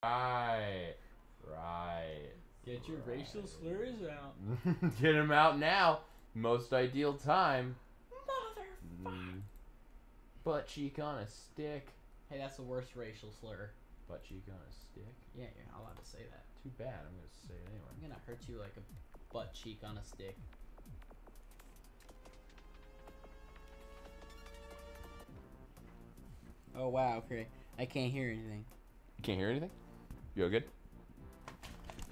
Right. Right. Get your racial slurs out. Get them out now. Most ideal time. Motherfucker. Butt cheek on a stick. Hey, that's the worst racial slur. Butt cheek on a stick? Yeah, you're not allowed to say that. Too bad. I'm going to say it anyway. I'm gonna hurt you like a butt cheek on a stick. Oh, wow, okay. I can't hear anything. You can't hear anything? You all good?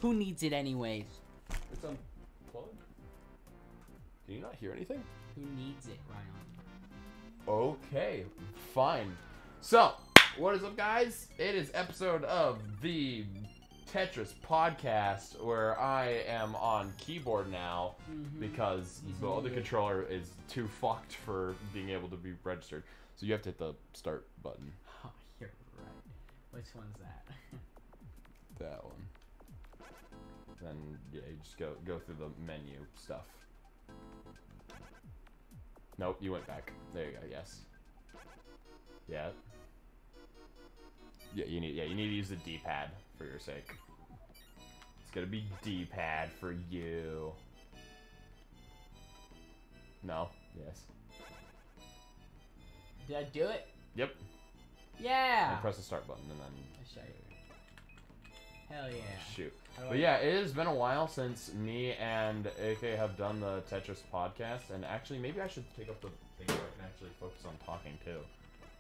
Who needs it anyways? It's unplugged. Can you not hear anything? Who needs it, Ryan? Okay, fine. So, what is up, guys? It is episode of the Tetris podcast where I am on keyboard now because the other controller is too fucked for being able to be registered. So you have to hit the start button. Oh, you're right. Which one's that? That one. Then yeah, you just go through the menu stuff. Nope, you went back. There you go. Yes. Yeah. Yeah, you need to use the D-pad for your sake. It's gonna be D-pad for you. No. Yes. Did I do it? Yep. Yeah. And press the start button and then. I'll show you. Hell yeah. Shoot. But yeah, it has been a while since me and AK have done the Tetris podcast, and actually, maybe I should take up the thing where I can actually focus on talking too.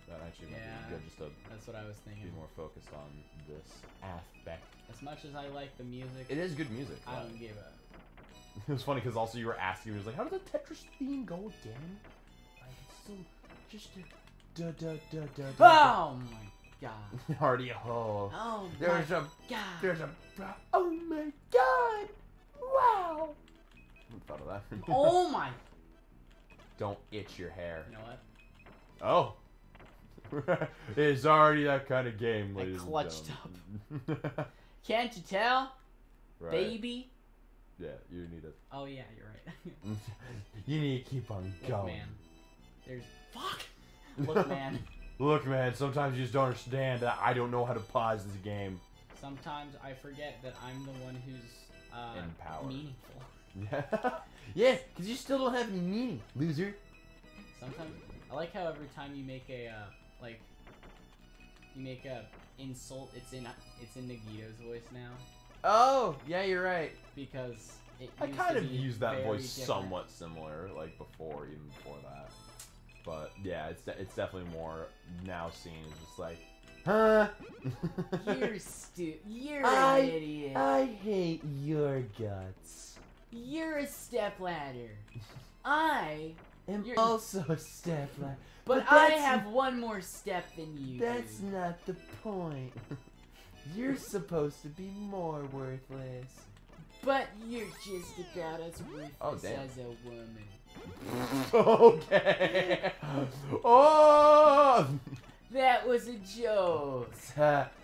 That actually might be good, just to that's what I was thinking. be more focused on this aspect. As much as I like the music, It is good music. I don't give a. It was funny because also you were asking, you was like, how did the Tetris theme go again? Like, it's so just da da da da da. Oh my god. Already a hole. Oh There's my a god. There's a. Oh my god! Wow! Who thought of that? Oh my. Don't itch your hair. You know what? Oh. It's already that kind of game, I ladies clutched and up. Can't you tell? Right. Baby. Yeah, you need it. Oh yeah, you're right. You need to keep on going. Look, man. There's fuck. Look, man. Look, man. Sometimes you just don't understand that I don't know how to pause this game. Sometimes I forget that I'm the one who's in power. meaningful. Yeah, because you still don't have any meaning, loser. Sometimes I like how every time you make a insult, it's in Nagito's voice now. Oh, yeah, you're right. Because I kind of used that voice different. somewhat similar, like before, even before that. But yeah, it's definitely more now seen as just like, huh? You're an idiot. I hate your guts. You're a stepladder. I am also a stepladder. But I have one more step than you. That's not the point. You're supposed to be more worthless. But you're just about as worthless as a woman. Okay. Oh! That was a joke.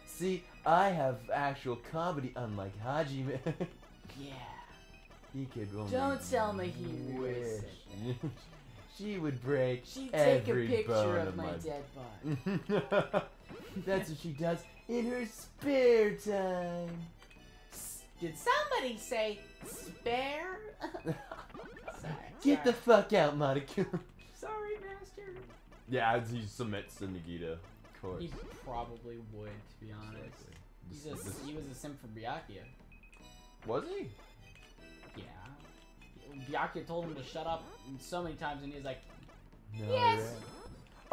See, I have actual comedy, unlike Hajime. Yeah. He could only Don't tell me he wish. She would break She'd take a every picture bone of my dead body. That's what she does in her spare time. Did somebody say spare? Sorry. Get the fuck out, Monica. Sorry, master. Yeah, as he submits to Nagita, of course. He probably would, to be honest. He was a simp for Byakuya. Was he? Yeah. Byakuya told him to shut up so many times, and he was like, No, yes! right?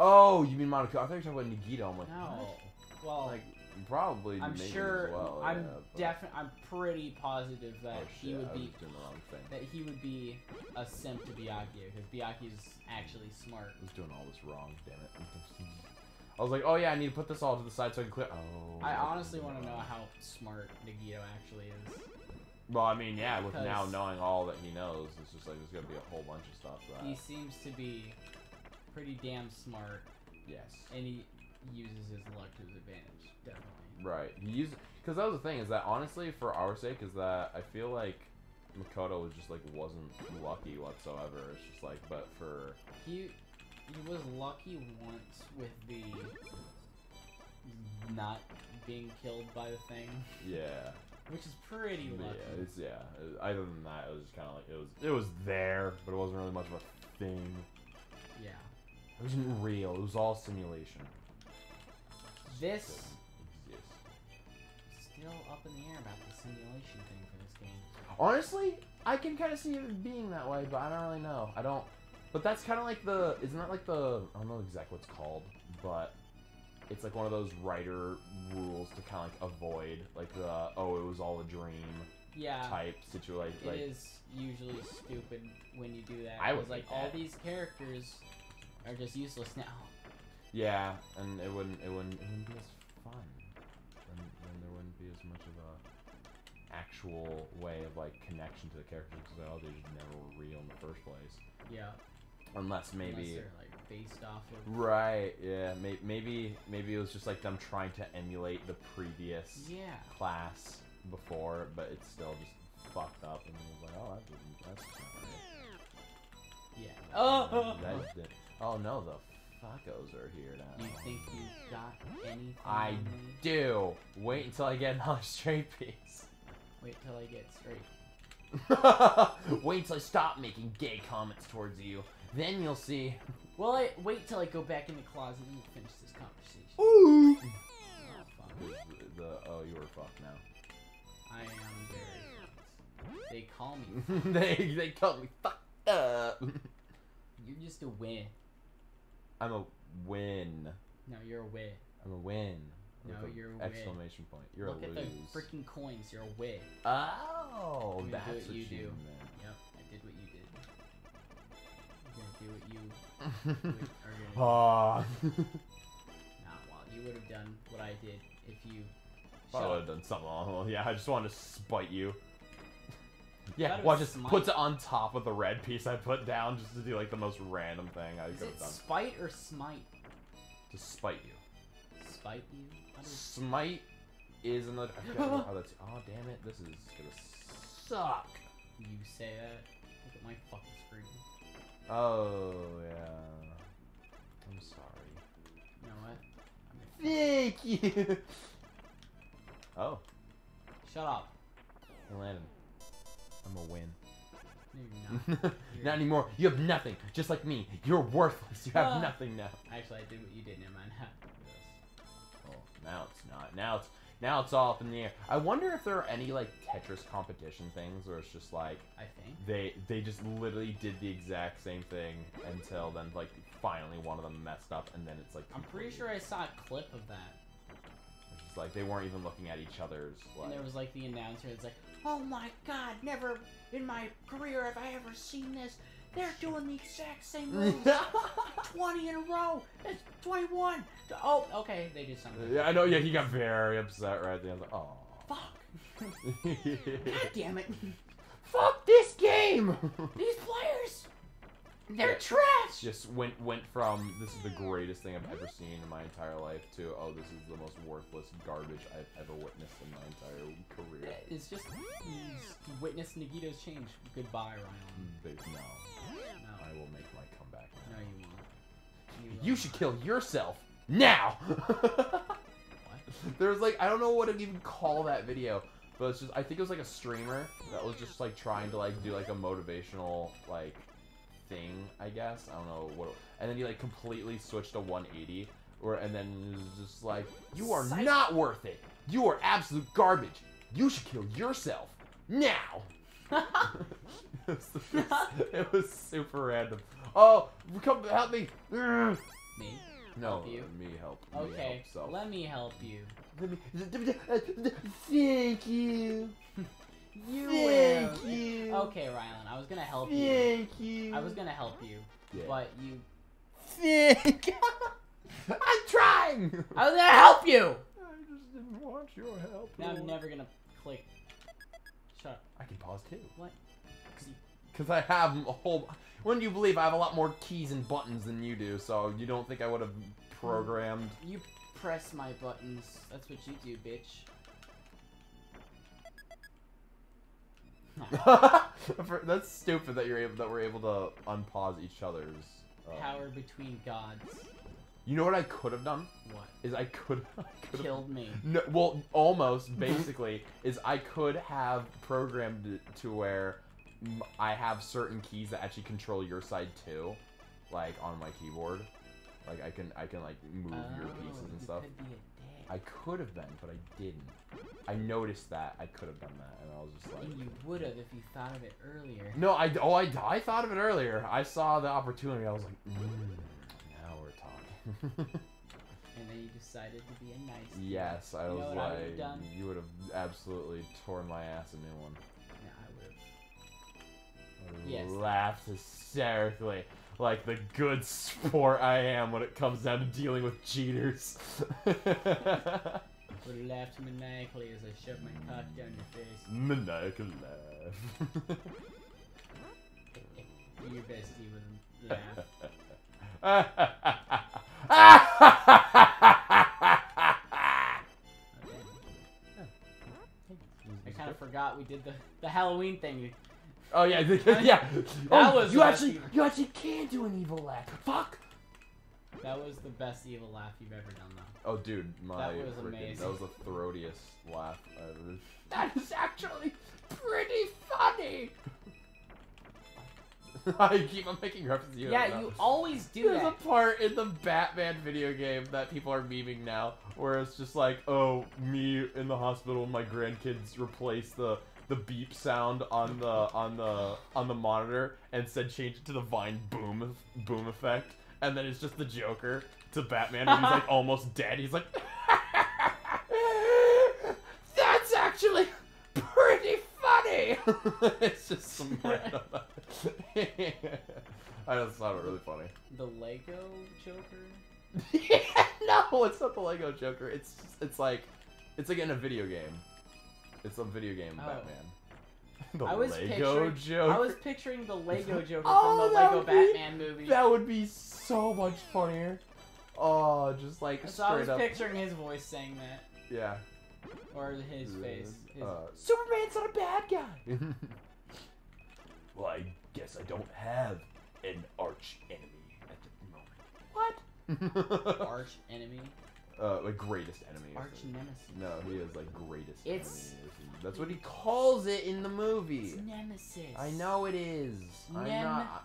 Oh, you mean Monica? I thought you were talking about Nagita. I'm like, no. what? Well, Like, probably I'm maybe sure, as well. I'm pretty positive that he would be, doing the wrong thing. that he would be a simp to Byakuya, because Byakuya's actually smart. I was doing all this wrong, damn it. I was like, oh yeah, I need to put this all to the side so I can clear. Oh. I honestly want to know how smart Nagito actually is. Well, I mean, yeah, with now knowing all that he knows, it's just like there's gonna be a whole bunch of stuff. That... He seems to be pretty damn smart. Yes. And he uses his luck to his advantage, definitely. Right. He uses, because that was the thing, is that honestly, for our sake, is that I feel like Makoto was just like wasn't lucky whatsoever. It's just like, but for he was lucky once with the not being killed by the thing. Yeah. Which is pretty lucky. Yeah. Other than that, it was just kind of like it was there, but it wasn't really much of a thing. Yeah. It wasn't real. It was all simulation. This still up in the air about the simulation thing for this game. Honestly, I can kind of see it being that way, but I don't really know. I don't. But that's kind of like the. Isn't that like the? I don't know exactly what it's called, but it's like one of those writer rules to kind of like avoid like the it was all a dream. Yeah. Type situation. It is usually stupid when you do that. I would like all these characters are just useless now. Yeah, and it wouldn't be as fun. Then there wouldn't be as much of a actual way of like connection to the characters because they just never were real in the first place. Yeah. Unless maybe they're like based off of. Right. Yeah. Maybe it was just like them trying to emulate the previous class before, but it's still just fucked up, and it was like, that's not right. Yeah. Oh no, the fuckos are here now. You think you got anything? I do. Wait until I get another straight piece. Wait till I get straight. Wait until I stop making gay comments towards you. Then you'll see. Well, wait till I go back in the closet and finish this conversation. Ooh. You were fucked now. I am very. They call me. they call me fucked up. You're just a win. I'm a win. No, you're a win. I'm a win. No, you're a win. Exclamation point. You're Look a at lose. the freaking coins. You're a win. Oh, that's what you do. Yep, I did what you did. I'm gonna do what you are gonna Ah. do. Nah, well, you would have done what I did if you. I would have done something along. Yeah, I just wanted to spite you. Yeah, watch just puts it on top of the red piece I put down just to do like the most random thing I could have done. Spite or smite? To spite you. Spite you? Smite is another. Oh damn it! This is gonna suck. You say that? Look at my fucking screen. Oh yeah. I'm sorry. You know what? Thank you. Oh. Shut up. Hey Landon. I'm a win. No, you're not. Not anymore. You have nothing. Just like me. You're worthless. You have nothing now. Actually, I did what you did. Never mind. Oh, now it's not. Now it's all up in the air. I wonder if there are any like Tetris competition things where it's just like I think they just literally did the exact same thing until then like finally one of them messed up and then it's like I'm pretty sure I saw a clip of that. It's just like they weren't even looking at each other's like. And there was like the announcer. It's like, oh my god, never in my career have I ever seen this. They're doing the exact same moves. 20 in a row. It's 21. Oh, okay. They did something. Yeah, I know. Yeah, he got very upset right there. I was like, oh. Fuck. God damn it. Fuck this game. These players. They're trash. Just went from this is the greatest thing I've ever seen in my entire life to this is the most worthless garbage I've ever witnessed in my entire career. It's just witness Nagito's change. Goodbye, Ryan. No. I will make my comeback now. No, you won't. You should kill yourself now. What? There's like I don't know what to even call that video, but it's just I think it was like a streamer that was just like trying to like do like a motivational like thing, I guess. I don't know what. And then he like completely switched to 180, and then it was just like, you are not worth it. You are absolute garbage. You should kill yourself now. It was super random. Oh, come help me. Me? No, help you? me help. Okay, me help, let me help you. Thank you. Thank you. Okay, Rylan, I was gonna help you. Thank you. I was gonna help you, but you. Thank you. I'm trying. I was gonna help you. I just didn't want your help. Now I'm never gonna click. Shut up. I can pause too. What? Because I have a whole. Wouldn't you believe I have a lot more keys and buttons than you do? So you don't think I would have programmed? You press my buttons. That's what you do, bitch. That's stupid that we're able to unpause each other's power between gods. You know what I could have done? What? Is I could Killed me. No, well, almost, basically, is I could have programmed it to where I have certain keys that actually control your side too, like on my keyboard. Like I can like move your pieces and stuff. Could be a dick. I could have been, but I didn't. I noticed that I could have done that, and I was just like. And you would have if you thought of it earlier. No, I thought of it earlier. I saw the opportunity. I was like, now we're talking. And then you decided to be a nice kid. Yes, I You know was what I like, would've done? you would have absolutely torn my ass a new one. Yeah, I would have. I Yes. laughed hysterically, like the good sport I am when it comes down to dealing with cheaters. Would have laughed maniacally as I shoved my cock down your face. Maniacal laugh. Do your best, you wouldn't laugh. I kind of forgot we did the Halloween thing. Oh yeah, yeah. That was you the actually best you actually can do an evil laugh. Fuck. That was the best evil laugh you've ever done, though. Oh dude, That was amazing. That was the throatiest laugh I've ever. That is actually pretty funny. I keep on making references to you. Yeah, you always do There's that. a part in the Batman video game that people are memeing now, where it's just like, oh, me in the hospital, my grandkids replaced the beep sound on the monitor and instead change it to the Vine boom effect, and then it's just the Joker to Batman when he's like almost dead. He's like, that's actually pretty funny. It's just some random. I just thought it really funny. The Lego Joker? No, it's not the Lego Joker. It's like in a video game. It's a video game Batman. The Lego Joker. I was picturing the Lego Joker Oh, from the that Lego would be- Batman movie. That would be so much funnier. Oh, just like So I was straight up. picturing his voice saying that. Yeah. Or his face. Superman's not a bad guy. Well, I guess I don't have an arch enemy at the moment. What? Arch enemy? Like greatest enemy. Arch nemesis. No, he is like greatest It's- enemy. That's what he calls it in the movie. It's nemesis. I know it is. I'm not.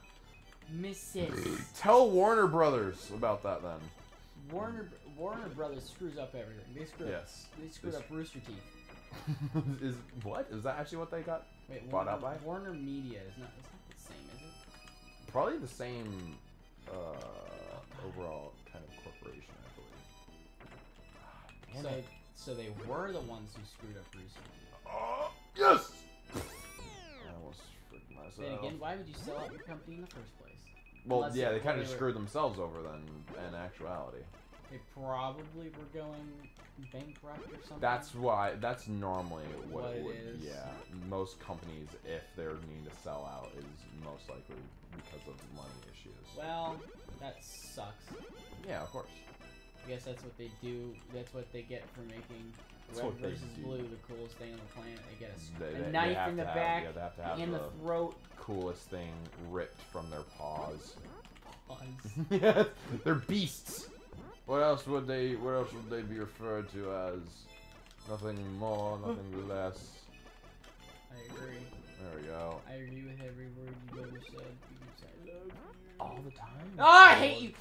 Nemesis. Tell Warner Brothers about that then. Warner Brothers screws up everything. They screwed Yes. They screwed up Rooster Teeth. Is that actually what they got? Wait, Bought out by? Warner Media is not. It's not the same, is it? Probably the same overall kind of corporation, I believe. Damn it. So they were the ones who screwed up Rooster Teeth. Yes! I almost freaked myself. Then again, why would you sell out your company in the first place? Well, Unless yeah, it they kind of really were- screwed themselves over then, in actuality. They probably were going bankrupt or something. That's why. That's normally what What it it would. is. Yeah, most companies, if they're needing to sell out, is most likely because of money issues. Well, that sucks. Yeah, of course. I guess that's what they do. That's what they get for making That's Red what they versus do. Blue the coolest thing on the planet. They get They a knife have in the to have- back, yeah, they have to have in the the throat. coolest thing ripped from their paws. Pause. Yes, they're beasts. What else would they be referred to as? Nothing more, nothing less. I agree. There we go. I agree with every word you've ever said because I love you. All the time. Oh, I hate you!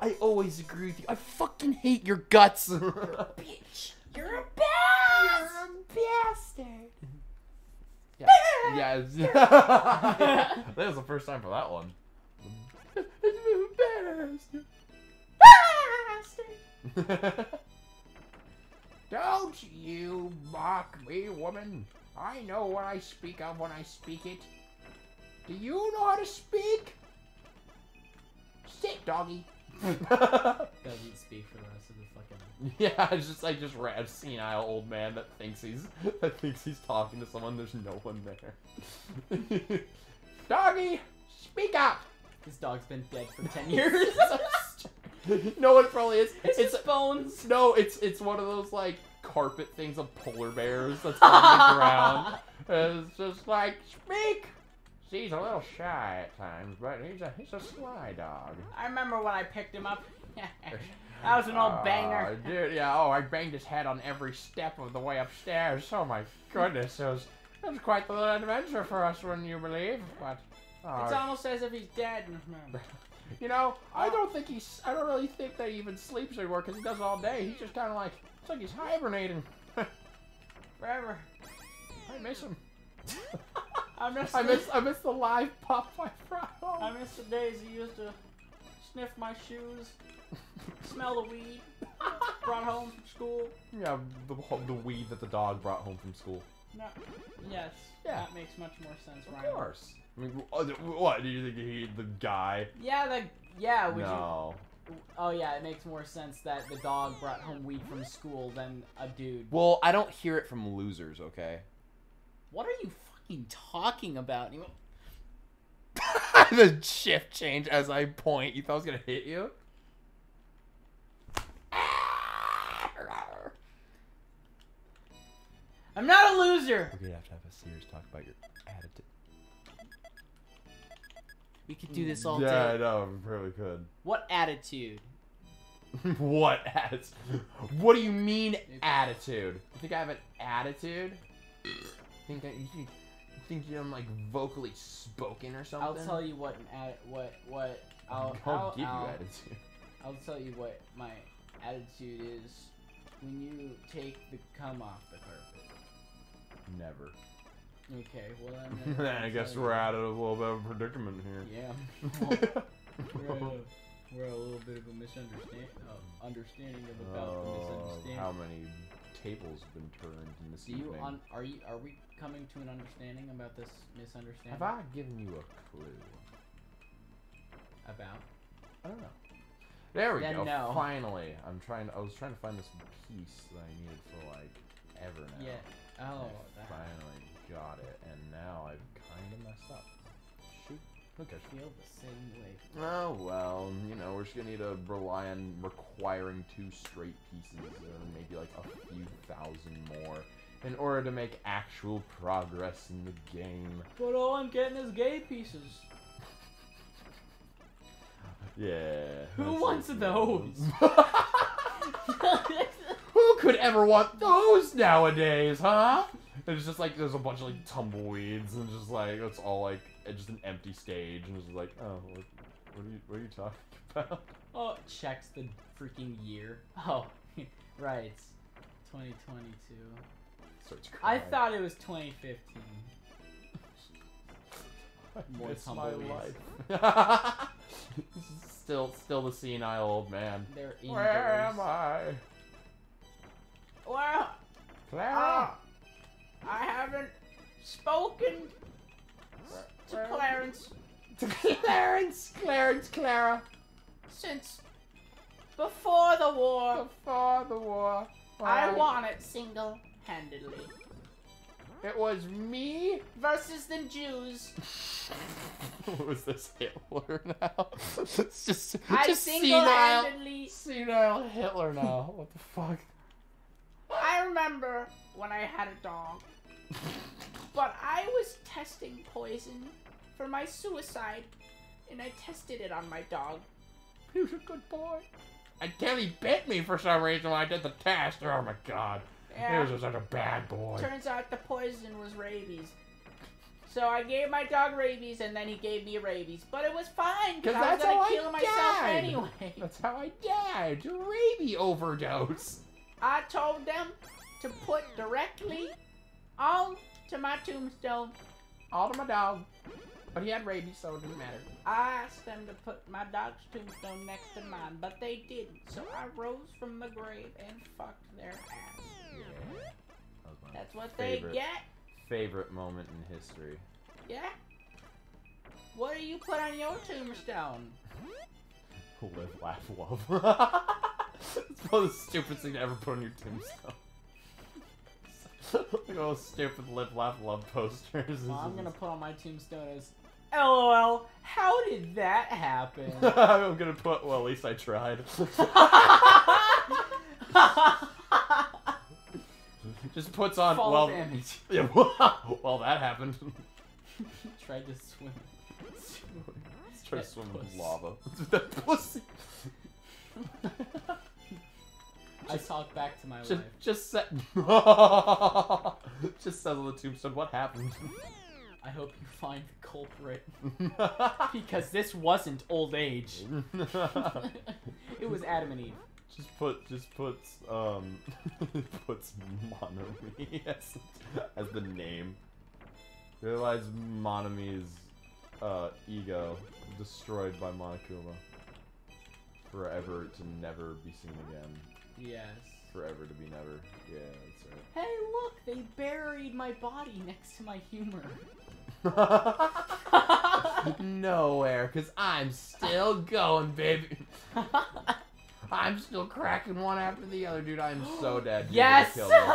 I always agree with you. I fucking hate your guts. You're a bitch! You're a bastard! You're a bastard. Yeah. Yes. That was the first time for that one. Bastard. Don't you mock me, woman. I know what I speak of when I speak it. Do you know how to speak? Sit, doggy. Doesn't speak for the rest of the fucking... Yeah, it's just like a senile old man that thinks he's talking to someone. There's no one there. Doggy, speak up. This dog's been dead for 10 years. No, it probably is. It's his bones. No, it's one of those like carpet things of polar bears that's on the ground. It's just like speak. He's a little shy at times, but he's a sly dog. I remember when I picked him up, That was an old banger. Dude, yeah, I banged his head on every step of the way upstairs. Oh my goodness, it was quite the little adventure for us, wouldn't you believe? But it's almost as if he's dead. You know, I don't really think that he even sleeps anymore because he does it all day. He's just kind of like, it's like he's hibernating. Forever. I miss him. I miss the live pop I brought home. I miss the days he used to sniff my shoes, smell the weed, brought home from school. Yeah, the weed that the dog brought home from school. No. Yes. Yeah. That makes much more sense, Ryan. Of course. I mean, what do you think? The guy? Yeah. Would no. Oh yeah, it makes more sense that the dog brought home weed from school than a dude. Well, I don't hear it from losers. Okay. What are you fucking talking about? The shift change as I point. You thought I was gonna hit you? I'm not a loser! We're gonna have to have a serious talk about your attitude. We could do this all day. Yeah, I know. We probably could. What attitude? What attitude? What do you mean attitude? You think I have an attitude? You think I'm like vocally spoken or something? I'll tell you what I'll give you attitude. I'll tell you what my attitude is when you take the cum off the carpet. Never. Okay, well then. I guess we're out of a little bit of a predicament here. Yeah. Well, we're a little bit of a understanding about the misunderstanding. How many tables have been turned in this evening? Are we coming to an understanding about this misunderstanding? Have I given you a clue? About? I don't know. There we go. No. Finally, I was trying to find this piece that I needed for like ever now. Yeah. Oh. I finally got it, and now I've kind of messed up. Shoot. Okay. I feel the same way. Oh well, you know, we're just gonna need to rely on requiring 2 straight pieces, or maybe like a few thousand more, in order to make actual progress in the game. But all I'm getting is gay pieces. Yeah. Who wants those? Who could ever want those nowadays, huh? It's just like there's a bunch of like tumbleweeds and just like it's all like just an empty stage and it's just like, oh, what are you talking about? Oh, checks the freaking year. Oh, right. 2022. Starts crying. I thought it was 2015. I miss my life. Still the senile old man. They're indoors. Where am I? Well, Clara? I haven't spoken to Clarence. Clara. Since before the war. Before the war. I won it single-handedly. It was me versus the Jews. What was this, Hitler now? It's just single-handedly senile Hitler now. What the fuck? I remember when I had a dog, but I was testing poison for my suicide, and I tested it on my dog. He was a good boy. Until he bit me for some reason when I did the test. Oh my god. Yeah. He was such a bad boy. Turns out the poison was rabies. So I gave my dog rabies, and then he gave me rabies. But it was fine, because I was going to kill myself anyway. That's how I died. A rabies overdose. I told them to put directly on to my tombstone. All to my dog. But he had rabies, so it didn't matter. I asked them to put my dog's tombstone next to mine, but they didn't. So I rose from the grave and fucked their ass. Yeah. That's what they get. Favorite moment in history. Yeah? What do you put on your tombstone? Live, laugh, love. It's probably the stupidest thing to ever put on your tombstone. Like all those stupid live, laugh, love posters. Well, I'm gonna put on my tombstone as LOL, how did that happen? I'm gonna put, well, at least I tried. Just puts on, fall well, damage. Yeah, well, that happened. Tried to swim. Try to swim in lava. That pussy. I talk back to my wife. Just says on the tombstone, what happened? I hope you find the culprit. Because this wasn't old age. It was Adam and Eve. Just puts Monomi as the name. Realize Monomi's ego destroyed by Monokuma. Forever to never be seen again. Yes. Forever to be never. Yeah, that's right. Hey, look! They buried my body next to my humor. Nowhere, because I'm still going, baby. I'm still cracking one after the other, dude. I'm so dead. Dude. Yes! I'm so dead.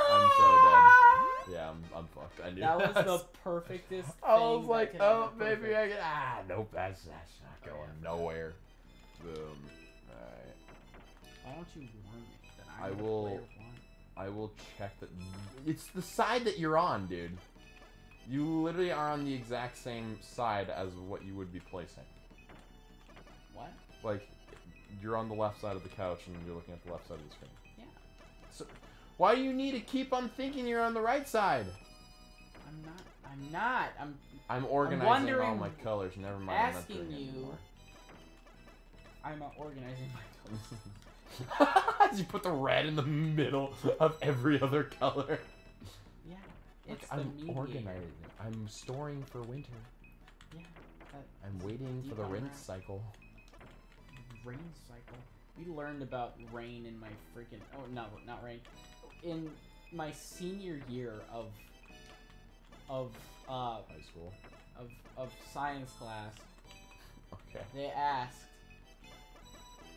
Yeah, I'm fucked. I knew that was the perfectest thing. I was like, oh, maybe I can. Nope, that's not going nowhere. Boom. Alright. Why don't you warn me that I I'm will. player one? I will check that. It's the side that you're on, dude. You literally are on the exact same side as what you would be placing. What? Like, you're on the left side of the couch and you're looking at the left side of the screen. Yeah. So, why do you need to keep on thinking you're on the right side? I'm not. I'm organizing all my colors. Never mind. Asking you. I'm not organizing my colors. You put the red in the middle of every other color. Yeah. It's I'm organizing. I'm storing for winter. Yeah. I'm waiting for the rinse cycle. Rain cycle. We learned about rain in my freaking. Oh, no, not rain. In my senior year of high school. Of science class. Okay. They asked.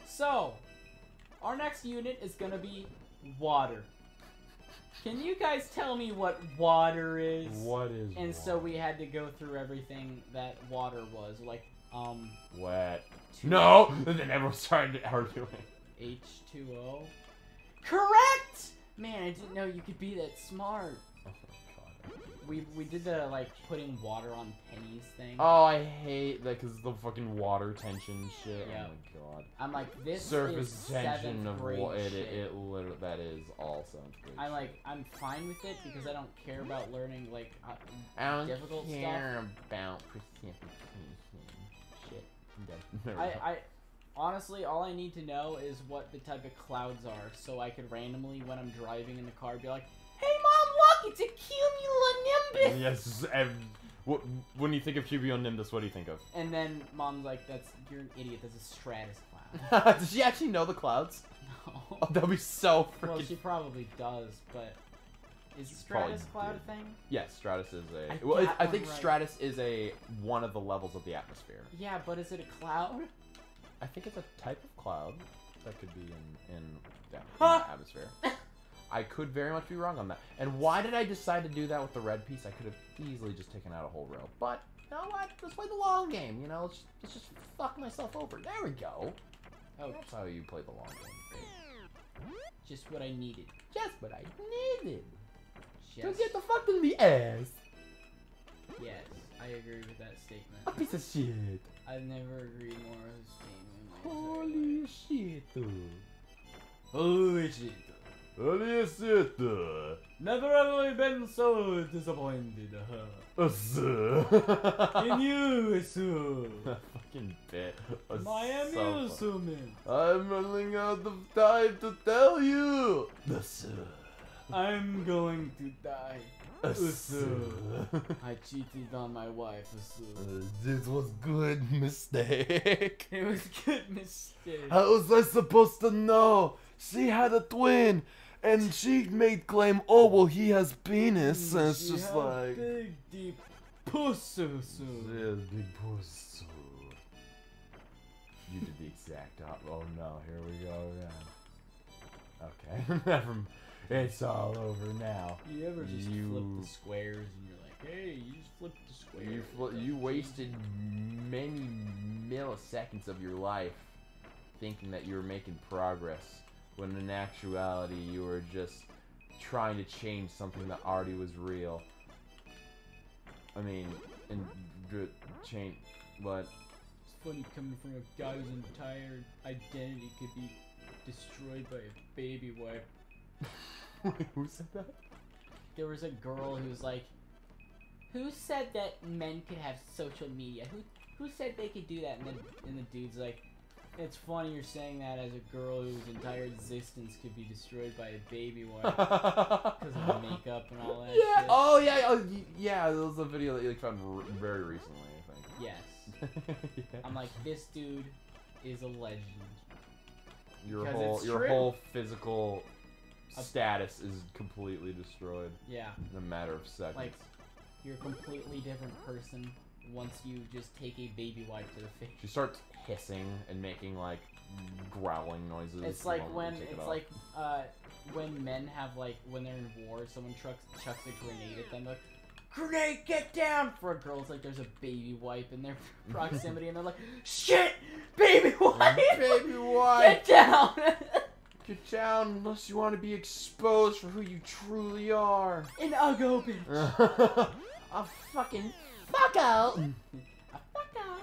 So, our next unit is gonna be water. Can you guys tell me what water is? What is And water? so we had to go through everything that water was, like wet. No! And then everyone started arguing. H2O. Correct! Man, I didn't know you could be that smart. Oh my god. We did the like putting water on pennies thing. Oh, I hate that because the fucking water tension shit. Yep. Oh my god. I'm like, this Surface is tension 7th of grade it shit. literally, that is all 7th grade. I'm like, I'm fine with it because I don't care about learning like I don't difficult care stuff. about precipitation. Shit. I honestly, all I need to know is what the type of clouds are, so I could randomly, when I'm driving in the car, be like, "Hey, Mom, look, it's a cumulonimbus." Yes. When you think of cumulonimbus, what do you think of? And then Mom's like, "You're an idiot. That's a stratus cloud." Does she actually know the clouds? No. Oh, that'd be so freaking. Well, she probably does, but is She stratus probably cloud a thing? Yes, stratus is a. I Well, got I one think right. stratus is one of the levels of the atmosphere. Yeah, but is it a cloud? I think it's a type of cloud that could be in the atmosphere. I could very much be wrong on that. And why did I decide to do that with the red piece? I could have easily just taken out a whole row. But, you know what? Let's play the long game, you know? Let's just fuck myself over. There we go. Oh, That's how you play the long game. just what I needed. Just what I needed. To Just, get the fucked in the ass. yes, I agree with that statement. A piece of shit. I've never agreed more with a statement. Holy shit. Holy shit. Holy shit. Never have I been so disappointed. In you, sir. Fucking bit. My amusement. I'm running out of time to tell you. I'm going to die. Sir. I cheated on my wife. This was good mistake. It was a good mistake. How was I supposed to know? She had a twin, and she made claim, oh, well, he has penis, and it's just like... big, deep pussy. Yes, big pussy. You did the exact opposite. Oh no, here we go again. Okay, never mind. It's all over now. You ever just flip the squares and you're like, hey, you just flipped the squares. You wasted many milliseconds of your life thinking that you were making progress, when in actuality you were just trying to change something that already was real. I mean, and good change, but It's funny coming from a guy whose entire identity could be destroyed by a baby wipe. Wait, who said that? There was a girl who was like, who said that men could have social media? Who said they could do that? And the dude's like, it's funny you're saying that as a girl whose entire existence could be destroyed by a baby wipe because of makeup and all that. Yeah. Shit. Oh yeah. Oh yeah. That was a video that you found very recently, I think. Yes. Yeah. I'm like, this dude is a legend. Your Because whole physical status is completely destroyed. Yeah. In a matter of seconds. Like, you're a completely different person once you just take a baby wipe to the face. She starts hissing and making like growling noises. It's like when when men have like when they're in war, someone chucks a grenade at them. Like, grenade, get down! For a girl, it's like there's a baby wipe in their proximity, and they're like, shit, baby wipe, baby wipe, get down! Get down, unless you want to be exposed for who you truly are. An uggo bitch. A fucking fucko. A fucko.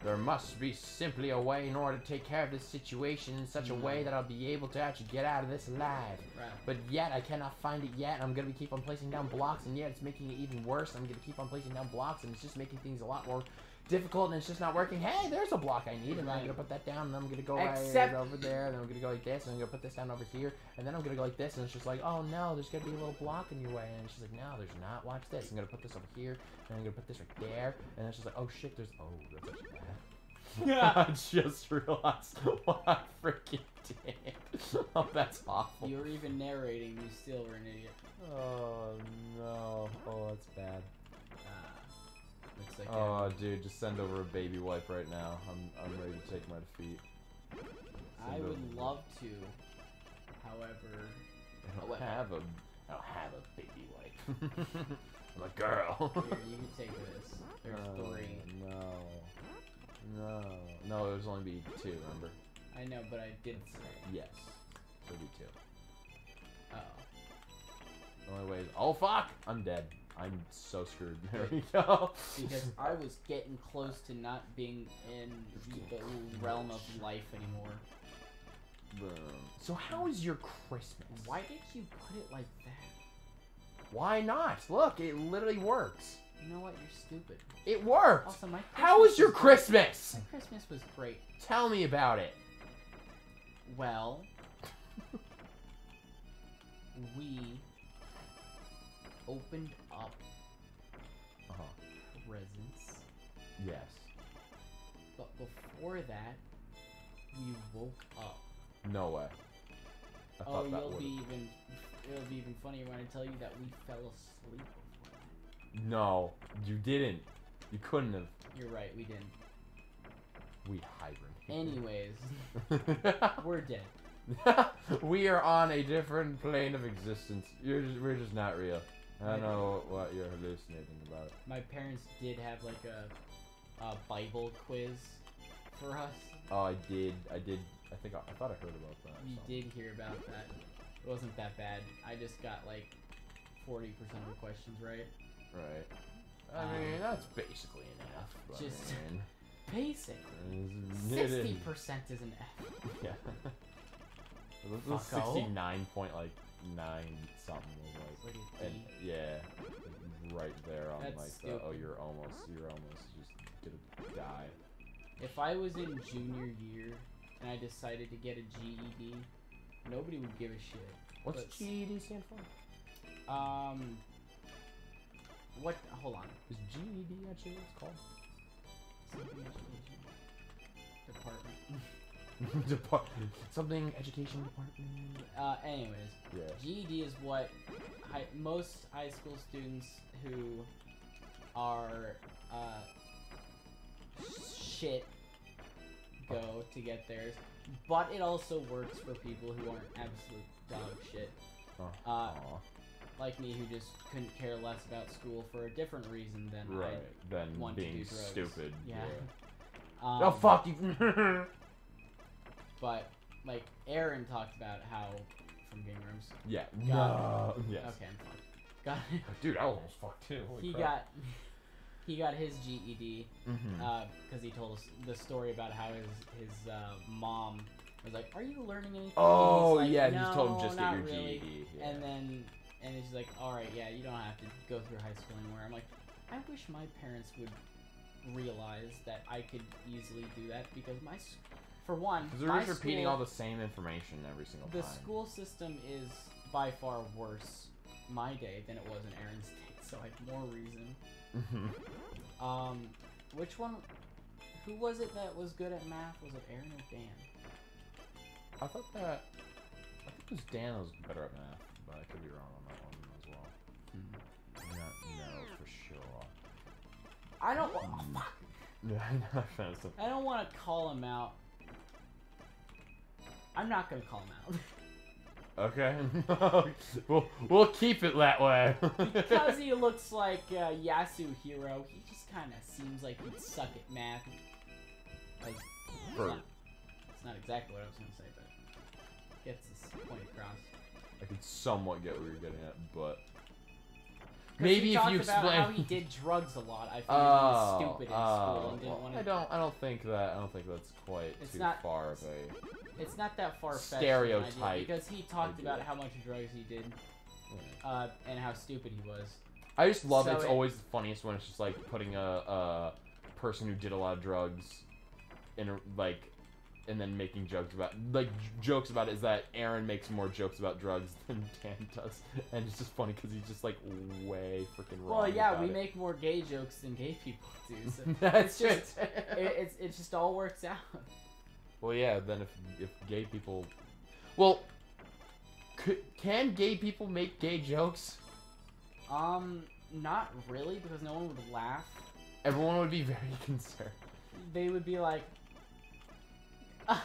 There must be simply a way in order to take care of this situation in such a way that I'll be able to actually get out of this alive. Right. But yet, I cannot find it yet. I'm gonna keep on placing down blocks, and yet it's making it even worse. I'm gonna keep on placing down blocks, and it's just making things a lot more difficult, and it's just not working. Hey, there's a block I need, and I'm gonna put that down, and I'm gonna go right over there, and then I'm gonna go like this, and I'm gonna put this down over here, and then I'm gonna go like this, and it's just like, oh no, there's gonna be a little block in your way, and she's like, no, there's not. Watch this. I'm gonna put this over here, and I'm gonna put this right there, and then she's like, oh shit, there's that's actually bad. I just realized what I freaking did. Oh, that's awful. You were even narrating, you still were an idiot. Oh no. Oh, that's bad. Looks like Oh, dude, just send over a baby wipe right now. I'm ready to take my defeat. I would love to, however, I don't have a baby wipe. I'm a girl. Here, you can take this. There's 3. No, it was only be 2, remember? I know, but I did say. Yes. So it'd be 2. Oh. The only way is, oh fuck! I'm dead. I'm so screwed. There we go. Because I was getting close to not being in the realm of life anymore. Boom. So how is your Christmas? Why did you put it like that? Why not? Look, it literally works. You know what? You're stupid. It worked. Also, my how was your Christmas? My Christmas was great. Tell me about it. Well, we opened up presents. Yes. But before that, we woke up. No way. I thought it'll be even funnier when I tell you that we fell asleep before that. No, you didn't. You couldn't have. You're right, we didn't. We hibernated. Anyways, we're dead. We are on a different plane of existence. We're just not real. I don't know what you're hallucinating about. My parents did have like a Bible quiz for us. Oh, I did. I thought I heard about that. You did hear about that. It wasn't that bad. I just got like 40% of the questions right. Right. I mean, that's basically an F. But just I mean, basic. 60% is an F. Yeah. This was 69.9 something was like, and yeah, right there on That's like stupid. the, oh you're almost just gonna die. If I was in junior year and I decided to get a GED, nobody would give a shit. What's GED stand for? What? Hold on. Is GED actually what it's called? Something education department. Something education department. Anyways, yeah. GED is what most high school students who are shit go to get theirs, but it also works for people who aren't absolute dog shit. Like me, who just couldn't care less about school for a different reason than want being to do drugs. stupid. Yeah. Oh fuck you. But like Aaron talked about how from Game Rooms. Yeah. No. Yes. Okay, I'm fucked. Got Dude, I almost fucked too. Holy crap. he got his GED because he told us the story about how his mom was like, "Are you learning anything?" Oh, like, yeah, no, he told him just get your really. GED. Yeah. And she's like, "All right, yeah, you don't have to go through high school anymore." I'm like, I wish my parents would realize that I could easily do that because for one, because they're just repeating all the same information every single time. The school system is by far worse my day than it was in Aaron's day, so I have more reason. Which one? Who was it that was good at math? Was it Aaron or Dan? I think it was Dan that was better at math, but I could be wrong on that one as well. No, for sure. I don't. Oh, fuck. Yeah, I don't want to call him out. I'm not gonna call him out. Okay. we'll keep it that way. Because he looks like Yasuhiro, he just kind of seems like he'd suck at math. It's not exactly what I was gonna say, but gets his point across. I could somewhat get what you're getting at, but maybe if you explain about how he did drugs a lot, I figured he was stupid in school and didn't want to. I don't think that's quite too far of a. It's not that far-fetched stereotype because he talked about how much drugs he did, and how stupid he was. I just love it's always the funniest when it's just like putting a person who did a lot of drugs in and then making jokes about it is that Aaron makes more jokes about drugs than Dan does, and it's just funny because he's just like way freaking wrong. Well, yeah, about we it. make more gay jokes than gay people do. So That's it just all works out. Well, yeah. Then if gay people, well, can gay people make gay jokes? Not really, because no one would laugh. Everyone would be very concerned. They would be like, what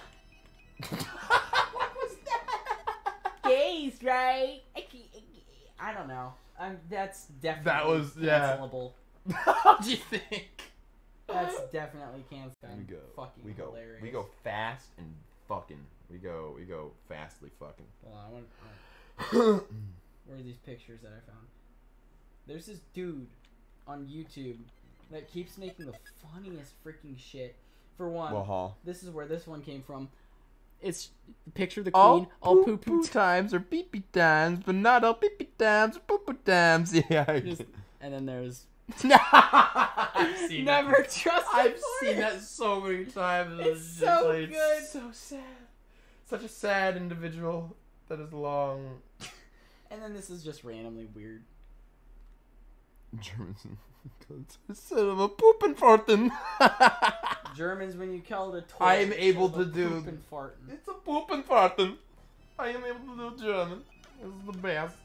was that? Gays, right? I don't know. That's definitely cancelable. How do you think? That's definitely cancelable. Fucking hilarious. We go fast and fucking. We go fastly fucking. Hold on, where are these pictures that I found? There's this dude on YouTube that keeps making the funniest freaking shit. For one, this is where this one came from. It's the picture of the queen. All poo-poo times are pee-pee times, but not all pee-pee times are poo-poo times. Yeah. And then there's... I've seen Never that. trust I've seen that so many times. It's so good. It's so sad. Such a sad individual that is long. And then this is just randomly weird. Germans instead of a poopin' fartin'. Germans, when you call it a toilet, I am able to do poopin' fartin'. It's a poopin' fartin'. I am able to do German. This is the best.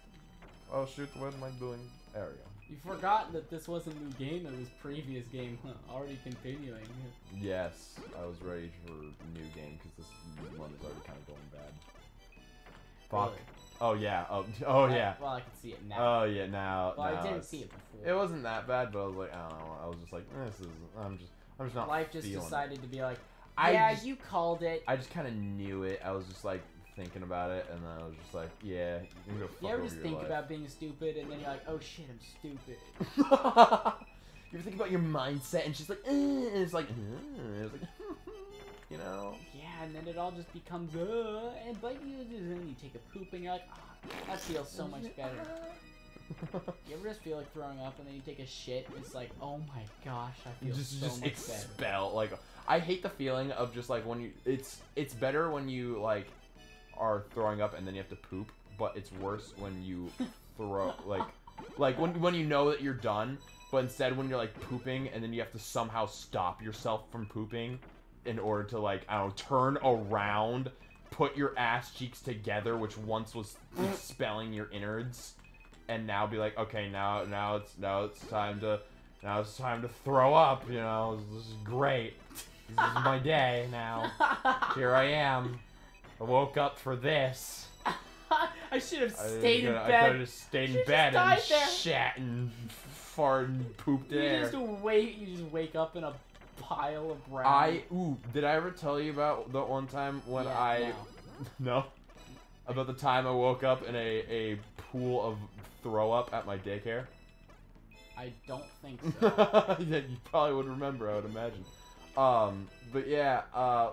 Oh shoot, what am I doing? There we go. You forgot that this wasn't a new game, it was previous game, already continuing. Yes, I was ready for a new game because this one is already kind of going bad. Fuck. Really? Oh yeah. Yeah. Well, I can see it now. Oh yeah, now. Well, now I didn't see it before. It wasn't that bad, but I was like, I don't know. I was just like, this is. I'm just not. Life just feeling decided it. to be like, yeah, you called it. I just kind of knew it. I was just like thinking about it, and then I was just like, yeah, you can go fuck You ever over just your think life. about being stupid, and then you're like, oh shit, I'm stupid. You ever think about your mindset, and she's like, and it's like, it's like, you know. Yeah, and then it all just becomes, and then you take a poop, and you're like, that feels so much better. You ever just feel like throwing up, and then you take a shit, and it's like, oh my gosh, I feel so much better. Expel. Like, I hate the feeling of just like when you, it's better when you like are throwing up and then you have to poop, but it's worse when you throw like when you know that you're done, but instead when you're like pooping and then you have to somehow stop yourself from pooping in order to like, I don't know, turn around, put your ass cheeks together, which once was expelling your innards, and now be like, okay, now it's time to throw up, you know. This is great. This is my day now. Here I am. I woke up for this. I should have stayed in bed. I could have just stayed in bed and shat and farted and pooped there. You just wake up in a pile of brown. Did I ever tell you about the one time when No? About the time I woke up in a pool of throw up at my daycare? I don't think so. Yeah, you probably would remember, I would imagine. But yeah,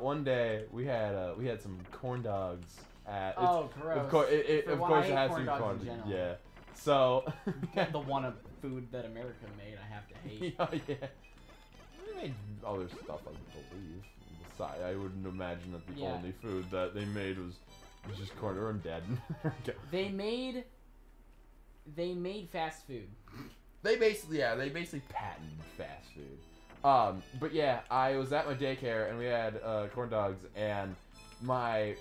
one day we had some corn dogs at. Oh, gross. Of course, it has to be corn dogs. Yeah. So. The one of food that America made, I have to hate. Yeah. They made other stuff, I believe. Besides, I wouldn't imagine that the only food that they made was just corn. Or I'm dead. They made fast food. They basically patented fast food. But yeah, I was at my daycare and we had corn dogs, and my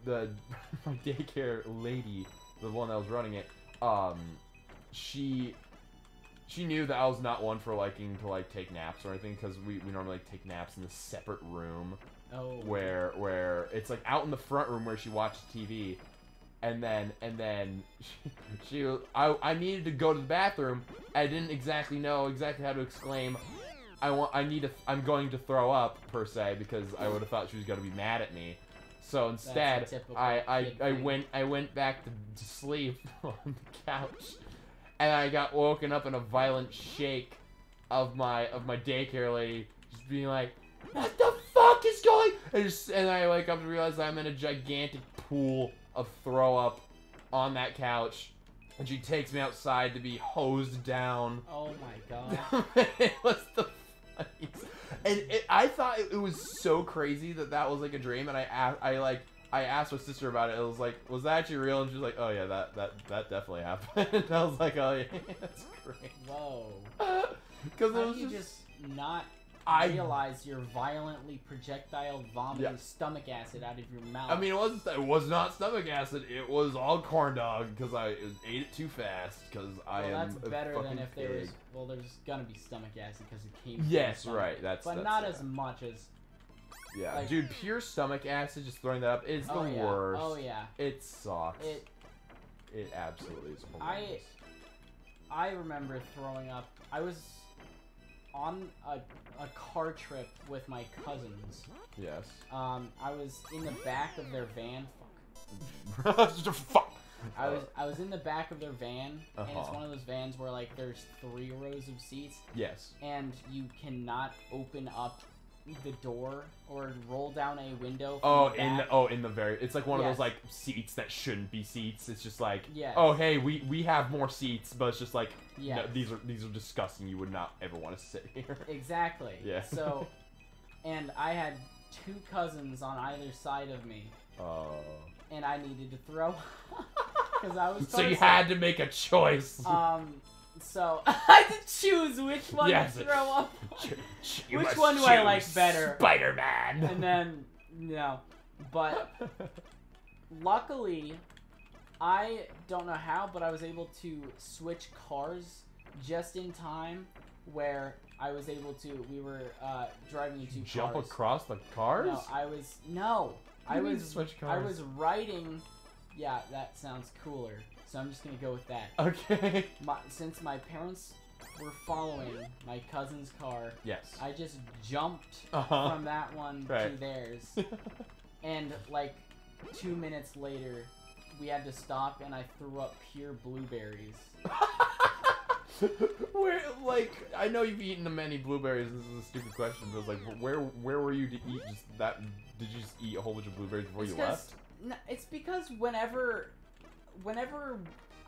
daycare lady, the one that was running it, she knew that I was not one for liking to like take naps or anything, because we normally like, take naps in a separate room. Oh. Where it's like out in the front room where she watches TV. And then I needed to go to the bathroom. I didn't exactly know how to exclaim, I'm going to throw up, per se, because I would have thought she was going to be mad at me. So instead, I went back to sleep on the couch, and I got woken up in a violent shake of my daycare lady just being like, "What the fuck is going?" And I wake up and realize I'm in a gigantic pool of throw up on that couch, and she takes me outside to be hosed down. Oh my god. It was the funniest. And I thought it was so crazy that was like a dream, and I asked my sister about it. It was like, was that actually real? And she was like, oh yeah, that definitely happened. And I was like, oh yeah, that's great. Whoa. Because it was just not realize you're violently projectile vomiting stomach acid out of your mouth. I mean, it was not stomach acid. It was all corn dog, because I ate it too fast. Because that's better than if there was. Well, there's gonna be stomach acid because it came. Yes, right. That's not as much as. Yeah, like, dude, pure stomach acid. Just throwing that up is the worst. Oh yeah. It sucks. It absolutely is horrendous. I remember throwing up. I was on a car trip with my cousins. Yes. I was in the back of their van. Fuck. I was in the back of their van, and it's one of those vans where like there's 3 rows of seats. Yes. And you cannot open up the door or roll down a window. In the very, it's like one of those like seats that shouldn't be seats. It's just like, yes. Oh hey, we have more seats, but it's just like, yes. No, these are disgusting. You would not ever want to sit here. Exactly. Yeah. So, and I had 2 cousins on either side of me. Oh. And I needed to throw because I was. So you had to make a choice. So I had to choose which one to throw up. Which one do I like better? Spider-Man. And then but luckily, I don't know how, but I was able to switch cars just in time, where I was able to. We were driving in 2 cars. Jump across the cars? No, I was switch cars? I was riding. Yeah, that sounds cooler. So I'm just gonna go with that. Okay. Since my parents were following my cousin's car, yes, I just jumped from that one to theirs, and like 2 minutes later, we had to stop, and I threw up pure blueberries. Where, like, I know you've eaten many blueberries. This is a stupid question, but it's like, where were you to eat just that? Did you just eat a whole bunch of blueberries before you left? No, it's because whenever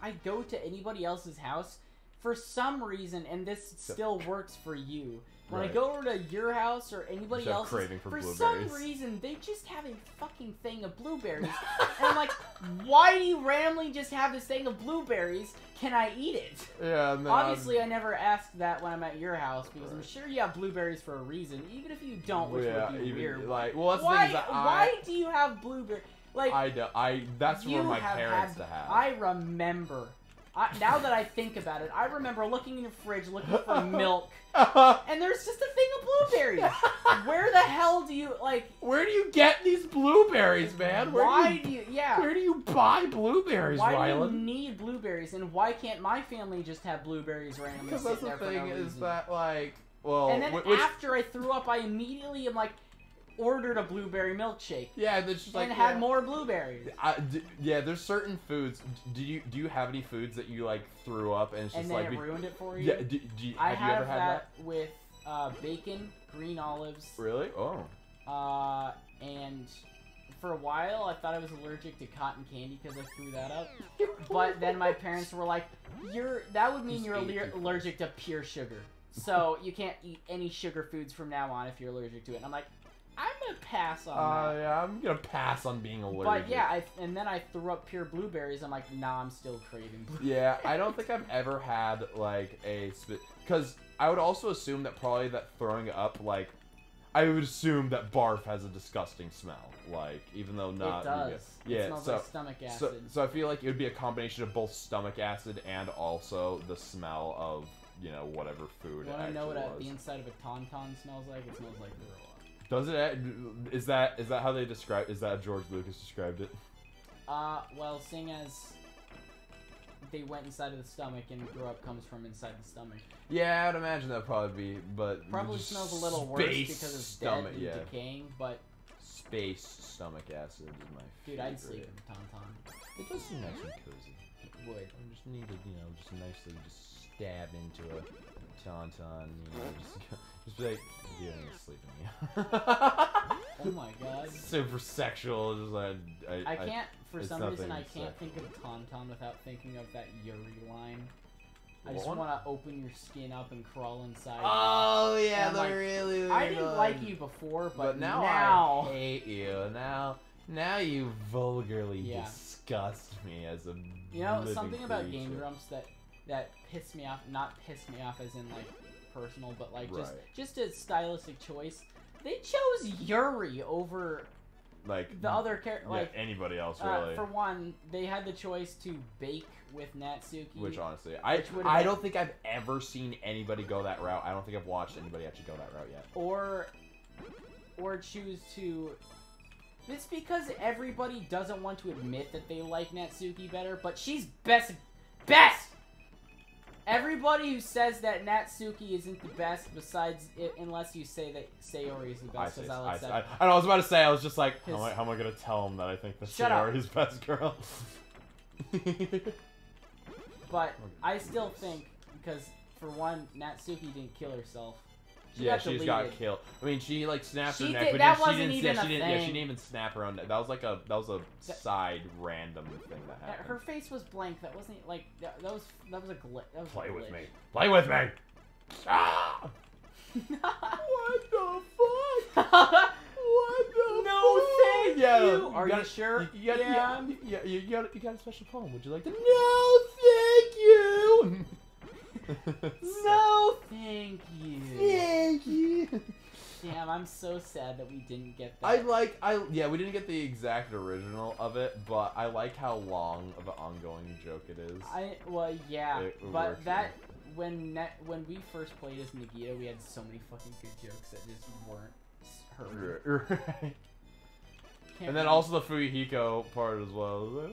I go to anybody else's house, for some reason, and this still works for you, when I go over to your house or anybody else's, for some reason, they just have a fucking thing of blueberries. And I'm like, why do you randomly just have this thing of blueberries? Can I eat it? Yeah, and then obviously, I never asked that when I'm at your house, because I'm sure you have blueberries for a reason, even if you don't, which would be weird. Like, well, that's why do you have blueberries? Like, that's for my parents to have. I remember. Now that I think about it, I remember looking in your fridge looking for milk, and there's just a thing of blueberries. Where the hell do you, like... Where do you get these blueberries, man? Where do you buy blueberries, Why Rylan? do you need blueberries, and why can't my family just have blueberries randomly? Because that's the thing is that, like... Well, and then after I threw up, I immediately am like... ordered a blueberry milkshake. Yeah, that's just like and had more blueberries. Yeah, there's certain foods. Do you have any foods that you like threw up and it's just and then it ruined it for you? Yeah. Have you ever had that with bacon, green olives. Really? Oh. And for a while I thought I was allergic to cotton candy because I threw that up. But then my parents were like, that would mean you're allergic to pure sugar. So you can't eat any sugar foods from now on if you're allergic to it. And I'm like, I'm gonna pass on that. Yeah, I'm gonna pass on being allergic. But yeah, and then I threw up pure blueberries. I'm like, nah, I'm still craving blueberries. Yeah, I don't think I've ever had like because I would also assume that probably that throwing up, like, I would assume that barf has a disgusting smell. Like, even though not. It does. Yeah, it smells like stomach acid. So I feel like it would be a combination of both stomach acid and also the smell of, you know, whatever food. You want to know what the inside of a tauntaun smells like? It smells like throw up. Does it? Is that how they describe? Is that how George Lucas described it? Well, seeing as they went inside of the stomach and throw up comes from inside the stomach. Yeah, I'd imagine that'd probably be, but probably smells a little worse because it's dead and decaying. But space stomach acid is my favorite. Dude, I'd sleep in a tauntaun. It does seem nice and cozy. It would. I just needed, you know, just nicely just stab into a tauntaun, you know, just be like, you ain't sleeping me. Oh my god. Super sexual, just like, I can't, for some reason, I can't think of tauntaun without thinking of that Yuri line. I just want to open your skin up and crawl inside. Oh, yeah, the really weird I didn't like you before, but now I hate you. Now you vulgarly disgust me as a You know, living something about creature. Game Grumps that pissed me off, not pissed me off as in, like, personal, but, like, just a stylistic choice. They chose Yuri over, like, the other character. Like, anybody else, really. For one, they had the choice to bake with Natsuki. Which, honestly, I don't think I've ever seen anybody go that route. I don't think I've watched anybody actually go that route yet. Or choose to... It's because everybody doesn't want to admit that they like Natsuki better, but she's best! Everybody who says that Natsuki isn't the best, besides it, unless you say that Sayori is the best, because I'll accept. I was about to say, I was just like, how am I gonna tell him that I think that Sayori is best girl? But I still think, because for one, Natsuki didn't kill herself. She's got killed. I mean, she like snapped her neck, but she didn't even snap her own neck. That was like a side random thing that happened. Her face was blank. That wasn't like that was a glitch. Play with me. Play with me. Ah! What the fuck? What the No, fuck? thank you. Are you sure? You got a special poem. Would you like to? No, thank you. No, thank you. Thank you. Damn, I'm so sad that we didn't get that. We didn't get the exact original of it, but I like how long of an ongoing joke it is. But that when we first played as Nagito, we had so many fucking good jokes that just weren't heard. Right. And then also the Fuyuhiko part as well.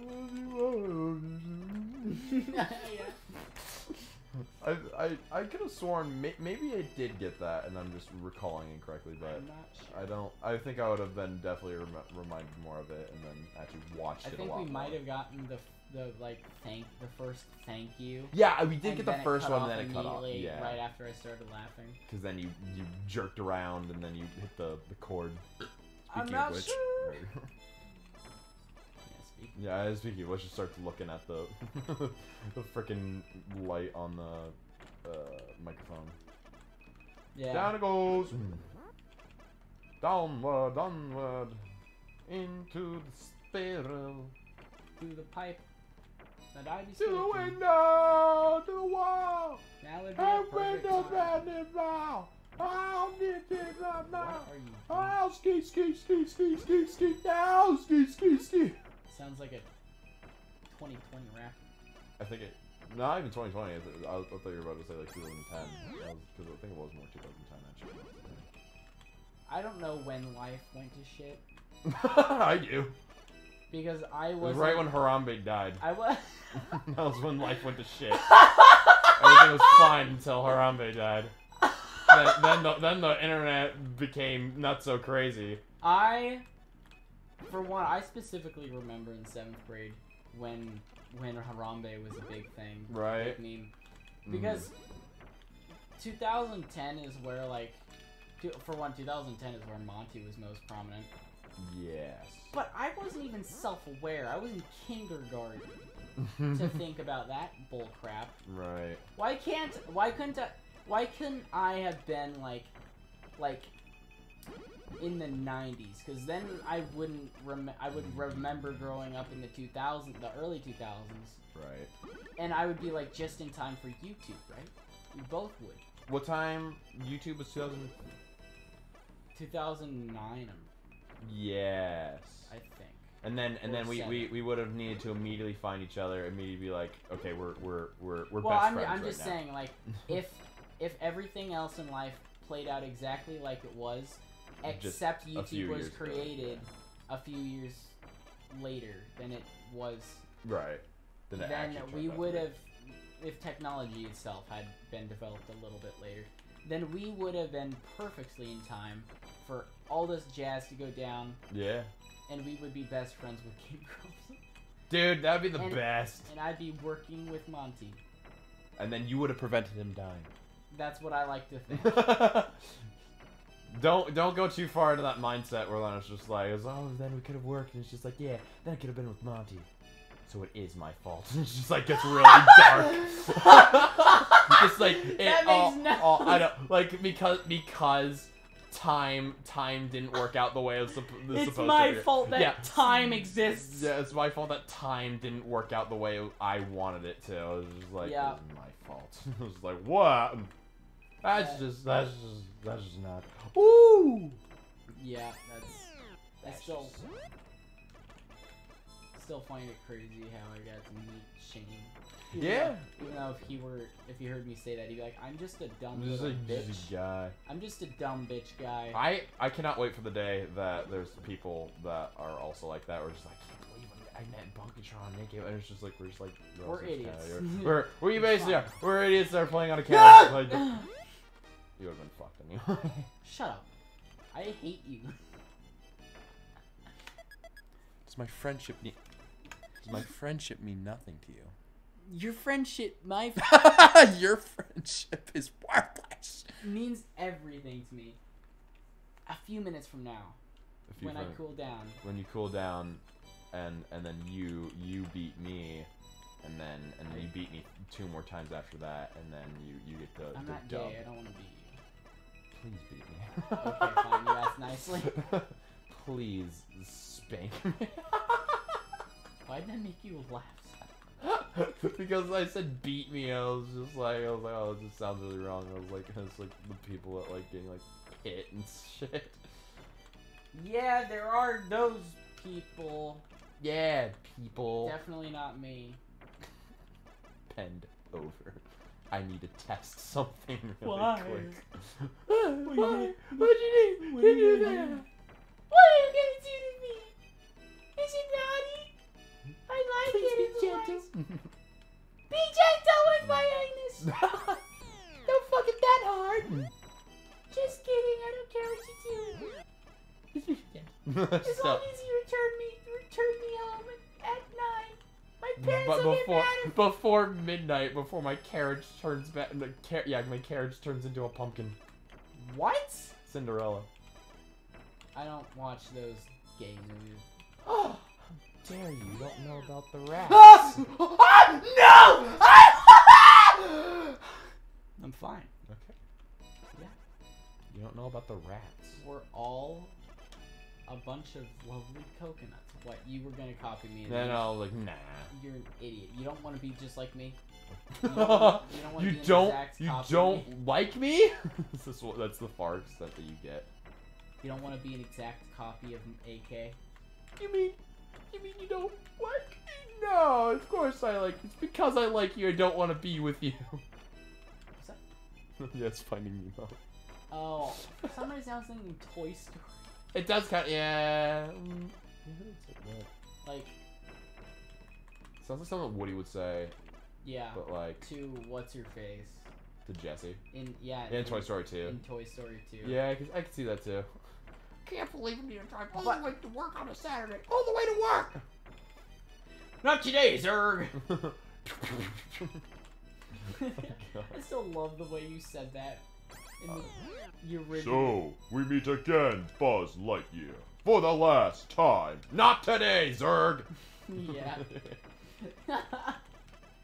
Yeah. I could have sworn maybe I did get that, and I'm just recalling incorrectly, but I'm not sure. I don't. I think I would have been definitely reminded more of it, and then actually watched it a lot. I think we might have gotten the first thank you. Yeah, we did get the first one, and then it cut off. Yeah. Right after I started laughing. Because then you jerked around, and then you hit the chord. I'm not sure. Yeah, speaking of which, just starts looking at the the freaking light on the microphone. Yeah. Down it goes. Downward, onward, into the spiral. Through the pipe. That I to the window, to the wall. Now would be a perfect time. How did it not now? What are you doing? Oh, ski, now, ski. Sounds like a 2020 rap. I think it. Not even 2020. I thought you were about to say like 2010. Because I think it was more 2010 actually. I don't know when life went to shit. I do. Because I was. It was right when Harambe died. I was. That was when life went to shit. Everything was fine until Harambe died. Then the internet became not so crazy. For one, I specifically remember in 7th grade when Harambe was a big thing. Right. Big meme. Because 2010 is where, like, for one, 2010 is where Monty was most prominent. Yes. But I wasn't even self-aware. I was in kindergarten to think about that bull crap. Right. Why couldn't I have been like in the 90s? Because then I would remember growing up in the early 2000s. Right. And I would be like just in time for YouTube, right? We both would. What time YouTube was 2009. Yes. I think. And then we would have needed to immediately find each other, immediately be like, okay, we're best friends I'm right just now. saying, like, if everything else in life played out exactly like it was, except YouTube was created a few years later than it was. Right. Then we would have, if technology itself had been developed a little bit later, then we would have been perfectly in time for all this jazz to go down. Yeah. And we would be best friends with King Grumps. Dude, that'd be the best. And I'd be working with Monty. And then you would have prevented him dying. That's what I like to think. Don't go too far into that mindset where Leonard's just like, oh, then we could have worked. And it's just like, yeah, then I could have been with Monty. So it is my fault. It's just like gets really dark. Just like it all I know, like because time didn't work out the way it was supposed to. It's my fault that time exists. Yeah, it's my fault that time didn't work out the way I wanted it to. It was just like, it was my fault. It was like, what? That's just not. Ooh. Yeah, I still find it crazy how I got to meet Shane. Yeah. Even though if he heard me say that, he'd be like, I'm just a dumb Just little a bitch. guy. I'm just a dumb bitch guy. I cannot wait for the day that there's people that are also like that. We're just like, I can't believe I met Bunkatron, Nick, and it's just like we're idiots. We basically are. We're idiots that are playing on a camera. Like, you would have been fucked anyway. Shut up. I hate you. Does my friendship mean nothing to you? Your friendship, Your friendship is worthless. Means everything to me. A few minutes from now, when I cool down. When you cool down, and then you beat me, and then you beat me 2 more times after that, and then you get the I'm not dub. gay. I don't want to beat you. Please beat me. Okay, fine. You asked nicely. Please spank me. Why'd that make you laugh? Because I said beat me, I was like, oh, it just sounds really wrong. I was like, it's like the people that like getting like hit and shit. Yeah, there are those people. Yeah, people. Definitely not me. Bend over. I need to test something really quick. What'd you do? What'd you do? What are you gonna do to me? Is it naughty? I like it. Be gentle. Be gentle with my anus. Don't fuck it that hard. Just kidding. I don't care what you do. As long as you return me home at 9. My parents will get mad if... Before midnight, before my carriage turns back, my carriage turns into a pumpkin. What? Cinderella. I don't watch those gay movies. Oh, how dare you? You don't know about the rats. No! I'm fine. Okay. Yeah. You don't know about the rats. We're all a bunch of lovely coconuts. What, you were gonna copy me? Then I was like, nah. You're an idiot. You don't want to be just like me. You don't like me? That's the far extent that you get. You don't want to be an exact copy of AK? You mean you don't like me? No, of course I like you. It's because I like you, I don't want to be with you. What's that? That's Finding Nemo. Oh, for some reason I was thinking Toy Story. It does kind of, yeah. Like, sounds like something Woody would say. Yeah. But like to what's your face? To Jesse. In Toy Story 2. In Toy Story 2. Yeah, I can see that too. can't believe we need to drive all the way to work on a Saturday. All the way to work! Not today, Zerg! I still love the way you said that in the original. So, we meet again, Buzz Lightyear. For the last time. Not today, Zerg! Yeah.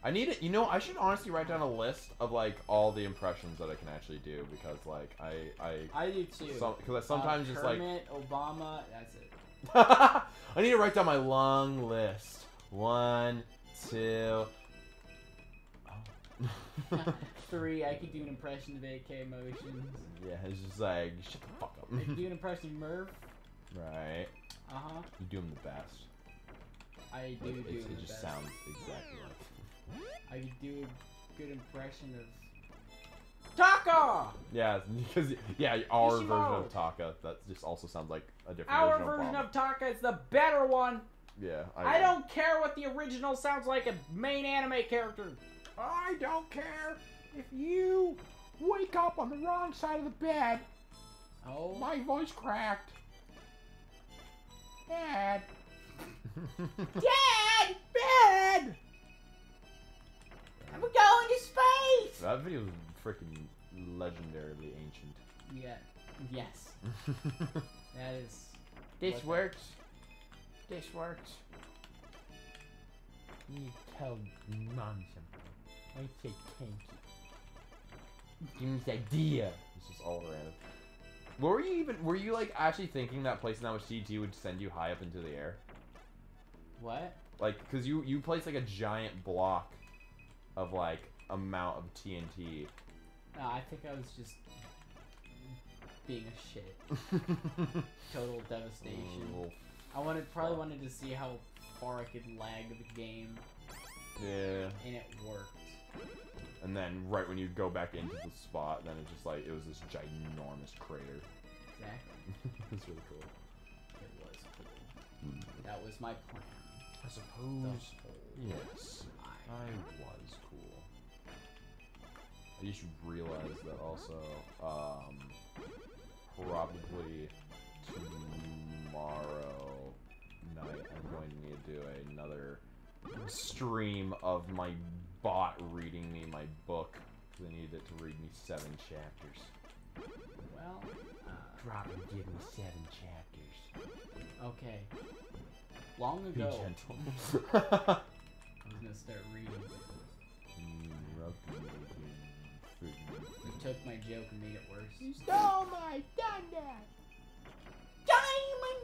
I need it. You know, I should honestly write down a list of like all the impressions that I can actually do because like I do too. Because sometimes just like Kermit, Obama, that's it. I need to write down my long list. 1, 2. Oh. 3. I could do an impression of AKMotions. Yeah, it's just like shut the fuck up. I could do an impression of Merv. Right. You do them the best. I do like, do it the just best. sounds exactly like. I could do a good impression of Taka! Yeah, because our Ishimo. version of Taka that just also sounds like a different Our version version of of Taka is the better one. Yeah, I don't care what the original sounds like a main anime character. I don't care if you wake up on the wrong side of the bed. Oh. My voice cracked. Dad. Dad! Dad! I'm going to space! That video is freaking legendarily ancient. Yeah. Yes. That is... This works. This works. You tell Mom something. I say thank you. Give me this idea. This is all random. What were you even? Were you like actually thinking that placing that with CG would send you high up into the air? What? Like, cause you placed like a giant block of like amount of TNT. No, I think I was just being a shit. Total devastation. Probably wanted to see how far I could lag the game. Yeah. And it worked. And then right when you go back into the spot, then it's just like it was this ginormous crater. Exactly. It's really cool. It was cool. That was my plan. I suppose. Yes. I was cool. I just realized that also, probably tomorrow night I'm going to need to do another stream of my bot reading me my book, because I needed it to read me 7 chapters. Well, Drop and give me 7 chapters. Okay. Long Be ago, gentle. I was gonna start reading. You took my joke and made it worse. You stole my thunder! Diamond!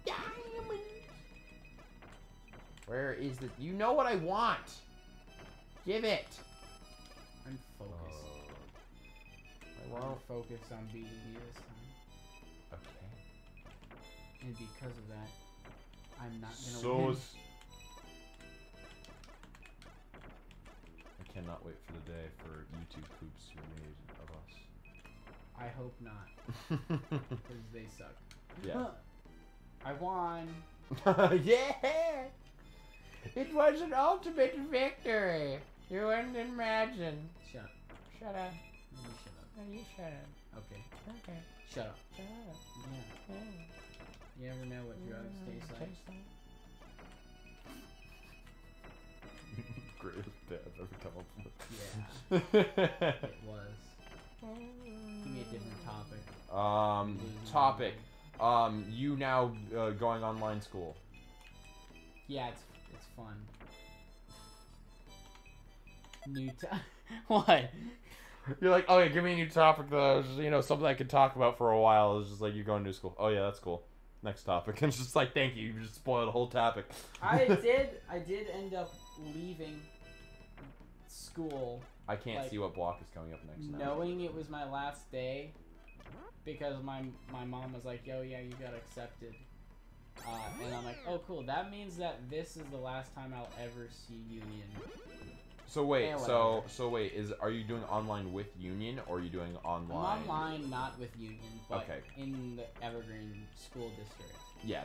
Diamond! Where is the... You know what I want! Give it! I'm focused. I won't. I'm focused on beating you this time. Okay. And because of that, I'm not gonna So win. is... I cannot wait for the day for YouTube poops to be made of us. I hope not. Because they suck. Yeah. I won! Yeah! It was an ultimate victory! You wouldn't imagine. Shut up. Shut up. You shut up. No, you shut up. Okay. Okay. Shut up. Shut up. Yeah. You never know what drugs taste like. Greatest bit I've ever come up with. Yeah. It was. Give me a different topic. Topic. You now going online school. Yeah, it's fun. New What? You're like, oh yeah, give me a new topic though. You know, something I could talk about for a while. It's just like, you're going to school. Oh yeah, that's cool. Next topic. And it's just like, thank you. You just spoiled the whole topic. I did end up leaving school. I can't like, see what block is coming up next now. Knowing it was my last day, because my mom was like, yo, yeah, you got accepted. And I'm like, oh, cool. That means that this is the last time I'll ever see Union. So wait, And so wait, are you doing online with Union or are you doing online? I'm online, not with Union, but Okay. in the Evergreen School District. Yeah,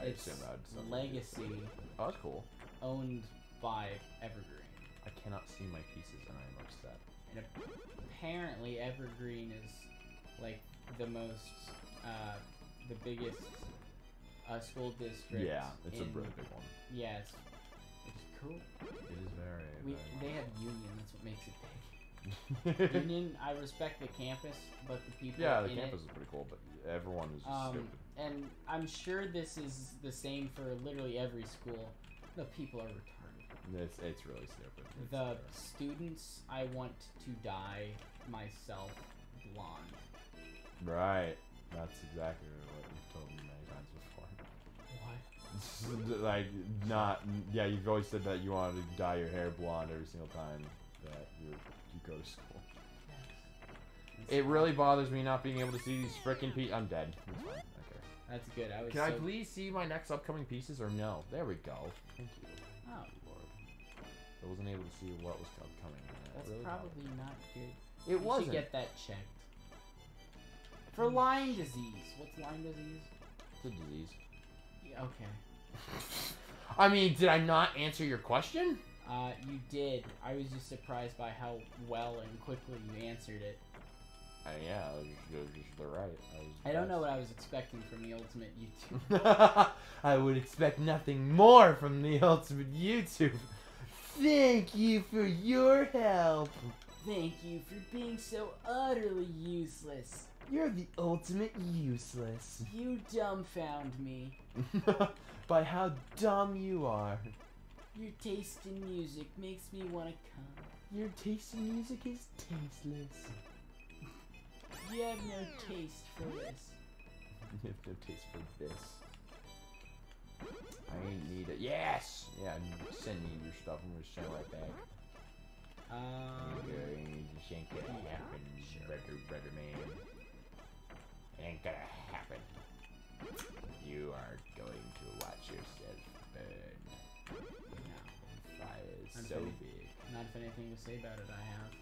I It's assume that. Legacy, Oh, that's cool. owned by Evergreen. I cannot see my pieces and I am upset. And apparently Evergreen is like the most the biggest school district. Yeah, it's a really big one. Yeah, it's cool. It is very. They have union. That's what makes it big. Union. I respect the campus, but the people. Yeah, the in campus it, is pretty cool, but everyone is just stupid. And I'm sure this is the same for literally every school. The people are retarded. It's really stupid. The students, I want to dye myself blonde. Right. That's exactly what you've told me many times before. What? Like, not... Yeah, you've always said that you wanted to dye your hair blonde every single time that you go to school. Yes. It really bothers me not being able to see these frickin' pieces. I'm dead. It's fine. Okay. That's good. Can I please see my next upcoming pieces or no? There we go. Thank you. Oh. Lord. I wasn't able to see what was upcoming. That's really probably not good. It wasn't. You should get that checked. For Lyme disease. What's Lyme disease? It's a disease. Yeah, okay. I mean, did I not answer your question? You did. I was just surprised by how well and quickly you answered it. Yeah, they're right. I don't know what I was expecting from the ultimate YouTube. I would expect nothing more from the ultimate YouTube. Thank you for your help. Thank you for being so utterly useless. You're the ultimate useless. You dumbfound me. By how dumb you are. Your taste in music makes me want to come. Your taste in music is tasteless. You have no taste for this. You have no taste for this. I ain't need it. Yes! Yeah, send me your stuff. I'm gonna send it right back. This ain't gonna happen, brother man. Ain't gonna happen. You are going to watch yourself burn. No. Fire is so big. Not if anything to say about it, I have.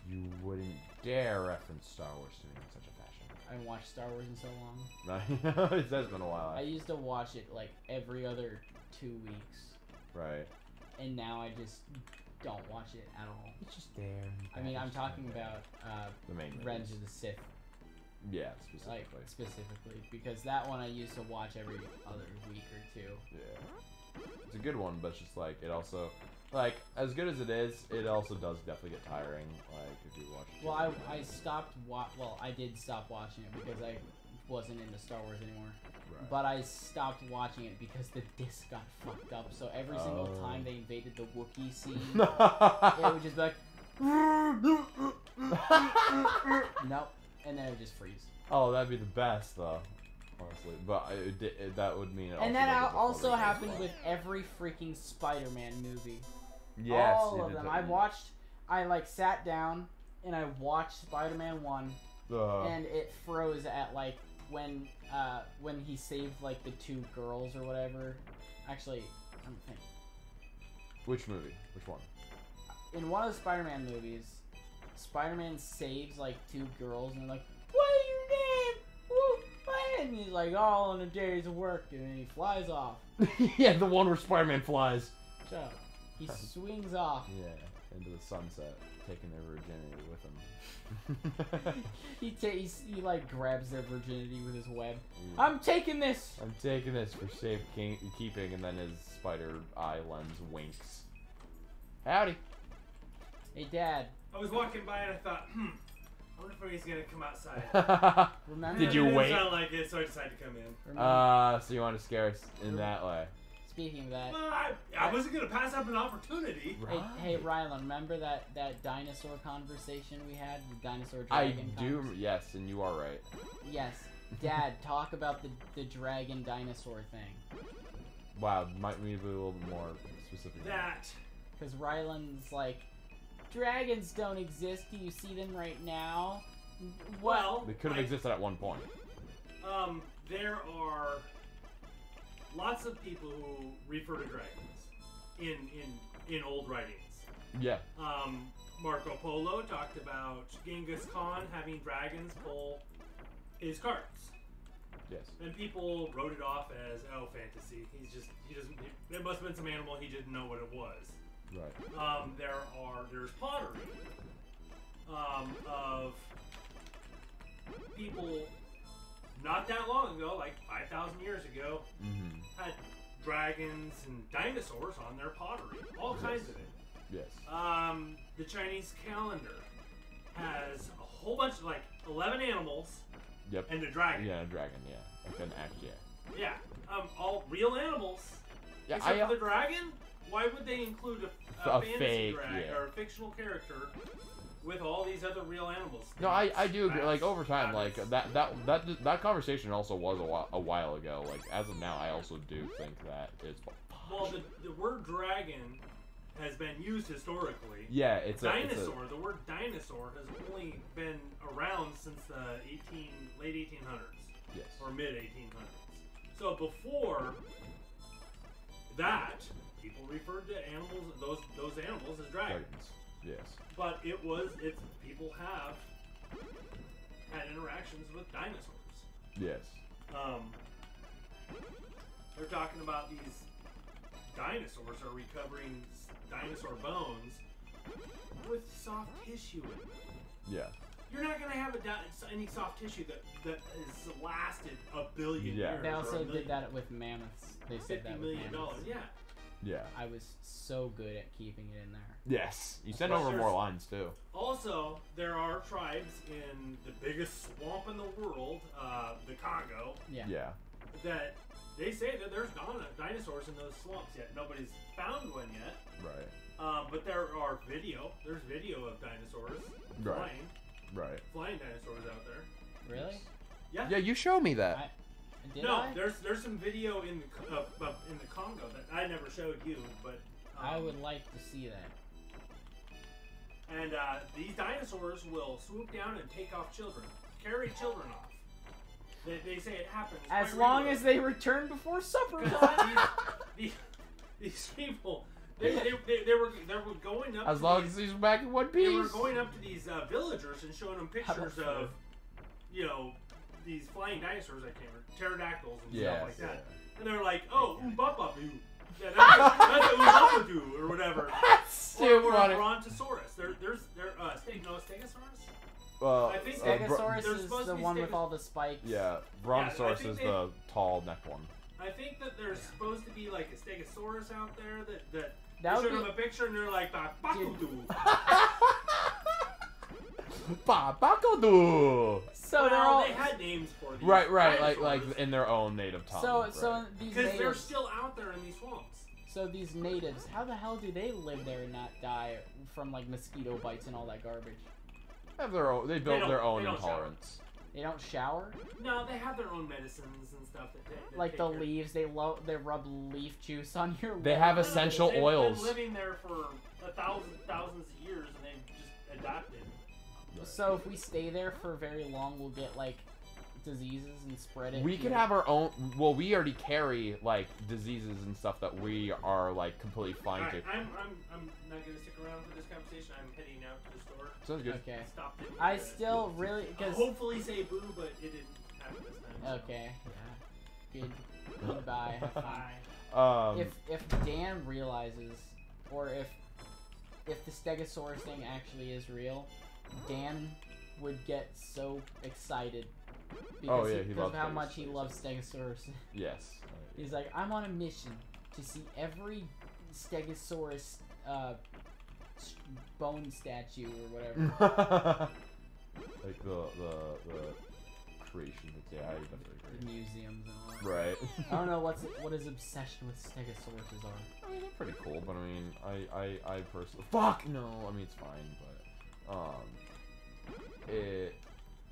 You wouldn't dare reference Star Wars to me in such a fashion. I haven't watched Star Wars in so long. Right? It has been a while. I used to watch it like every other 2 weeks. Right. And now I just don't watch it at all. It's just there. I mean, I'm talking about the main Revenge of the Sith. Yeah, specifically. Like, specifically. Because that one I used to watch every other week or two. Yeah. It's a good one, but it's just like, it also... Like, as good as it is, it also does definitely get tiring, like, if you watch it. Well, I stopped well, I did stop watching it because I wasn't into Star Wars anymore. Right. But I stopped watching it because the disc got fucked up, so every single time they invaded the Wookiee scene, it would just be like... Nope. And then it would just freeze. Oh, that'd be the best, though. Honestly, but that would mean it. And that also happened with every freaking Spider-Man movie. Yes, all of them. I like sat down and I watched Spider-Man 1, and it froze at like when he saved like the 2 girls or whatever. Actually, I'm thinking. Which movie? Which one? In one of the Spider-Man movies, Spider-Man saves like 2 girls, and they're like, "What is your name?" Woo! And he's like, all in a day's work, and then he flies off. Yeah, the one where Spider-Man flies. Shut up. He swings off. Yeah, into the sunset, taking their virginity with him. he like grabs their virginity with his web. Yeah. I'm taking this! I'm taking this for safekeeping, and then his spider eye lens winks. Howdy. Hey, Dad. I was walking by and I thought, I wonder if he's gonna come outside. Remember? Did you wait? It sounded like it, so I decided to come in. So you want to scare us in that way? Speaking of that, well, I wasn't gonna pass up an opportunity. Right. Hey, Rylan, remember that dinosaur conversation we had? The dinosaur dragon I do, yes, and you are right. Yes. Dad, talk about the dragon dinosaur thing. Wow, might we be a little bit more specific? That. Because Rylan's like, dragons don't exist. Do you see them right now? Well, they could have existed at one point. There are lots of people who refer to dragons in old writings. Yeah. Marco Polo talked about Genghis Khan having dragons pull his carts. Yes. And people wrote it off as fantasy. There must have been some animal he didn't know what it was. Right. There's pottery of people not that long ago, like 5,000 years ago, Mm-hmm. had dragons and dinosaurs on their pottery. All kinds of it. Yes. The Chinese calendar has a whole bunch of, like, 11 animals Yep. and a dragon. Yeah, a dragon. Yeah, like an act. Yeah. Yeah. All real animals. Yeah. Except for the dragon? Why would they include a A fantasy fake, dragon yeah. or a fictional character with all these other real animals? No, I do agree. Like Bats, over time, like rabbits. that conversation also was a while ago. Like as of now, I also do think that it's. Well, the word dragon has been used historically. Yeah, it's dinosaur. The word dinosaur has only been around since the late 1800s. Yes. Or mid 1800s. So before that, people referred to animals, those animals as dragons. Yes. But people have had interactions with dinosaurs. Yes. They're talking about these dinosaurs are recovering dinosaur bones with soft tissue in it. Yeah. You're not gonna have any soft tissue that has lasted a billion Yeah. years. They or also a million, did that with mammoths. They said that $50 with million. mammoths. Yeah. Yeah. I was so good at keeping it in there. Yes. You send But over more there's- lines too. Also, there are tribes in the biggest swamp in the world, the Congo, Yeah. Yeah. that they say that there's dinosaurs in those swamps yet. Nobody's found one yet. Right. But there's video of dinosaurs Right. Right. flying dinosaurs out there. Really? Yeah. Yeah, you show me that. Did No, I? there's some video in the Congo that I never showed you, but I would like to see that. And these dinosaurs will swoop down and take off children, carry children off. They say it happens As quite long regularly. as they return before supper time. these people, they were going up. As to long these, as he's back in one they were piece. going up to these villagers and showing them pictures How of, these flying dinosaurs. I can't remember, pterodactyls and Yes, stuff like that. yeah. And they're like, oh, Oompa-Boo. Yeah, that's Oompa-Boo or whatever. That's too Or funny. Brontosaurus. There's Stegosaurus. Well, I think Stegosaurus there's is supposed the to be one with all the spikes. yeah, Brontosaurus think is they- the tall neck one. I think that there's supposed to be like a Stegosaurus out there that That you would showed be- them a picture and they're like, Bakudu. Babakodu. So they're Well, all they had names for these. Right, like dinosaurs, in their own native tongue. so right. these because they're natives. still out there in these swamps. So these natives, how the hell do they live there and not die from like mosquito bites and all that garbage? Have their own. They built don't- their own they don't intolerance. They don't shower. No, they have their own medicines and stuff that Like take the care- leaves, they rub leaf juice on your. They leg. have No, no, essential they've oils. been living there for thousands of years and they've just adapted. So if we stay there for very long, we'll get like diseases and spread it. We could have our own. Well, we already carry like diseases and stuff that we are like completely fine Alright, to. I'm not gonna stick around for this conversation. I'm heading out to the store. Sounds good. Okay. Stopped it. I still really because. Hopefully say boo, but it didn't happen this time. Okay. Yeah. Good. Goodbye. Have fun. Bye. If Dan realizes, or if the Stegosaurus thing actually is real, Dan would get so excited because he because loves of how much he Stegosaurus. loves Stegosaurus. Yes. He's like, I'm on a mission to see every Stegosaurus bone statue or whatever. Like the creation. Yeah, I definitely The agree. museums and all that. Right. I don't know what his obsession with Stegosauruses are. I mean, they're pretty cool, but I mean, I personally. Fuck no. I mean, it's fine, but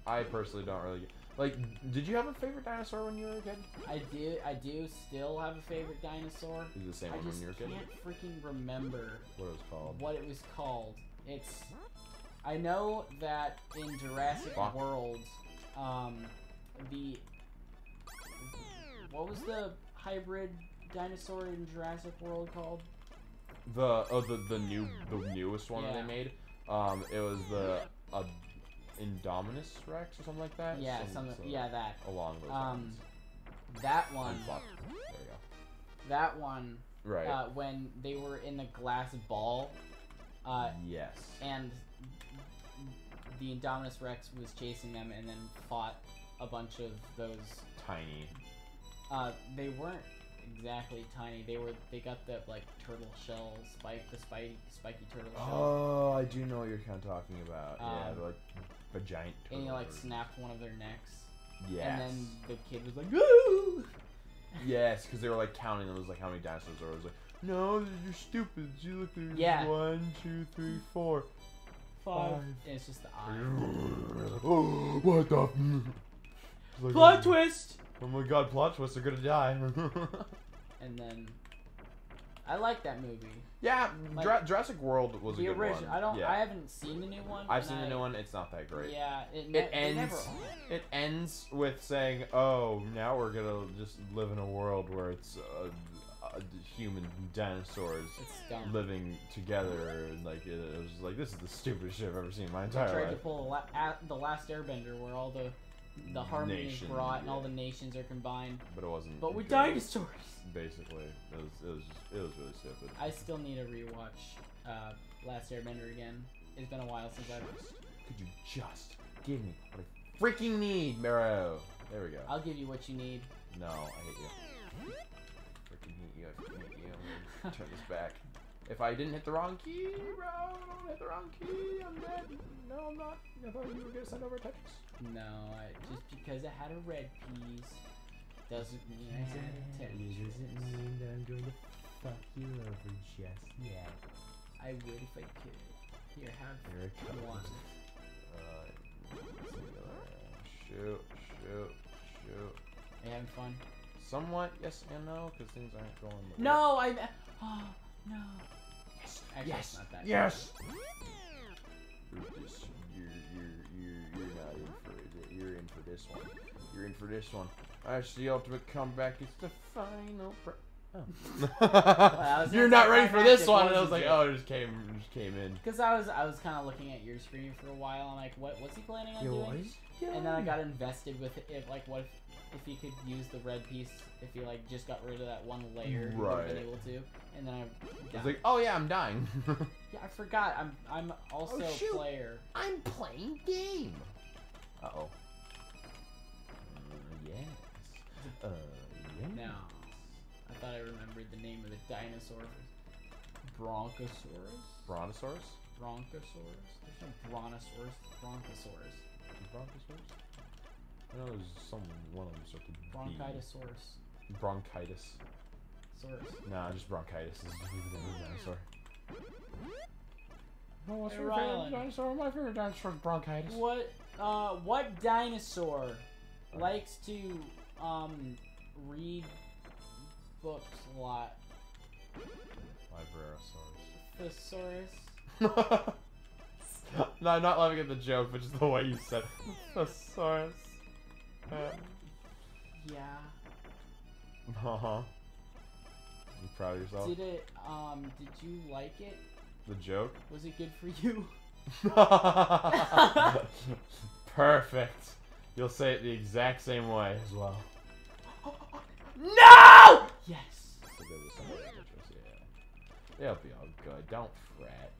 I personally don't really. Like, did you have a favorite dinosaur when you were a kid? I do still have a favorite dinosaur. Is it the same I one when just you were a kid? can't freaking remember What it was called? what it was called. I know that in Jurassic Fuck. World, what was the hybrid dinosaur in Jurassic World called? The newest one that Yeah. they made. It was the Indominus Rex or something like that. Yeah, that. Along those lines. That one. Unfuck. There you go. That one. Right. When they were in the glass ball, yes. and the Indominus Rex was chasing them and then fought a bunch of those. Tiny. They weren't exactly tiny. They got the like turtle shells, the spiky turtle shell. Oh, I do know what you're kind of talking about. Yeah, they're like a giant turtle. And you like snapped one of their necks. Yes. And then the kid was like, "Woo!" Yes, because they were like counting. It was like how many dinosaurs there was. Like, no, you're stupid. You look, there's Yeah. 1, 2, 3, 4, 5. And it's just the eye. Oh, what the? Like, Plot twist. Oh my god, plot twist! They're gonna die. And then I like that movie. Yeah, Like, Jurassic World was a The good original. one. I haven't seen the new one. I've seen the new one. It's not that great. Yeah, It ends with saying, "Oh, now we're gonna just live in a world where it's human dinosaurs It's dumb. living together." And like it was just like, this is the stupidest shit I've ever seen in my I entire tried to life. pull the Last Airbender, where all the harmony is brought and all the nations are combined. But it wasn't. But with good. dinosaurs. Basically, it was really stupid. I still need to rewatch Last Airbender again. It's been a while since I've. Could you just give me what I freaking need, Morrow? There we go. I'll give you what you need. No, I hate you. Freaking hate you. I freaking hate you. I'm gonna turn this back. If I didn't hit the wrong key, bro, don't hit the wrong key. I'm dead. No, I'm not. I thought you were gonna send over Tetris. No, just because it had a red piece doesn't mean I had a Tetris. Doesn't mean that I'm going to fuck you over just yet. I would if I could. Here, have Here it comes. one. Shoot. Are you having fun? Somewhat, yes and no, because things aren't going. No, oh no. Yes. Actually, Yes. it's not that. Yes. You're not in for it. You're in for this one. You're in for this one. That's the ultimate comeback. It's the final. Well, You're not ready for this anticlimactic, one. And I was wasn't like, it? oh, it just came in. Because I was kind of looking at your screen for a while. I'm like, what's he planning on doing? And then I got invested with it. Like, what if he could use the red piece? If he like just got rid of that one layer, he would have been able to. And then I was like, oh yeah, I'm dying. yeah, I forgot. I'm also a player. I'm playing game. Uh oh. Yes. Yes. Now, I thought I remembered the name of the dinosaur. Bronchosaurus. Brontosaurus? Bronchosaurus. There's no Brontosaurus. Bronchosaurus. Brontosaurus? I know there's one of them starts with B. Bronchitosaurus. Bronchitis. Saurus. Nah, just bronchitis is the name of the dinosaur. Oh, what's Hey, your favorite Rylan. dinosaur? My favorite dinosaur is bronchitis. What dinosaur likes to read books a lot? Vibrosaurus. Thesaurus. No, I'm not laughing at the joke, but just the way you said Thesaurus. Yeah. Uh-huh. You proud of yourself? Did you like it? The joke? Was it good for you? Perfect. You'll say it the exact same way as well. No! Yes. Yeah. It'll be all good. Don't fret.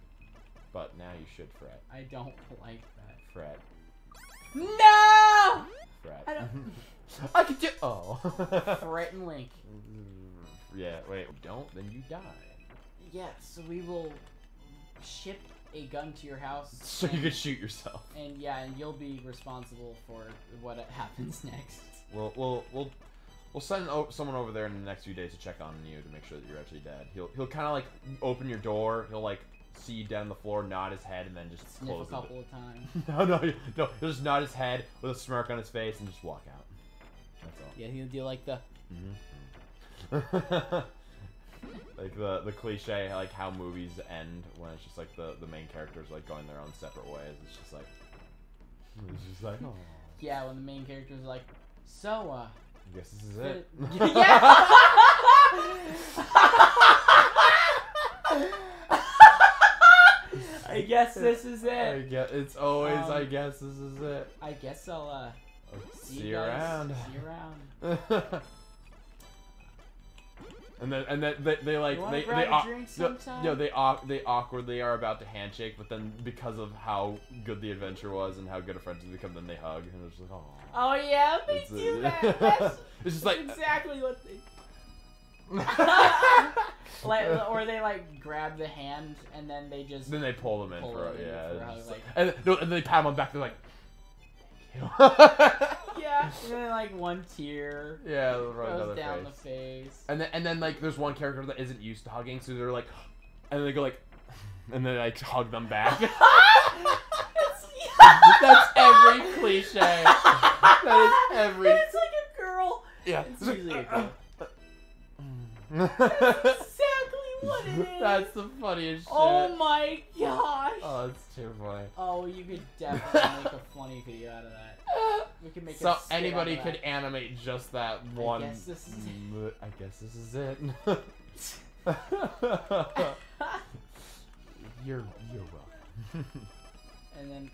But now you should fret. I don't like that. Fret. No! Fret. I don't. I could do. Oh. Fret and Link. Yeah. Wait. Don't. Then you die. Yeah. So we will ship a gun to your house. So you can shoot yourself. And yeah, and you'll be responsible for what happens next. We'll send someone over there in the next few days to check on you to make sure that you're actually dead. He'll kind of like open your door. He'll like see you down on the floor, nod his head, and then just Sniff close a couple of times. No. He'll just nod his head with a smirk on his face and just walk out. That's all. Yeah, he'll do like the. Like the cliche, like how movies end when it's just like the main characters like going their own separate ways. It's just like oh. Yeah, when the main characters are like, so I guess this is it. Yeah. I guess this is it. It's always I guess this is it. I guess I'll see you around. See you around. And then they like You wanna they grab a drink sometime? they awkwardly are about to handshake, but then because of how good the adventure was and how good a friend has become, then they hug and it's just like, Oh yeah, they It's, do uh, that. That's, it's just that's like exactly what they. Like, or they like grab the hand and then they just. then they pull them in Pull for them in yeah, for a it's hug, just like- and then they pat them on the back. They're like, thank you. Yeah, and then like one tear Yeah, they'll rub goes another down face. the face. And then like there's one character that isn't used to hugging, so they're like, and then they go like, and then like hug them back. That's every cliche. That is every. And it's like a girl. Yeah. It's usually a girl. That's Exactly what it is. the funniest shit. Oh my gosh. Oh, it's too funny. Oh, you could definitely make a funny video out of that. We could make So a skit anybody out of could animate just that one. guess this is I guess this is it. You're welcome. And then,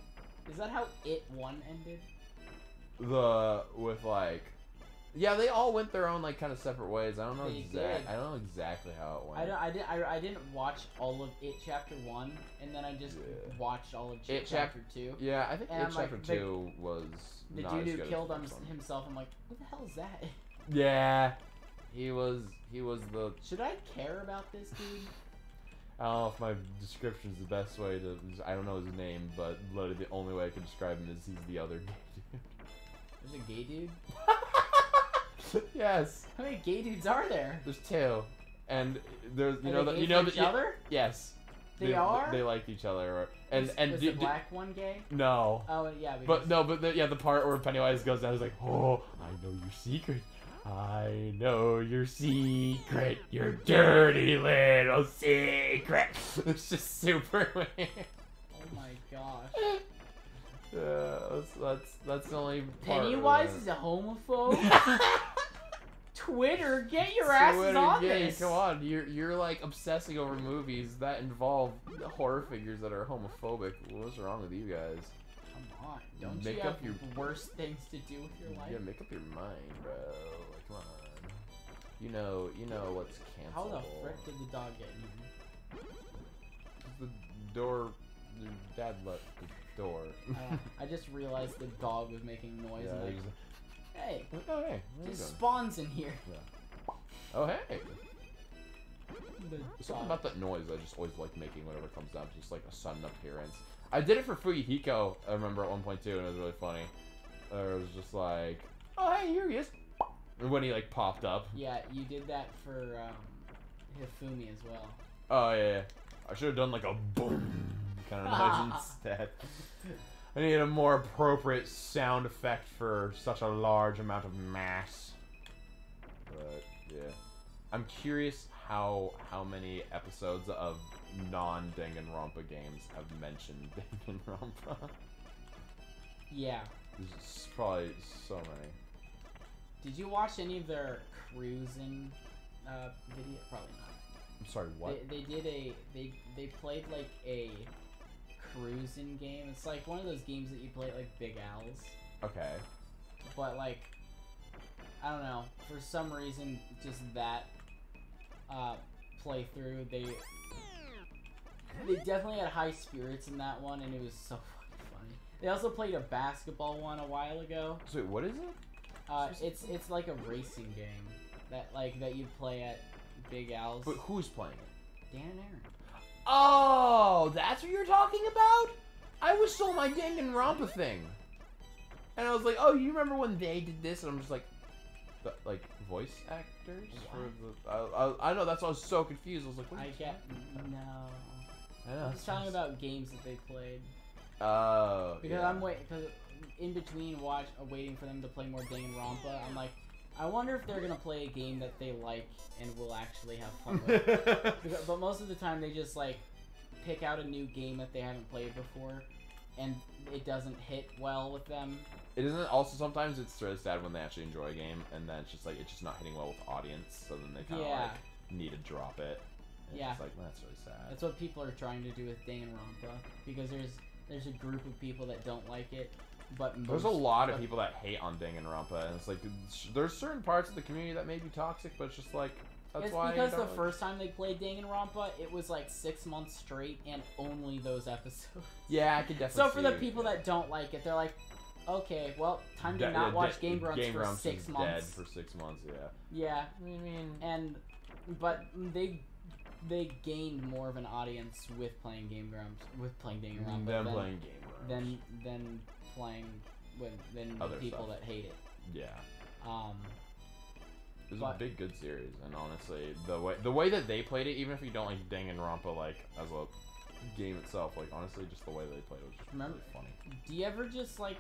is that how It 1 ended? With like, yeah, they all went their own like kind of separate ways. I don't know They did. I don't know exactly how it went. I didn't watch all of It Chapter 1, and then I just Yeah. watched all of It Chapter 2. Yeah, I think And It I'm like, Chapter the- 2 was The not dude as who good as killed the first one. himself, I'm like, what the hell is that? Yeah, he was the. Should I care about this dude? I don't know if my description is the best way to. I don't know his name, but literally the only way I can describe him is he's the other gay There's a gay dude? dude. Yes, How many gay dudes are there? there's two, and there's Are they gay for each other? Yes, They are? They liked each other, Was the black one gay? no. Oh yeah, because But no, but the part where Pennywise goes down is like, oh, I know your secret. I know your secret. Your dirty little secret. It's just super weird. oh my gosh. That's the only part. Pennywise is a homophobe? Twitter, get your asses on this! Come on, you're like obsessing over movies that involve horror figures that are homophobic. What's wrong with you guys? Come on, don't Make you up have your- worse things to do with your life? Yeah, make up your mind, bro. Like, come on. You know what's cancelable. How the frick did the dog get in here? The door. Your dad let the door. I just realized the dog was making noise Yeah, and like, he's like, hey, oh hey, what are you just doing? spawns in here. Oh hey. The Something dog. about that noise I just always like making whenever it comes down to just like a sudden appearance. I did it for Fuyuhiko, I remember at one point too, and it was really funny. It was just like, oh hey, here he is. And when he like popped up. Yeah, you did that for Hifumi as well. Oh yeah. I should have done like a boom kind of noise instead. I need a more appropriate sound effect for such a large amount of mass. But yeah, I'm curious how many episodes of non-Danganronpa games have mentioned Danganronpa. Yeah. There's probably so many. Did you watch any of their cruising video? Probably not. I'm sorry, what? They played like a cruising game. It's like one of those games that you play at like Big Al's. Okay. But like, I don't know. For some reason, just that playthrough, they definitely had high spirits in that one, and it was so fucking funny. They also played a basketball one a while ago. So wait, what is it? It's like a racing game that you play at Big Al's. But who's playing it? Dan and Aaron. Oh, that's what you're talking about? I was sold my Danganronpa thing. And I was like, oh, you remember when they did this? And I'm just like, like voice actors? For the, I know, that's why I was so confused. I was like, what are you talking about? No. I know. I'm just talking about games that they played. Oh, Because yeah. because in between waiting for them to play more Danganronpa, I'm like, I wonder if they're gonna play a game that they like and will actually have fun with. But most of the time they just like pick out a new game that they haven't played before, and it doesn't hit well with them. It isn't also sometimes it's really sad when they actually enjoy a game and then it's just not hitting well with the audience, so then they kind of like need to drop it. And Yeah. It's like, well, that's really sad. That's what people are trying to do with Danganronpa, because there's a group of people that don't like it, but There's a lot of people that hate on Danganronpa, and it's like there's certain parts of the community that may be toxic, but it's just like That's It's why because you the don't- first time they played Danganronpa, it was like 6 months straight and only those episodes. Yeah, I could definitely. So for the see- people that don't like it, they're like, okay, well, time to not watch Game Grumps for 6 months. Dead for 6 months, yeah. Yeah, I mean, but they gained more of an audience with playing Game Grumps, with playing Danganronpa them than, playing Game Grumps. than playing than the Other people stuff. that hate it. Yeah. It was But- a big, good series, and honestly, the way that they played it, even if you don't like Danganronpa like as a game itself, like honestly, just the way they played it was just Remember- really funny. Do you ever just like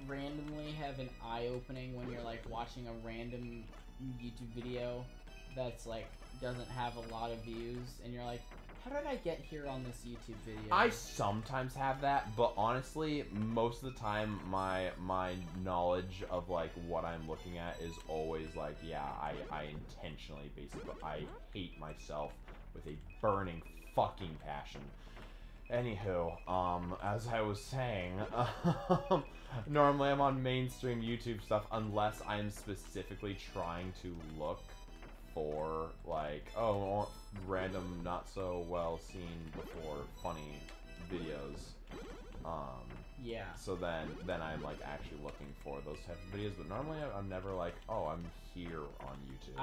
randomly have an eye opening when you're like watching a random YouTube video that's like doesn't have a lot of views, and you're like, how did I get here on this YouTube video? I sometimes have that, but honestly, most of the time, my knowledge of like what I'm looking at is always like, yeah, I intentionally, basically, I hate myself with a burning fucking passion. Anywho, as I was saying, normally I'm on mainstream YouTube stuff unless I'm specifically trying to look for like, oh, random, not so well seen before funny videos. Yeah. So then I'm like actually looking for those type of videos, but normally I'm never like, oh, I'm here on YouTube.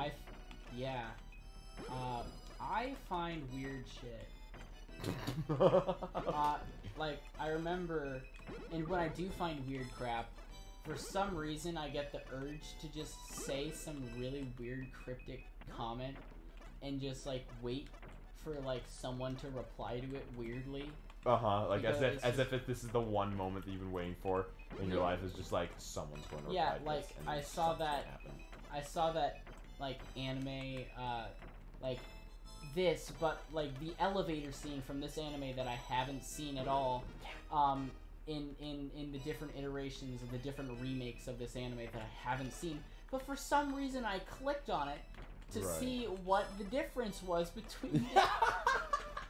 I find weird shit. Like, I remember, and when I do find weird crap, for some reason I get the urge to just say some really weird cryptic comment and just like wait for like someone to reply to it weirdly. Like Because as if this is the one moment that you've been waiting for in your life, is just like someone's going to reply Yeah, to like, this, and I then saw something's that- gonna happen. I saw that like anime, like this, but like the elevator scene from this anime that I haven't seen at all, in the different iterations of the different remakes of this anime that I haven't seen. But for some reason I clicked on it to Right. see what the difference was between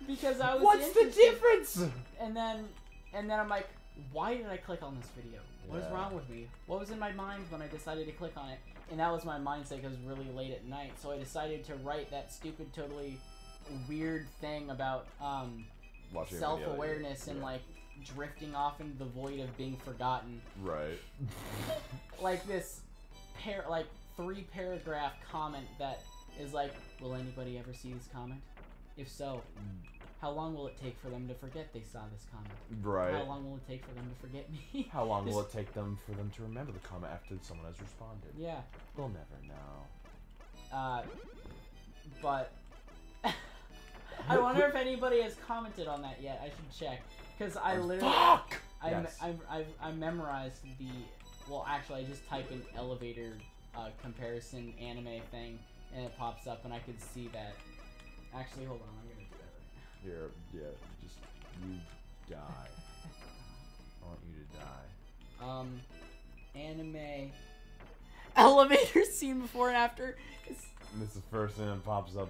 because I was What's the interested. difference? And then I'm like, why did I click on this video? What is Yeah. wrong with me? What was in my mind when I decided to click on it? And that was my mindset, because it was really late at night. So I decided to write that stupid, totally weird thing about Watching a video, self-awareness and yeah. like drifting off into the void of being forgotten. Right. Like this 3-paragraph comment that is like, will anybody ever see this comment? If so, how long will it take for them to forget they saw this comment? Right. How long will it take for them to forget me? How long will it take them for them to remember the comment after someone has responded? Yeah. We'll never know. But I wonder if anybody has commented on that yet. I should check, because I literally Fuck! I memorized the. Well, actually, I just type in elevator comparison anime thing, and it pops up, and I could see that. Actually, hold on, I'm gonna do that right Here, yeah, just you die. I want you to die. now. Anime elevator scene before and after. It's, And this is the first thing that pops up.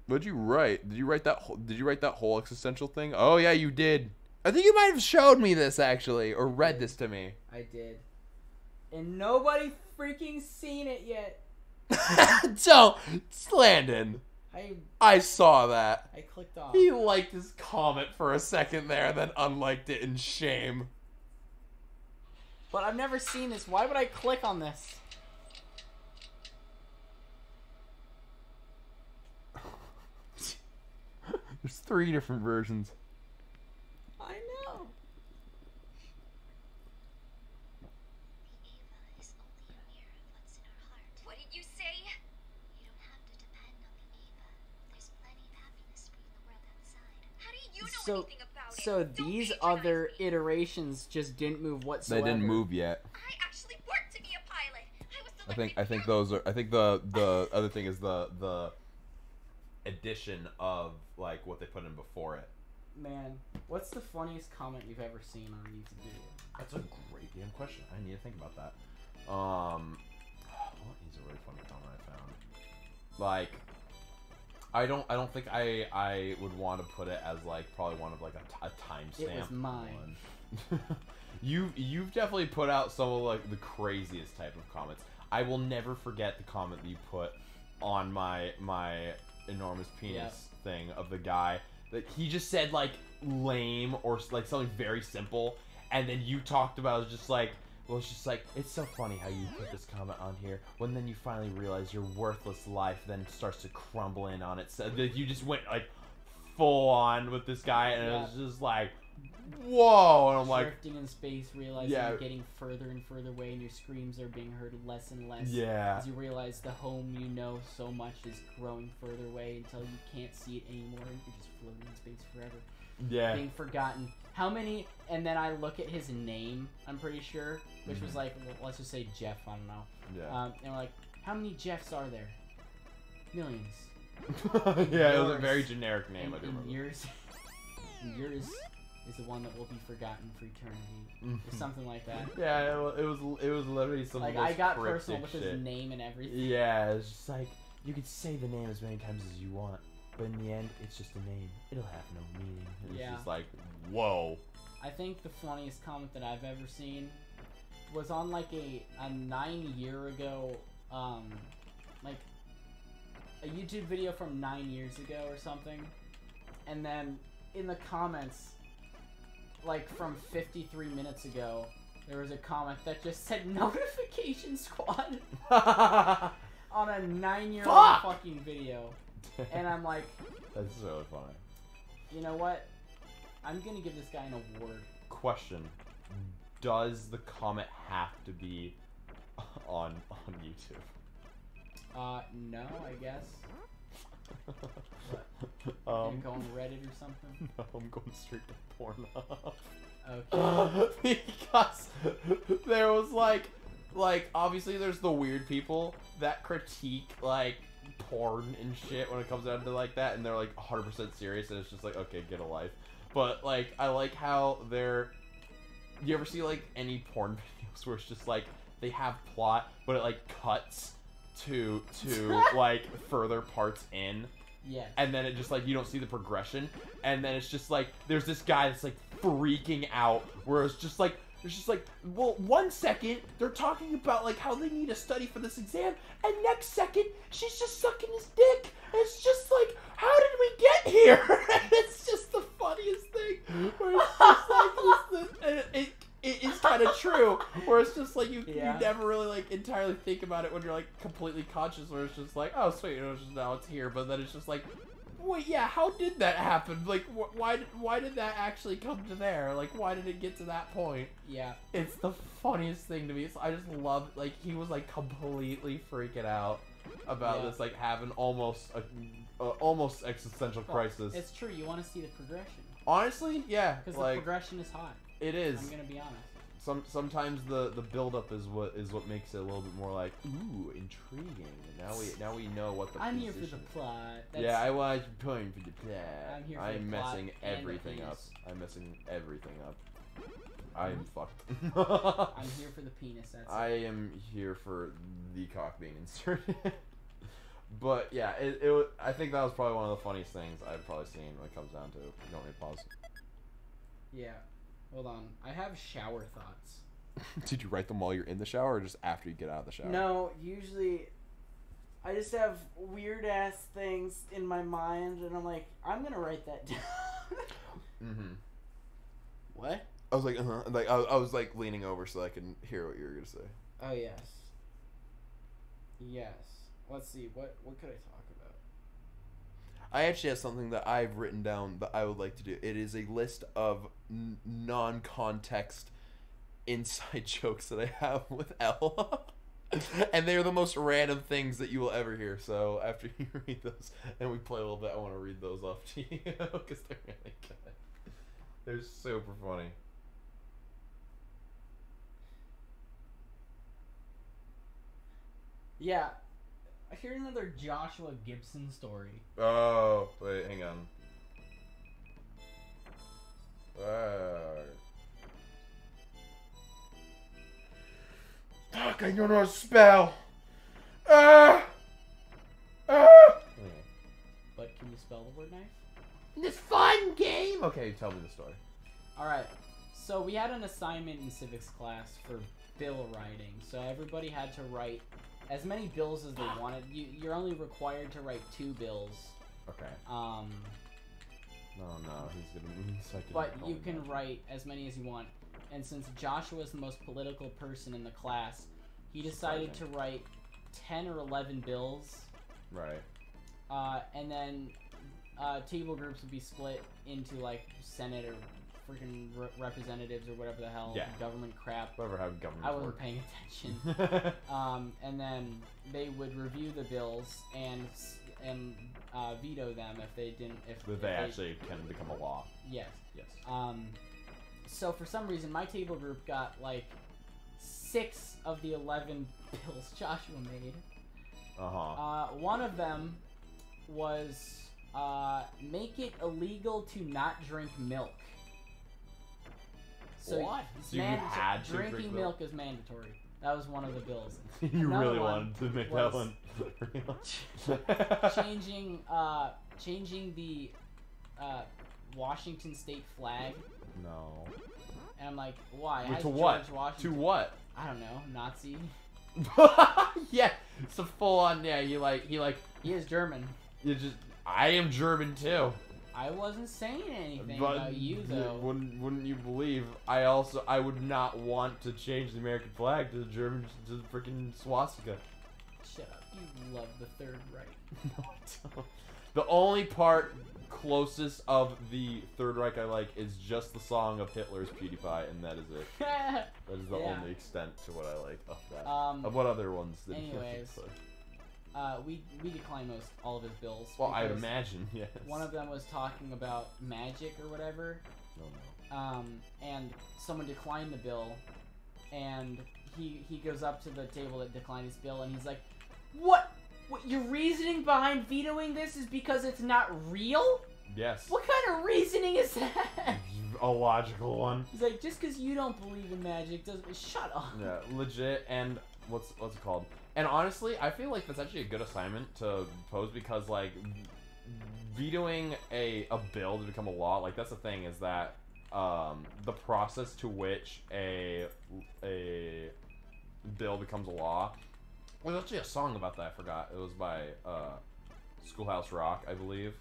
What'd you write? Did you write that whole existential thing? Oh yeah, you did. I think you might have showed me this actually, or read this to me. I did, and nobody freaking seen it yet. Don't, Landon. I saw that. I clicked off. He liked his comment for a second there, then unliked it in shame. But I've never seen this. Why would I click on this? There's 3 different versions. I know. Eva is only a mirror of what's in her heart. What did you say? You don't have to depend on the Eva. There's plenty of happiness for you in the world outside. How do you know anything about it? So Don't these patronize other me. iterations just didn't move whatsoever. They didn't move yet. I actually worked to be a pilot. I was I think those are. I think the other thing is the addition of like what they put in before it. Man, what's the funniest comment you've ever seen on a YouTube video? That's a great damn question. I need to think about that. What is a really funny comment I found? Like, I don't think I would want to put it as like probably one of like a timestamp. It was mine. One. You've definitely put out some of like the craziest type of comments. I will never forget the comment that you put on my enormous penis thing of the guy that he just said like lame or like something very simple, and then you talked about it just like, well, it's just like, it's so funny how you put this comment on here when then you finally realize your worthless life then starts to crumble in on it. So that you just went like full on with this guy, and it was just like, whoa, and I'm like, drifting in space, realizing you're getting further and further away, and your screams are being heard less and less. Yeah. As you realize the home you know so much is growing further away until you can't see it anymore, and you're just floating in space forever. Yeah. Being forgotten. How many? And then I look at his name. I'm pretty sure, which was like, let's just say Jeff. I don't know. Yeah. And we're like, how many Jeffs are there? Millions. Yeah, it was a very generic name. I do remember. Yours is the one that will be forgotten for eternity, or something like that. Yeah, it was literally some like, of the most I got cryptic personal with shit. his name and everything. Yeah, it's just like, you could say the name as many times as you want, but in the end, it's just a name. It'll have no meaning. It's just like, whoa. I think the funniest comment that I've ever seen was on like a 9 year ago, like a YouTube video from 9 years ago or something, and then in the comments, like from 53 minutes ago, there was a comment that just said Notification Squad on a 9-year-old fucking video. And I'm like, that's really funny. You know what? I'm gonna give this guy an award. Question: does the comment have to be on YouTube? No, I guess. What? You go on Reddit or something? No, I'm going straight to Pornhub. Okay. Because there was like obviously there's the weird people that critique like porn and shit when it comes down to like that, and they're like 100% serious, and it's just like, okay, get a life. But like, I like how they're. You ever see like any porn videos where it's just like they have plot, but it like cuts to like further parts in. Yes. And then it just like, you don't see the progression, and then it's just like there's this guy that's like freaking out, where it's just like, well, 1 second they're talking about like how they need to study for this exam, and next second she's just sucking his dick, and it's just like, how did we get here? And it's just the funniest thing, where it's just like it is kind of true, where it's just like you never really like entirely think about it when you're like completely conscious, where it's just like, oh sweet, it's just, now it's here, but then it's just like, wait, yeah, how did that happen? Like, why did that actually come to there? Like, why did it get to that point? Yeah. It's the funniest thing to me. So I just love, like, he was like completely freaking out about this, like having almost existential crisis. It's true. You want to see the progression. Honestly, yeah. Because like, the progression is hot. It is. I'm gonna be honest. Sometimes the build-up is what makes it a little bit more like, ooh, intriguing. Now we know what the. I'm position. here for the plot. That's, yeah, I was pulling for the plot. I'm here for I'm the plot messing and everything the up. penis. I'm messing everything up. I'm fucked. I'm here for the penis. That's I am here for the cock being inserted. But yeah, I think that was probably one of the funniest things I've probably seen when it comes down to. You don't need to pause. Yeah. Hold on. I have shower thoughts. Did you write them while you're in the shower, or just after you get out of the shower? No, usually I just have weird ass things in my mind, and I'm like, I'm gonna write that down. Mm-hmm. What? I was like, like I was like leaning over so I can hear what you were gonna say. Oh yes. Yes. Let's see. What could I talk about? I actually have something that I've written down that I would like to do. It is a list of non-context inside jokes that I have with Ella. And they're the most random things that you will ever hear. So after you read those and we play a little bit, I want to read those off to you because they're really good. They're super funny. Yeah. I hear another Joshua Gibson story. Oh, wait, hang on. Fuck, I don't know how to spell. But can you spell the word knife? This fun game. Okay, tell me the story. Alright. So we had an assignment in civics class for bill writing. So everybody had to write as many bills as they wanted. You're only required to write 2 bills. Okay. No, he's gonna. But you can write as many as you want. And since Joshua is the most political person in the class, he decided to write 10 or 11 bills. Right. And then table groups would be split into like Senate or freaking representatives or whatever the hell government crap. Whatever how government. I wasn't paying attention. And then they would review the bills and veto them if they didn't. If they actually can become a law. Yes. Yes. So for some reason, my table group got like 6 of the 11 bills Joshua made. One of them was make it illegal to not drink milk. So what? So you had to drinking milk is mandatory. That was one of the bills. You really wanted to make that one real. changing the Washington state flag. No. And I'm like, why? Wait, to what? To what? I don't know. Nazi. Yeah, it's a full on. Yeah, he is German. I am German too. I wasn't saying anything about you though. Wouldn't you believe? I would not want to change the American flag to the German to the freaking swastika. Shut up. You love the Third Reich. No, I don't. The only part closest of the Third Reich I like is just the song of Hitler's PewDiePie, and that is it. That is the only extent to what I like of that. Of what other ones did anyways, we declined all of his bills. Well, I'd imagine, yes. One of them was talking about magic or whatever. No. And someone declined the bill, and he goes up to the table that declined his bill, and he's like, "What? What? Your reasoning behind vetoing this is because it's not real?" Yes. What kind of reasoning is that? A logical one. He's like, just because you don't believe in magic doesn't. Shut up. Yeah, legit. And what's it called? And honestly, I feel like that's actually a good assignment to pose because, like, vetoing a bill to become a law, like, that's the thing is that the process to which a bill becomes a law. Well, there's actually a song about that. I forgot. It was by Schoolhouse Rock, I believe.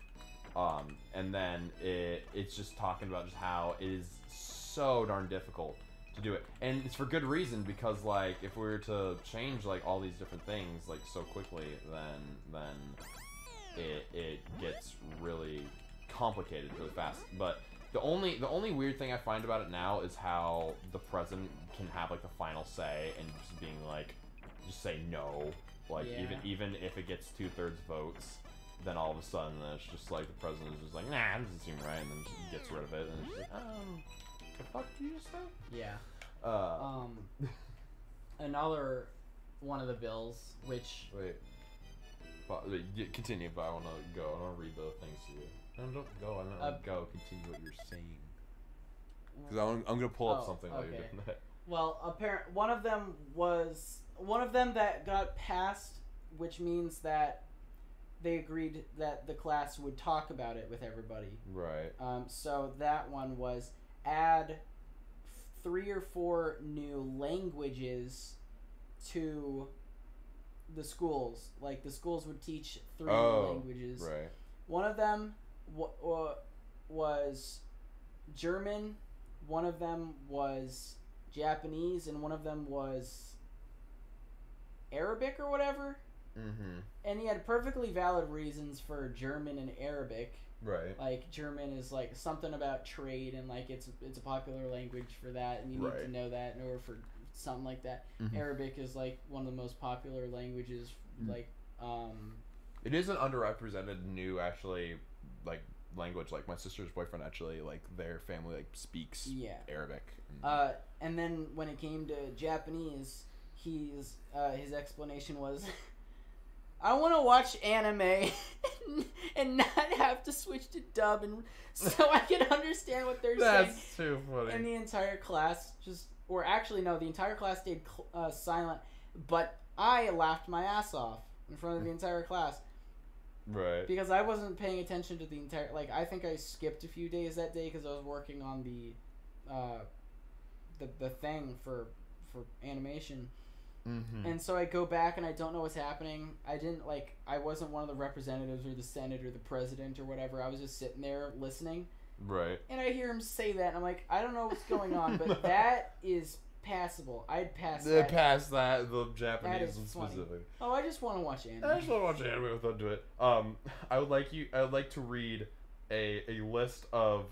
And then it's just talking about just how it is so darn difficult to do it, and it's for good reason because like if we were to change like all these different things like so quickly, then it gets really complicated really fast. But the only weird thing I find about it now is how the president can have like the final say and just being like just say no, like even if it gets 2/3 votes. Then all of a sudden, it's just like the president is just like, nah, that doesn't seem right, and then just gets rid of it, and it's just like, the fuck did you just say? Yeah. Another one of the bills, which... Wait, continue, but I want to go. I want to read the things to you. No, don't go. I don't go. Continue what you're saying. Because I'm going to pull up something while you're doing that. Well, one of them that got passed, which means that they agreed that the class would talk about it with everybody. Right. So that one was add 3 or 4 new languages to the schools. Like the schools would teach 3 new languages. Right. One of them was German. One of them was Japanese, and one of them was Arabic or whatever. Mm-hmm. And he had perfectly valid reasons for German and Arabic. Right. Like German is like something about trade, and like it's a popular language for that, and you need to know that in order for something like that. Mm-hmm. Arabic is like one of the most popular languages. Like, it is an underrepresented new actually like language. Like my sister's boyfriend actually like their family like speaks Arabic. And then when it came to Japanese, his explanation was. I want to watch anime and not have to switch to dub, and so I can understand what they're saying. That's too funny. And the entire class the entire class stayed silent, but I laughed my ass off in front of the entire class. Right. Because I wasn't paying attention to the entire, like, I think I skipped a few days that day because I was working on the the thing for animation. Mm-hmm. And so I go back and I don't know what's happening. I wasn't one of the representatives or the Senate or the president or whatever. I was just sitting there listening. Right. And I hear him say that, and I'm like, I don't know what's going on, but that is passable. I'd pass that. Past that, the Japanese That is one funny. specifically. Oh, I just want to watch anime. I just want to watch anime without doing it. I would like to read a list of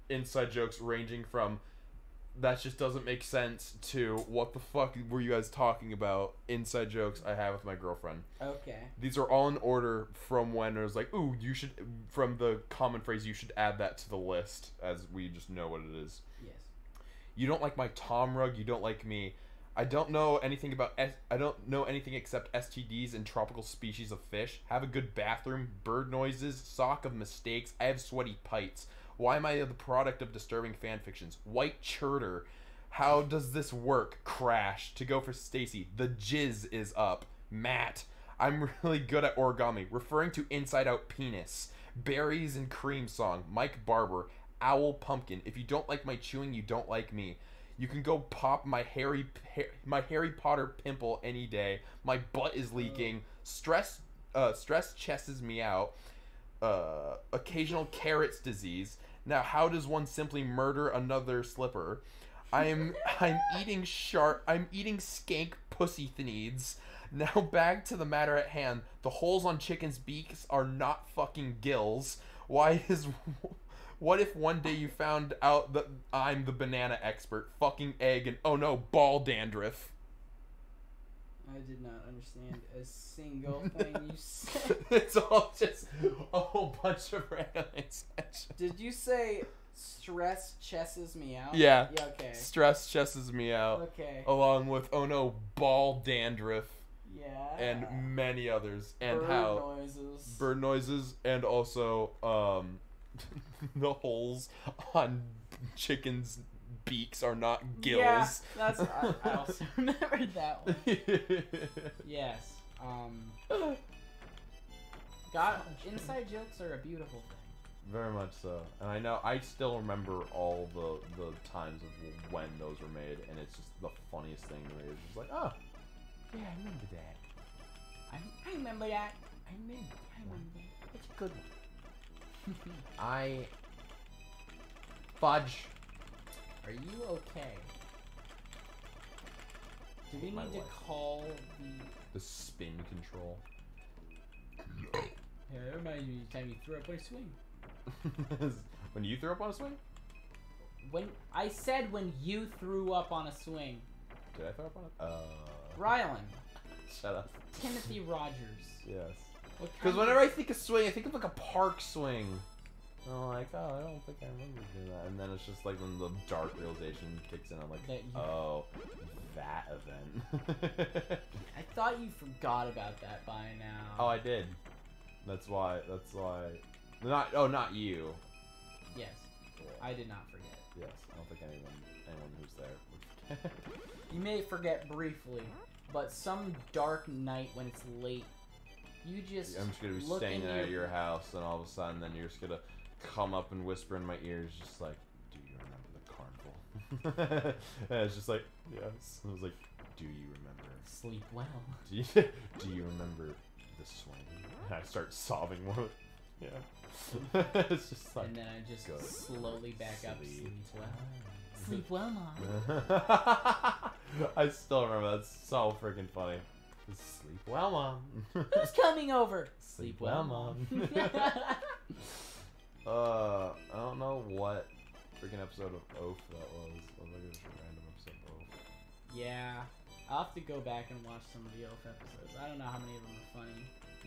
inside jokes ranging from that just doesn't make sense to what the fuck were you guys talking about inside jokes I have with my girlfriend. Okay. These are all in order from when it was like, ooh, you should, from the common phrase, you should add that to the list, as we just know what it is. Yes. You don't like my Tom rug, you don't like me. I don't know anything except STDs and tropical species of fish. Have a good bathroom, bird noises, sock of mistakes. I have sweaty pites. Why am I the product of disturbing fan fictions? White churter. How does this work? Crash. To go for Stacy. The jizz is up. Matt. I'm really good at origami. Referring to inside out penis. Berries and cream song. Mike Barber. Owl pumpkin. If you don't like my chewing, you don't like me. You can go pop my Harry Potter pimple any day. My butt is leaking. Stress chesses me out. Occasional carrots disease. Now, how does one simply murder another slipper? I'm eating skank pussy thneeds. Now back to the matter at hand. The holes on chickens' beaks are not fucking gills. What if one day you found out that I'm the banana expert? Fucking egg and oh no, ball dandruff. I did not understand a single thing you said. It's all just a whole bunch of random extensions. Did you say stress chesses me out? Yeah. Yeah, okay. Stress chesses me out. Okay. Along with oh no, ball dandruff. Yeah. And many others. And noises. Bird noises and also the holes on chickens' beaks are not gills. Yeah, that's I also remembered that one. Yes. God, inside jokes are a beautiful thing. Very much so. And I still remember all the times of when those were made, and it's just the funniest thing to me. It's just like, oh, yeah, I remember that. I remember that. I remember that. It's a good one. Fudge. Are you okay? Do we My need to life. call The spin control. Yeah, that reminds me of the time you threw up on a swing. When you threw up on a swing? When I said when you threw up on a swing. Did I throw up on it? Rylan. Shut up. Timothy Rogers. Yes. Because Because whenever I think of swing, I think of like a park swing. And I'm like, oh, I don't think I remember doing that. And then it's just like when the dark realization kicks in, I'm like, oh, that event. I thought you forgot about that by now. Oh, I did. That's why. Not you. Yes. Yeah. I did not forget. Yes, I don't think anyone who's there would. You may forget briefly, but some dark night when it's late, you just I'm just gonna be look staying into at your house, and all of a sudden, then you're just gonna come up and whisper in my ears, just like, "Do you remember the carnival?" And it's just like, yes. I was like, "Do you remember? Sleep well. Do you remember the swing?" And I start sobbing more. Yeah. It's just like. And then I just good. slowly back up. Sleep Sleep well. Sleep well, Mom. I still remember. That's so freaking funny. Sleep well, Mom. Who's coming over? Sleep well, Mom. I don't know what freaking episode of Oaf that was. I was like, it was a random episode of Oaf. Yeah. I'll have to go back and watch some of the Oaf episodes. I don't know how many of them are funny.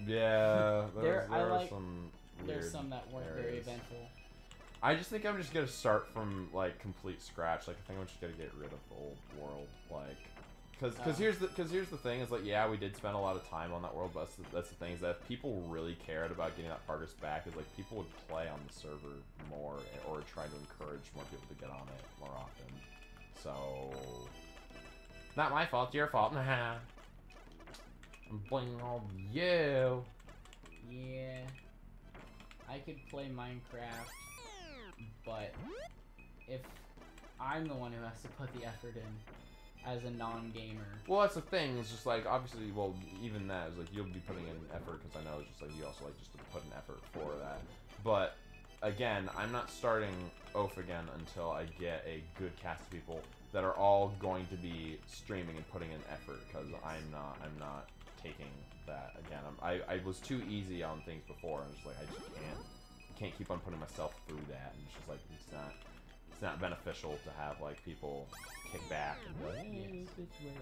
Yeah, there I were like- some weird There's some that weren't very areas. eventful. I just think I'm just gonna start from like complete scratch. Like I think I'm just gonna get rid of the old world. Like, cause here's the thing is like yeah we did spend a lot of time on that world, but that's the thing is that if people really cared about getting that progress back, is like people would play on the server more or try to encourage more people to get on it more often. So, not my fault, your fault. Nah. I'm blaming all you. Yeah. I could play Minecraft, but if I'm the one who has to put the effort in as a non-gamer. Well, that's the thing. It's just like obviously, well, even that is like you'll be putting in effort because I know it's just like you also like just to put an effort for that. But again, I'm not starting oaf again until I get a good cast of people that are all going to be streaming and putting in effort because I'm not taking that again. I was too easy on things before. I'm just like I just can't keep on putting myself through that, and it's just like it's not beneficial to have like people kick back and be like, yes.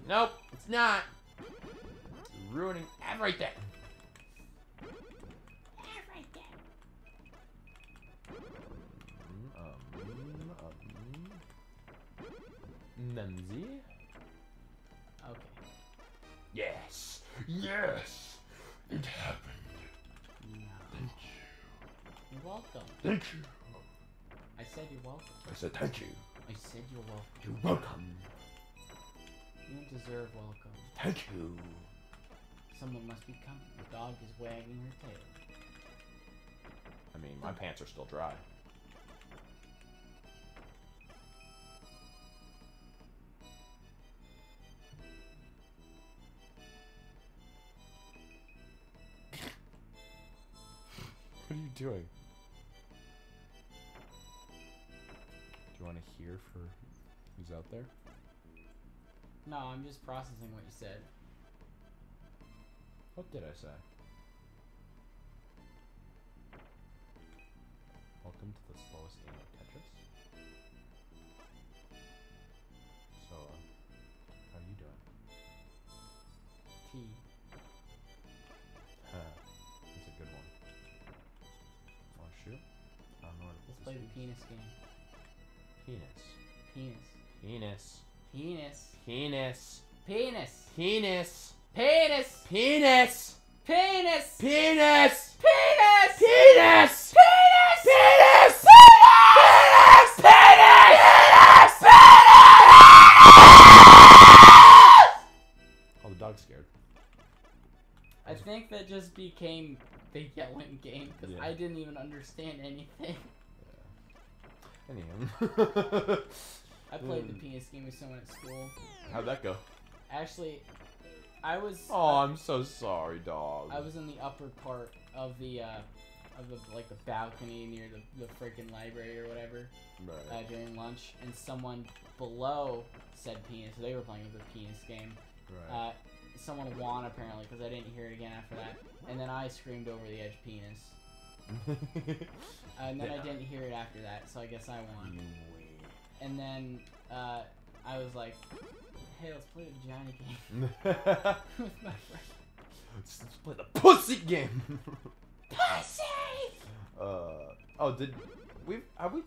Nope, it's not. It's ruining everything. Memsy? Okay. Yes! Yes! It happened. No. Thank You're welcome. you. Thank you. I said you're welcome. I said thank you. I said you're welcome. You're welcome. You don't deserve welcome. Thank you. Someone must be coming. The dog is wagging her tail. I mean, my pants are still dry. What are you doing? Do you want to hear for who's out there? No, I'm just processing what you said. What did I say? Welcome to the slowest game of Tetris. So, how are you doing? T. That's a good one. Want to shoot? I don't know where to Let's put play this the penis game. penis. Penis. Penis. Penis. Penis. Penis. Penis. Penis. Penis. Penis. Penis. Penis. Penis. Penis. Penis. Penis. Penis. Penis. Penis. Oh, the dog's scared. I think that just became the yelling game because Yeah. I didn't even understand anything. Anyhow. I played the penis game with someone at school. How'd that go? Actually, I was. Oh, I'm so sorry, dog. I was in the upper part of the like the balcony near the freaking library or whatever Right. during lunch, and someone below said penis. So they were playing with the penis game. Right. Someone won apparently because I didn't hear it again after that, and then I screamed over the edge penis. And then I didn't hear it after that, so I guess I won. You And then I was like, hey, let's play the vagina game win. with my friend. Let's play the pussy game. Pussy! Oh, have we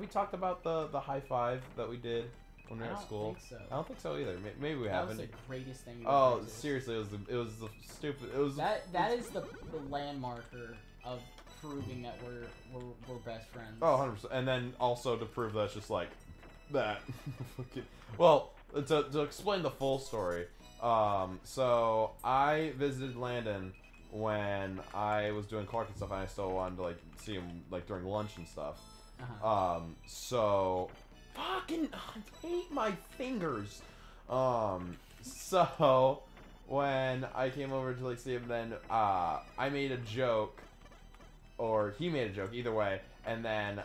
talked about the high five that we did when we were at school? I don't think so. I don't think so either. Maybe we That haven't. was the greatest thing we've Oh, ever did. seriously, it was the stupid. It was That is the landmarker of proving that we're best friends. Oh, 100%. And then also to prove that it's just like that. Well, to explain the full story, so I visited Landon when I was doing Clark and stuff, and I still wanted to like see him like during lunch and stuff. So fucking I hate my fingers. So when I came over to like see him, then I made a joke. Or he made a joke, either way, and then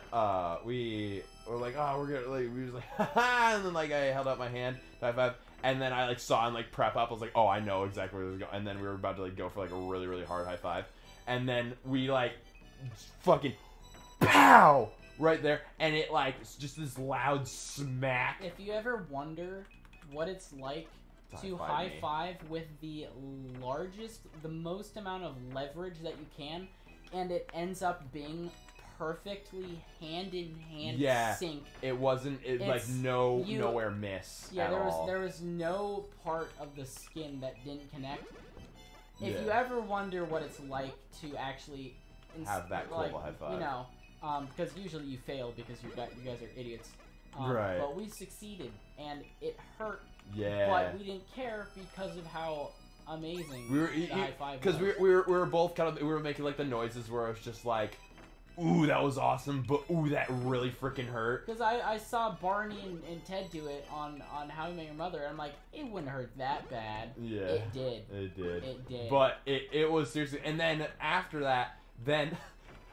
we were like, oh, we're gonna like, we was like, haha, and then like I held out my hand to high five, and then I like saw him like prep up. I was like, oh, I know exactly where this is going, and then we were about to like go for like a really really hard high five, and then we like fucking pow right there, and it like it's just this loud smack. If you ever wonder what it's like to High-five high me. five with the most amount of leverage that you can, and it ends up being perfectly hand in hand sync. It wasn't like nowhere miss. Yeah, at all. there was no part of the skin that didn't connect. If Yeah. you ever wonder what it's like to actually Have that cool like, high five. you know, because usually you fail because you guys are idiots. Right. But we succeeded, and it hurt. Yeah. But we didn't care because of how amazing We were the high five because was. we were both kind of we were making like the noises where it's just like ooh, that was awesome, but ooh, that really freaking hurt. Because I saw Barney and Ted do it on How I Met Your Mother, and I'm like, it wouldn't hurt that bad. Yeah. It did. It did. It did. But it was seriously, and then after that, then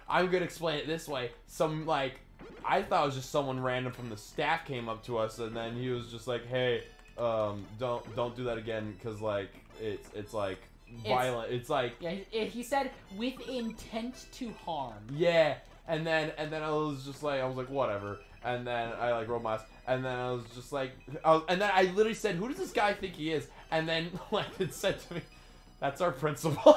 I'm gonna explain it this way. Some like, I thought it was just someone random from the staff came up to us, and then he was just like, hey, don't do that again, because like it's like violent. It's like, yeah, he said with intent to harm. yeah. And then I was like whatever. And then I like rolled my eyes. And then I was just like, and then I literally said, who does this guy think he is? And then like it said to me, that's our principal.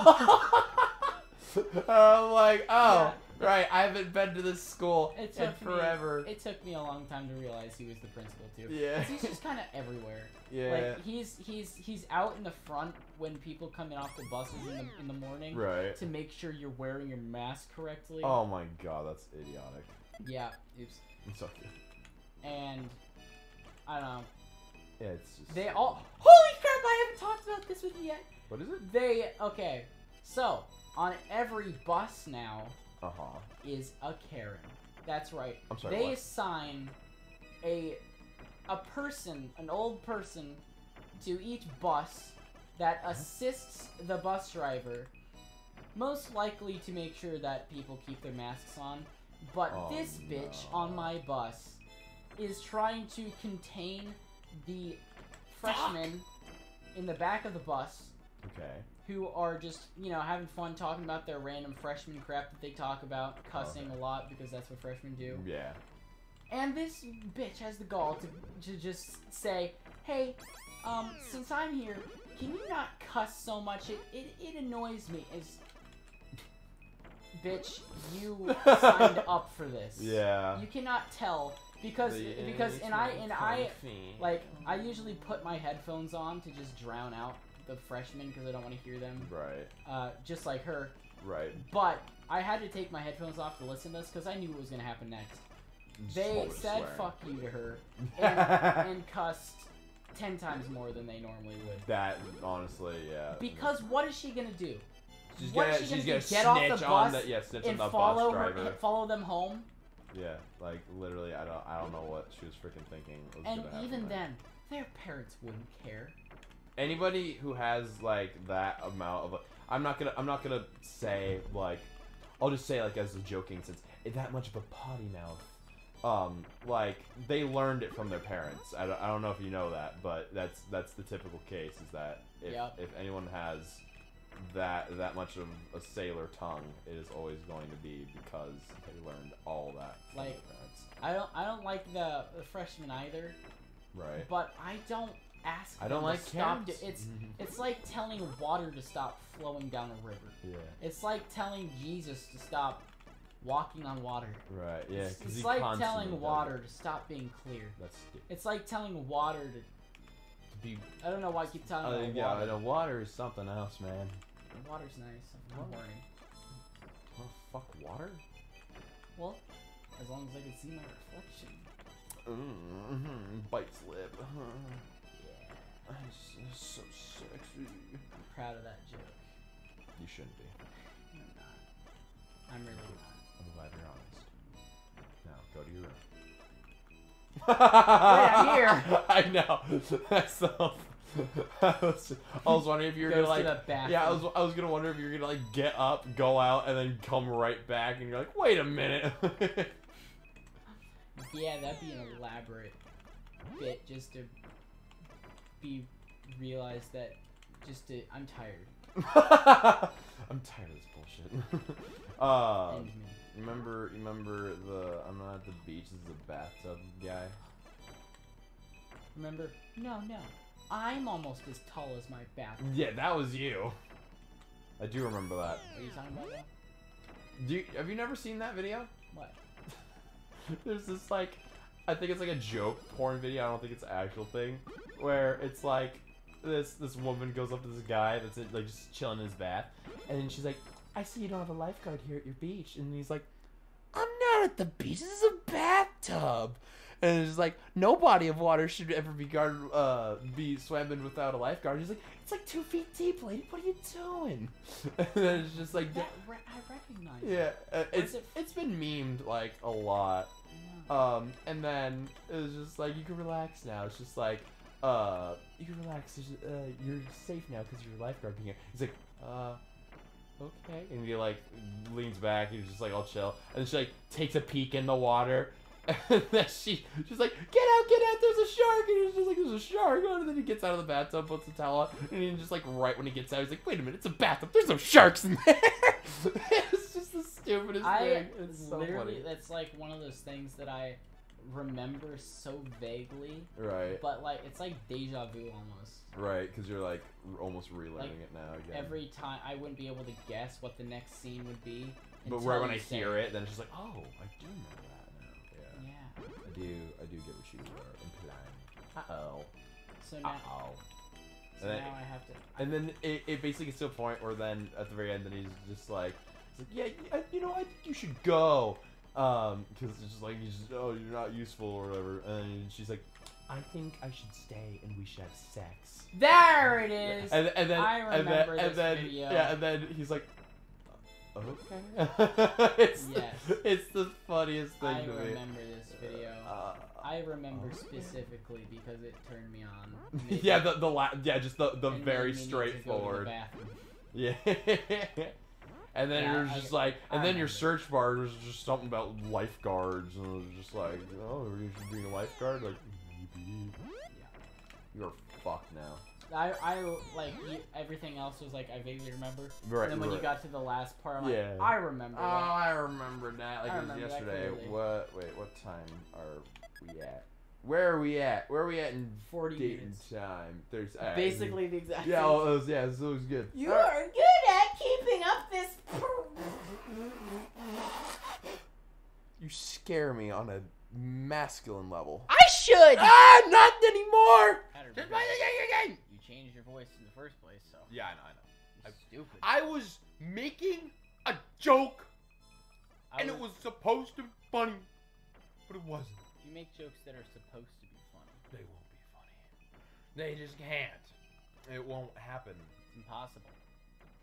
I'm like, oh, yeah. Right. I haven't been to this school in forever. It took me a long time to realize he was the principal too. Yeah. He's just kind of everywhere. Yeah. Like he's out in the front when people come in off the buses in the morning. Right. To make sure you're wearing your mask correctly. Oh my god, that's idiotic. Yeah. Oops. It's okay. And I don't know. Yeah, it's just. They all. Holy crap! I haven't talked about this with you yet. What is it? Okay. So on every bus now. Is a Karen. That's right. I'm sorry, they what? assign a person, an old person, to each bus that assists the bus driver, most likely to make sure that people keep their masks on. But this bitch on my bus is trying to contain the freshmen in the back of the bus. Okay. Who are just, having fun talking about their random freshman crap that they talk about, cussing a lot because that's what freshmen do. Yeah. And this bitch has the gall to just say, hey, since I'm here, can you not cuss so much? It annoys me. Bitch, you signed up for this. Yeah. You cannot tell because I usually put my headphones on to just drown out the freshmen because I don't want to hear them. Right. Just like her. Right. But I had to take my headphones off to listen to this because I knew what was going to happen next. They said fuck you to her and cussed 10 times more than they normally would. That, honestly, yeah. Because what is she going to do? She's gonna get off the bus snitch and on the follow bus driver. follow them home? Yeah, like literally, I don't know what she was freaking thinking. And even then, their parents wouldn't care. Anybody who has like that amount of, I'm not gonna say like, I'll just say like as a joking sense, that much of a potty mouth. Like they learned it from their parents. I don't know if you know that, but that's the typical case is that if anyone has that much of a sailor tongue, it is always going to be because they learned all that from their parents. I don't like the freshmen either. Right. But I don't ask them I don't like to stop. cats. It's like telling water to stop flowing down a river. Yeah. It's like telling Jesus to stop walking on water. Right. Yeah. It's like telling water to stop being clear. That's stupid. It's like telling water to be. I don't know why I keep telling water. Yeah, I know water is something else, man. Water's nice. I'm horny. Oh, fuck water? Well, as long as I can see my reflection. Bites lip. Yeah. It's so sexy. I'm proud of that joke. You shouldn't be. I'm not. I'm really not. I'm glad you're honest. Now, go to your room. Wait, I'm here! I know. That's so... I was wondering if you were gonna like, yeah, I was gonna wonder if you were gonna like get up, go out, and then come right back, and you're like, wait a minute. Yeah, that'd be an elaborate bit just to realize that I'm tired. I'm tired of this bullshit. Remember the I'm not at the beach. This is a bathtub guy. Remember? No. I'm almost as tall as my bathroom. Yeah, that was you. I do remember that. Are you talking about that? Have you never seen that video? What? There's this like, I think it's like a joke porn video. I don't think it's an actual thing. Where it's like, this woman goes up to this guy that's like just chilling in his bath, and then she's like, "I see you don't have a lifeguard here at your beach," and he's like, "I'm not at the beach. This is a bathtub." And it's just like, no body of water should ever be be swam in without a lifeguard. He's like, it's like 2 feet deep, lady. What are you doing? And then it's just like, I recognize. yeah, it's been memed like a lot. Yeah. And then it was just like, you can relax now. It's just like, you can relax. You're safe now because your lifeguard being here. He's like, okay. And he like leans back. He's just like all chill. And then she like takes a peek in the water. And then she's like, get out, there's a shark. And he's just like, there's a shark. And then he gets out of the bathtub, puts the towel on. And he's just like, right when he gets out, he's like, wait a minute, it's a bathtub. There's no sharks in there. It's just the stupidest thing. It's so funny. That's like one of those things that I remember so vaguely. Right. But like, it's like deja vu almost. Right, because you're like almost relearning Like, it now again. Every time I wouldn't be able to guess what the next scene would be. But right when I hear it, then it's just like, oh, I do know that now. Yeah. Yeah. I do get what you are implying. Uh-oh. So now, And then, now I have to. and then it basically gets to a point where then at the very end, then he's just like, yeah, you know, I think you should go. Because it's just like, oh, you're not useful or whatever. And she's like, I think I should stay and we should have sex. There it is. And then I remember this video. Yeah, and then he's like, okay. It's the funniest thing to me. I remember this video. I remember specifically because it turned me on. Yeah, just the very straightforward. Yeah. And then you're just like, and then your search bar was just something about lifeguards, and it was just like, oh, you should be a lifeguard, like, you're fucked now. I like everything else was like I vaguely remember. Right. And then when you got to the last part, I'm like, Yeah. I remember. Oh, that. I remember that. Like I it was remember that yesterday. clearly. What time are we at? Where are we at? Where are we at in 40 date minutes. and time? There's Basically the exact. Yeah, same. it was, yeah, so it was good. You are good at keeping up this. You scare me on a masculine level. I should. Ah, not anymore. Just play the game. You changed your voice in the first place, so. Yeah, I know. Stupid. I was making a joke, and it was supposed to be funny, but it wasn't. You make jokes that are supposed to be funny. They won't be funny. They just can't. It won't happen. It's impossible.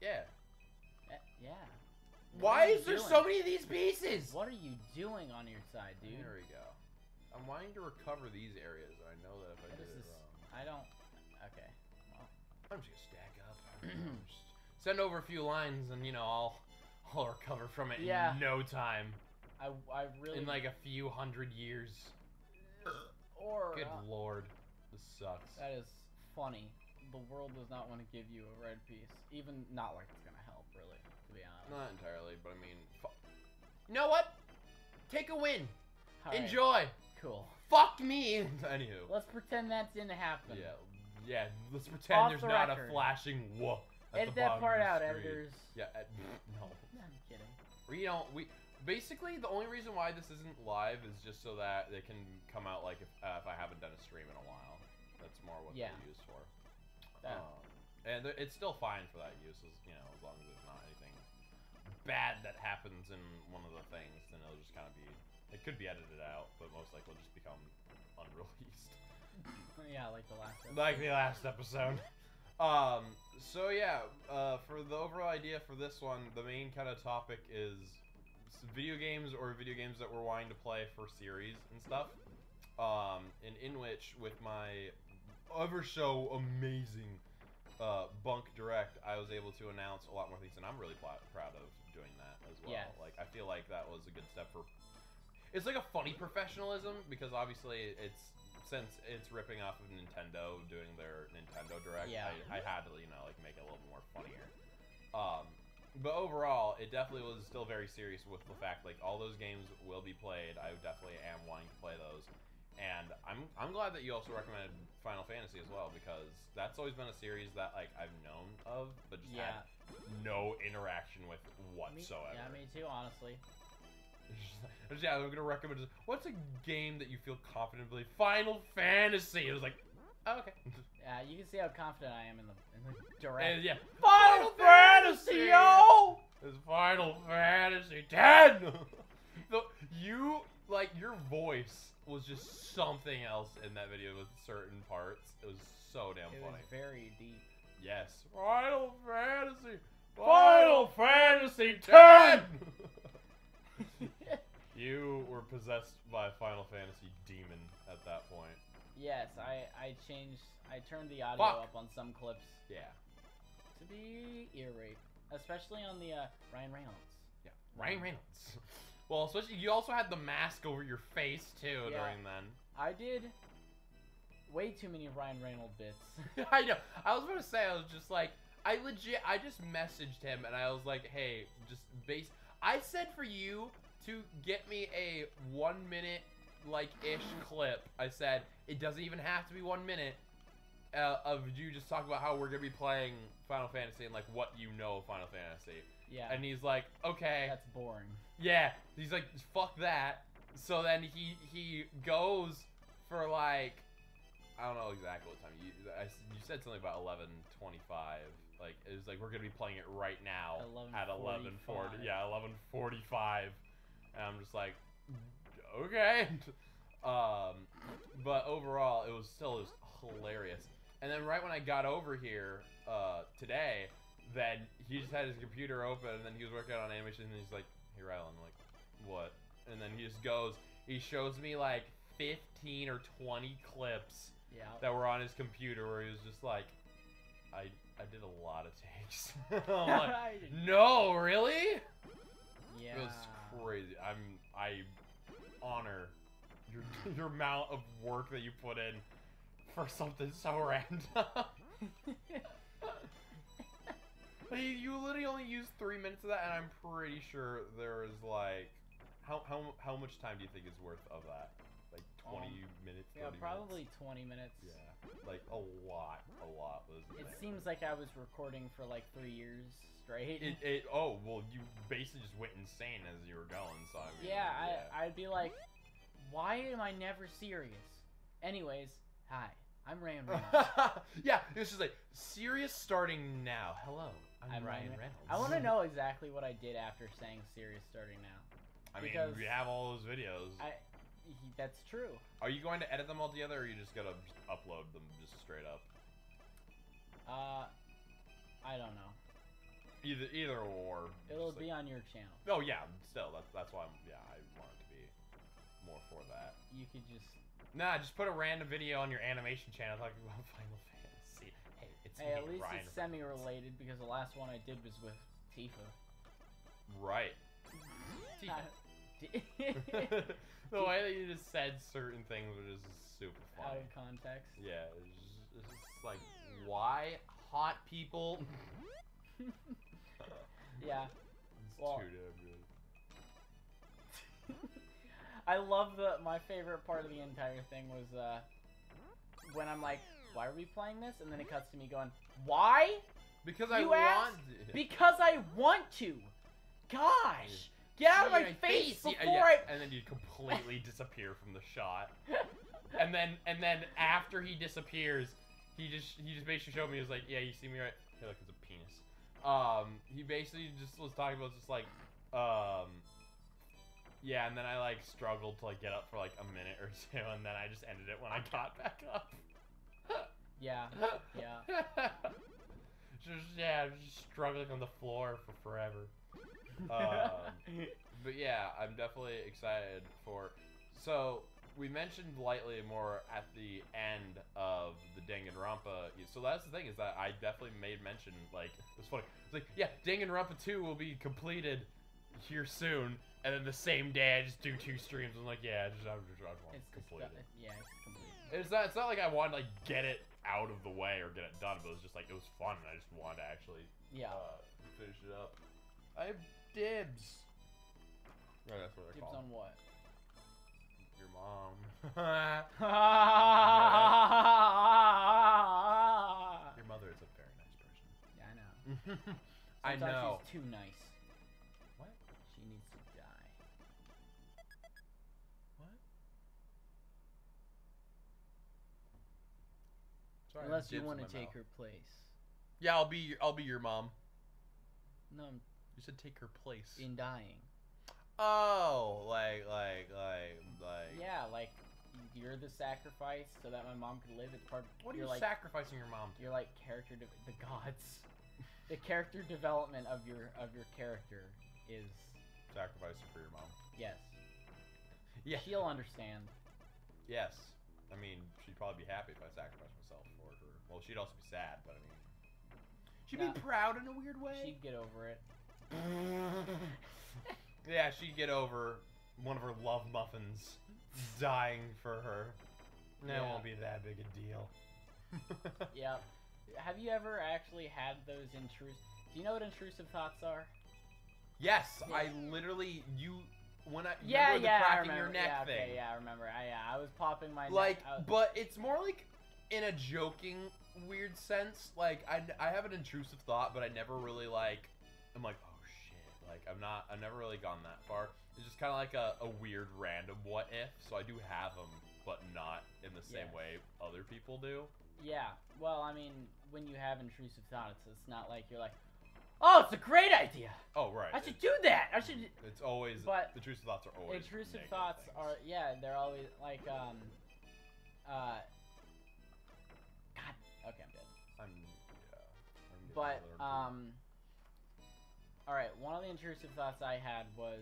Yeah. Yeah. Why is there so many of these pieces? What are you doing on your side, dude? There we go. I'm wanting to recover these areas. I know that if I did it wrong. I don't. Okay. Well. I'm just gonna stack up. Just send over a few lines, and you know I'll recover from it in no time. I really. In like a few hundred years. Or. Good lord, this sucks. That is funny. The world does not want to give you a red piece, even not like it's gonna help, really. To be honest. Not entirely, but I mean, you know what? Take a win. All right. Enjoy. Cool. Fuck me. Anywho. Let's pretend that didn't happen. Yeah. Let's pretend Off there's the not record. a flashing whoop. Edit that part out, editors. Yeah. No. I'm kidding. We basically the only reason why this isn't live is just so that it can come out like if I haven't done a stream in a while. That's more what they're used for. And it's still fine for that use, as long as there's not anything bad that happens in one of the things, then it'll just kind of be. It could be edited out, but most likely will just become unreleased. Yeah, like the last episode. Like the last episode. So yeah, for the overall idea for this one, the main kind of topic is video games or video games that we're wanting to play for series and stuff. And in which, with my ever so amazing Bunk Direct, I was able to announce a lot more things, and I'm really proud of doing that as well. Yes. Like, I feel like that was a good step for. It's like a funny professionalism because obviously since it's ripping off of Nintendo doing their Nintendo Direct, I had to like make it a little more funnier. But overall, it definitely was still very serious with the fact like all those games will be played. I definitely am wanting to play those. And I'm glad that you also recommended Final Fantasy as well, because that's always been a series that like I've known of, but just had no interaction with whatsoever. Me too, honestly. Yeah, I'm gonna recommend. What's a game that you feel confident in? Final Fantasy. It was like, oh, okay. Yeah, you can see how confident I am in the direct. And Final Fantasy, yo! It's Final Fantasy 10. Your voice was just something else in that video with certain parts. It was so damn It funny. was very deep. Yes. Final Fantasy. Final Fantasy 10. You were possessed by a Final Fantasy demon at that point. Yes, I turned the audio up on some clips. Yeah. To be ear rape, especially on the Ryan Reynolds. Yeah. Ryan Reynolds. Well, especially you also had the mask over your face too during then. I did way too many Ryan Reynolds bits. I know. I was gonna say I was just like I just messaged him and I was like, hey, just I said for you to get me a 1 minute like ish clip. I said it doesn't even have to be 1 minute of you just talking about how we're gonna be playing Final Fantasy and like what you know of Final Fantasy. Yeah. And he's like, okay. That's boring. Yeah. He's like, fuck that. So then he goes for like, I don't know exactly what time you said something about 11:25. Like it was like we're gonna be playing it right now at 11:40. Yeah, 11:45. And I'm just like, okay. But overall, it was still hilarious. And then right when I got over here today, then he just had his computer open, and then he was working on animation, and he's like, "Hey, Rylan," I'm like, "What?" And then he just goes, he shows me like 15 or 20 clips that were on his computer where he was just like, I did a lot of takes. I'm like, no, really? Yeah. It was crazy. I honor your amount of work that you put in for something so random. You literally only used 3 minutes of that, and I'm pretty sure there was like, how much time do you think is worth of that? Like 20 minutes? 30 Yeah, probably minutes? 20 minutes. Yeah, like a lot was in It there. seems like I was recording for like 3 years straight. Oh, well, you basically just went insane as you were going, so I mean, yeah, I'd be like, why am I never serious? Anyways, hi, I'm Ryan Reynolds. Yeah, it was just like, serious starting now. Hello, I'm Ryan Reynolds. I want to know exactly what I did after saying serious starting now. I mean, because we have all those videos. That's true. Are you going to edit them all together, or are you just gonna upload them just straight up? I don't know. Either or. It'll be on your channel. Oh yeah, still that's why I want it to be more for that. You could just. Nah, just put a random video on your animation channel talking about Final Fantasy. Hey, it's me, At least Ryan it's semi-related because the last one I did was with Tifa. Right. Tifa. The way that you just said certain things was just super fun. Out of context. Yeah, it's just like, why hot people? Yeah. It's Well, too damn good. I love my favorite part of the entire thing was when I'm like, why are we playing this? And then it cuts to me going, why? Because You I asked? want it. Because I want to. Gosh. Get out of my face before I... And then you completely disappear from the shot. And then after he disappears, he just basically showed me, he was like, yeah, you see me right? Hey, look, it's a penis. He basically just was talking about just like, yeah, and then I like struggled to like get up for like a minute or two, and then I just ended it when I got back up. Yeah. Just struggling on the floor for forever. But yeah, I'm definitely excited for. So we mentioned lightly more at the end of the Danganronpa. So that's the thing, is that I definitely made mention. Like, it's funny. It's like, yeah, Danganronpa 2 will be completed here soon, and then the same day I just do 2 streams. I'm like, yeah, I just want to complete it. Yeah, it's complete. It's not like I wanted to like get it out of the way or get it done, but it was just like, it was fun, and I just wanted to actually finish it up. I have dibs. Right, that's what they're Dibs called. on what? Your mom. Your mother is a very nice person. Yeah, I know. I Sometimes know. she's too nice. What? She needs to die. What? Sorry, Unless you dibs in want my to take mouth. her place. Yeah, I'll be your mom. No, You said take her place. in dying. Oh, like. Yeah, like you're the sacrifice so that my mom could live. It's part. What are you're you like, sacrificing your mom to? You're like the gods. The character development of your character is Sacrificing for your mom. yes. Yeah. She'll understand. Yes. I mean, she'd probably be happy if I sacrificed myself for her. Well, she'd also be sad, but I mean, she'd No. be proud in a weird way. She'd get over it. Yeah, she'd get over one of her love muffins dying for her. That Yeah. won't be that big a deal. Yep. Have you ever actually had those intrusive? Do you know what intrusive thoughts are? Yes, Yeah. I literally when I Yeah, remember yeah, the I cracking remember. your neck yeah, thing. okay, yeah, I remember. I was popping my Like, neck. I was- but it's more like in a joking weird sense. Like I have an intrusive thought, but I never really like. I'm like, oh shit. Like I've never really gone that far. It's just kind of like a weird random what if. So I do have them, but not in the same Yeah. way other people do. Yeah. Well, I mean, when you have intrusive thoughts, it's not like you're like, oh, it's a great idea. Oh right. I should do that. I should. It's always. But the intrusive thoughts are always. Intrusive negative thoughts things. are they're always like God. Okay, I'm dead. I'm getting But another- all right. One of the intrusive thoughts I had was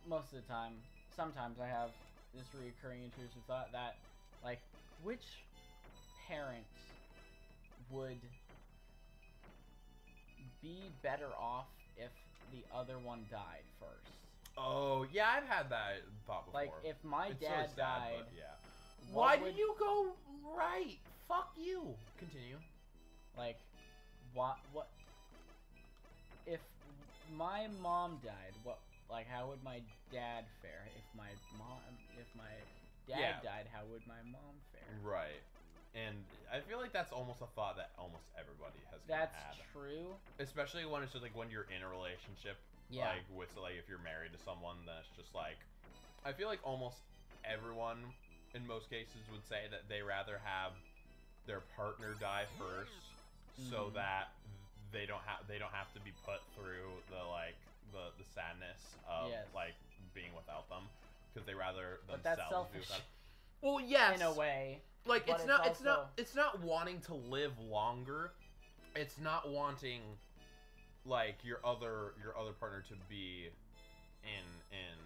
most of the time. Sometimes I have this recurring intrusive thought that, like, which parent would be better off if the other one died first? Oh yeah, I've had that thought before. Like, if my It's dad really sad, died, but yeah. what Why would- did you go right? Fuck you. Continue. Like, what if my mom died? How would my dad fare? If my dad Yeah. died, how would my mom fare? Right. And I feel like that's almost a thought that almost everybody has That's had. true. Especially when it's just like when you're in a relationship. Yeah. Like with like if you're married to someone, then it's just like I feel like almost everyone in most cases would say that they rather have their partner die first so Mhm. that they don't have to be put through the sadness of Yes. like being without them because they rather But themselves that's be selfish. without. Well, yes. In a way. Like But it's not wanting to live longer. It's not wanting like your other partner to be in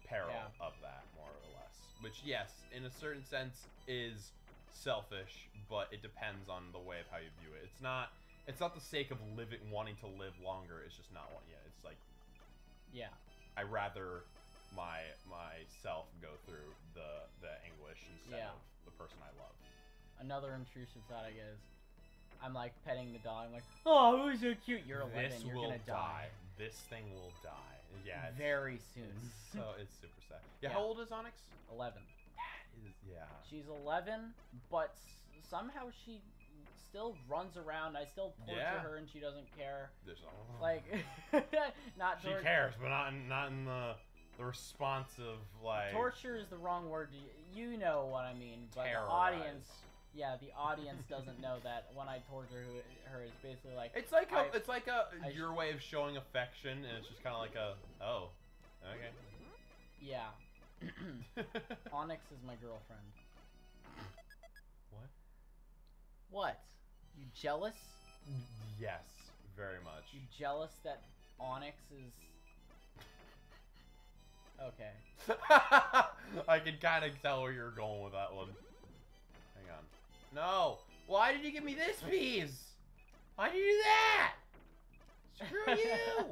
peril Yeah. of that, more or less. Which yes, in a certain sense is selfish, but it depends on the way of how you view it. It's not the sake of wanting to live longer. It's just not one. Yeah, it's like Yeah. I rather myself go through the anguish instead Yeah. of the person I love. Another intrusive thought I get is, I'm like petting the dog. I'm like, oh, who's so cute? You're 11. This You're will gonna die This thing will die. Yeah, it's, very soon. it's super sad. Yeah, Yeah. how old is Onyx? 11. Yeah. She's 11, but somehow she still runs around. I still torture Yeah. her, and she doesn't care. There's Like, not she torture. cares, but not in the responsive like Torture is the wrong word. You know what I mean. But the terrorize. audience, yeah, the audience doesn't know that when I torture her, it's basically like It's like I your way of showing affection, and it's just kind of like oh, okay. yeah. Onyx is my girlfriend. What? What? You jealous? Yes, very much. You jealous that Onyx is? Okay. I can kind of tell where you're going with that one. Hang on. No! Why did you give me this piece? Why did you do that? Screw you!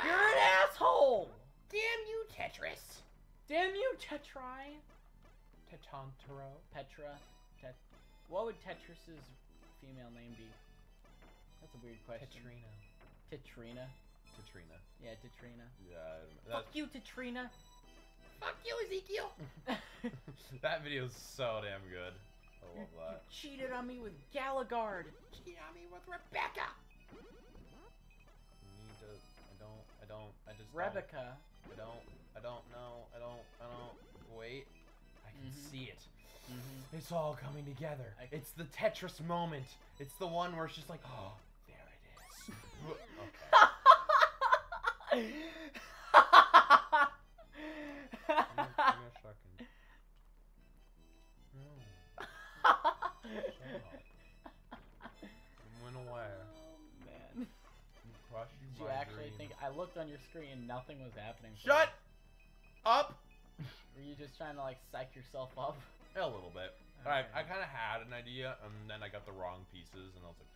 You're an asshole! Damn you, Tetris! Damn you, Tetri! Tetantaro? Petra. What would Tetris's female name be? That's a weird question. Tetrina. Tetrina. Tetrina. Yeah, Tetrina. Yeah, Fuck you, Tetrina. Fuck you, Ezekiel! That video is so damn good. I love You that. cheated on me with Galagard. Cheated on me with Rebecca! I just Rebecca. I don't know. Wait. I can Mhm. see it. Mm-hmm. It's all coming together. It's the Tetris moment. It's the one where it's just like, oh, there it is. Okay. I'm gonna start on your screen and nothing was happening. Shut up! Were you just trying to like psych yourself up? A little bit. Okay. I kind of had an idea, and then I got the wrong pieces, and I was like,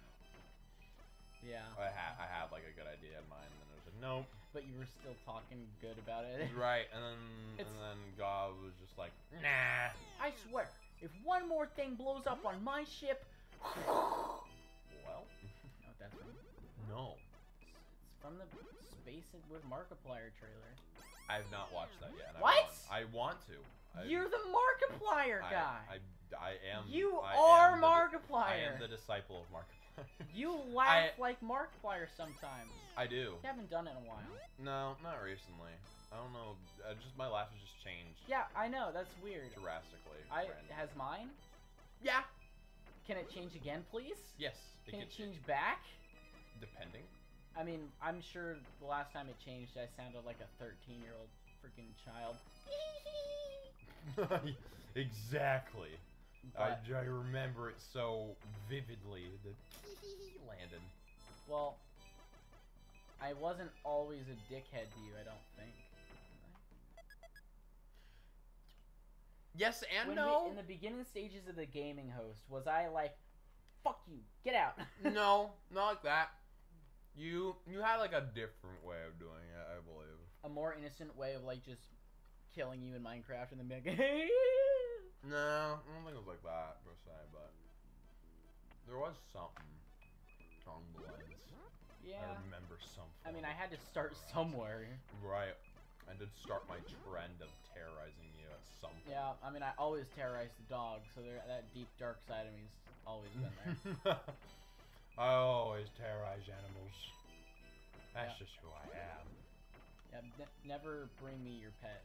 Yeah. I had like a good idea in mind, and then I was like, nope. But you were still talking good about it. Right, and then God was just like, nah. I swear, if one more thing blows up on my ship. Well. No, that's from. No. It's from the Space with Markiplier trailer. I have not watched that yet. What? I want to. You're the Markiplier guy. I am. You I are am Markiplier. I am the disciple of Markiplier. You laugh like Markiplier sometimes. I do. You haven't done it in a while. No, not recently. I don't know. Just my laugh has just changed. Yeah, I know. That's weird. Drastically. Has mine? Yeah. Can it change again, please? Yes. Can it change back? Depending. I mean, I'm sure the last time it changed, I sounded like a 13-year-old freaking child. Exactly. But, I remember it so vividly. The Landon. well, I wasn't always a dickhead to you, I don't think. Yes and no. In the beginning stages of the gaming host, was I like, fuck you, get out? No, not like that. You had like a different way of doing it, I believe. A more innocent way of like just killing you in Minecraft and then being like, No, I don't think it was like that per se, but there was something along the lines. yeah. I remember something. I mean, I had to start somewhere. Right. I did start my trend of terrorizing you at some point. Yeah, I mean, I always terrorize the dog, so that deep, dark side of me's always been there. I always terrorize animals. That's just who I am. Yeah, never bring me your pet.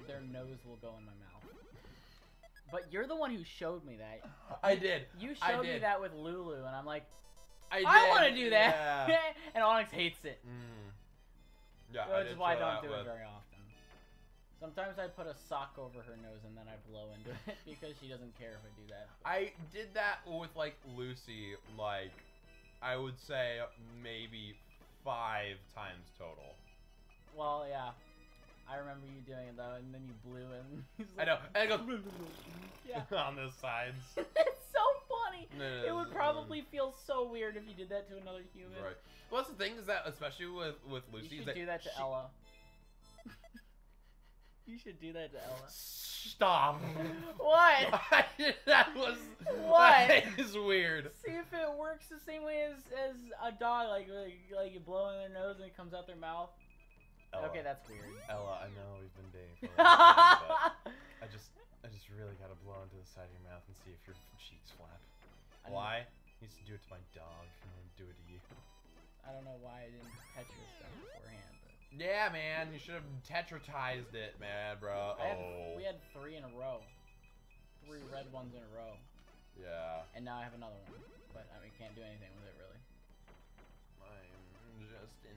Their nose will go in my mouth. But you're the one who showed me that. I did. You showed me that with Lulu, and I'm like, I want to do that. Yeah. And Onyx hates it. Yeah, Which is why I don't do with... it very often. Sometimes I put a sock over her nose and then I blow into it because she doesn't care if I do that. I did that with, like, Lucy, like, I would say maybe 5 times total. Well, yeah. I remember you doing it, though, and then you blew and he's like, I know. And it goes yeah. on the sides. It's so funny. No, It would probably feel so weird if you did that to another human. Right. Well, that's the thing is that, especially with Lucy, You should do that to Ella. You should do that to Ella. Stop. What? That was... What? That is weird. See if it works the same way as a dog, like you blow in their nose and it comes out their mouth. Ella. Okay, that's weird. Ella, I know we've been dating for a long time, but I just really gotta blow into the side of your mouth and see if your cheeks flap. Why? I used to do it to my dog. I'm gonna do it to you. I don't know why I didn't Tetris that beforehand, but Yeah, man, you should have tetratized it, man, bro. we had 3 in a row. 3 red ones in a row. Yeah. And now I have another one, but I mean, can't do anything with it really. I'm just in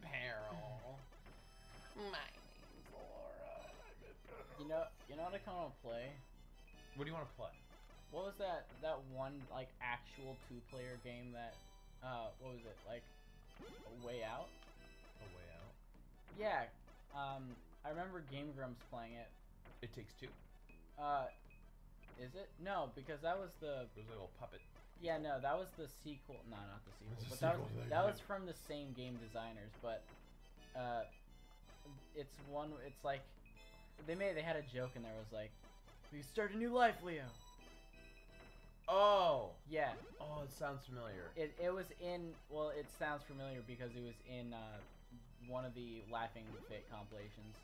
peril. My name's Laura. You know what I kind of want to play? What do you want to play? What was that one like actual 2-player game that what was it, like A Way Out? A Way Out? Yeah. I remember Game Grumps playing it. It Takes Two. Is it? No, because that was the There's a little puppet. Yeah, no, that was the sequel. No, not the sequel. It's a But sequel to that that was from the same game designers, but it's like they had a joke and there was like, "You start a new life, Leo." Oh. Yeah. Oh, it sounds familiar. It was in, well, it sounds familiar because it was in one of the Laughing Fit compilations.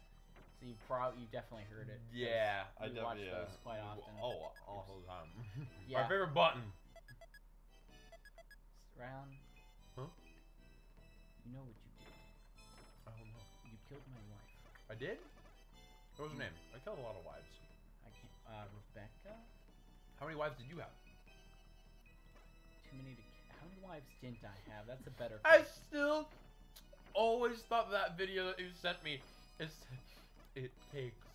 So you've definitely heard it. Yeah, I we watch definitely. those quite often. Oh, all the time. Yeah. My favorite button. Round. Huh? You know what you did. I don't know. You killed my wife. I did? What was her name? I killed a lot of wives. I can't. Rebecca? How many wives did you have? Too many to. How many wives didn't I have? That's a better. I still always thought that video that you sent me, it takes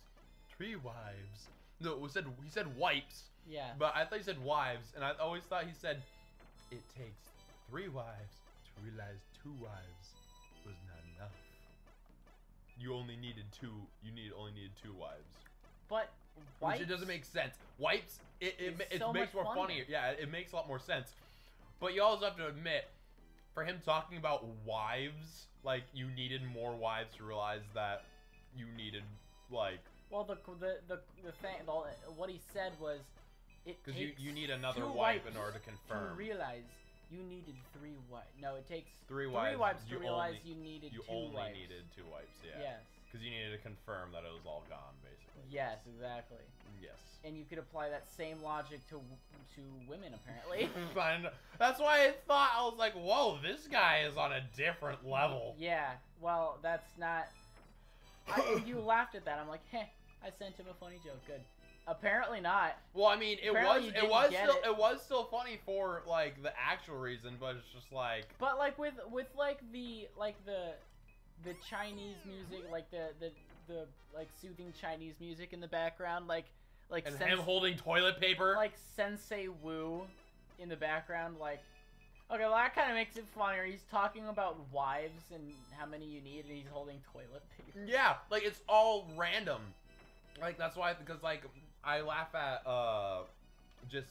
3 wives. No, he said wipes. Yeah. But I thought he said wives, and I always thought he said it takes 3 wives to realize 2 wives was not enough. you only needed two wives. But wipes, Which it doesn't make sense. Wipes, it so makes much more funnier. funnier. Yeah, it makes a lot more sense. But you also have to admit, for him talking about wives, like you needed more wives to realize that you needed like. Well, the thing, what he said was, it Because takes you need another 2 wife in wipes order to confirm. to realize you needed 3 wipes. No, it takes 3 wipes wives. to realize you needed 2 only wipes. needed 2 wipes. Yeah. Yes. Because you needed to confirm that it was all gone, basically. Yes, exactly. Yes. And you could apply that same logic to women, apparently. That's why I thought, I was like, whoa, this guy is on a different level. Yeah. Well, that's not. You laughed at that. I'm like, heh. I sent him a funny joke. Good. Apparently not. Well, I mean, it Apparently was still funny for like the actual reason, but it's just like. But like with like the Chinese music, like the like soothing Chinese music in the background, like And him holding toilet paper. like Sensei Wu in the background, like. Okay, well that kind of makes it funnier. He's talking about wives and how many you need, and he's holding toilet paper. Yeah, like it's all random. Like that's why, because like I laugh at just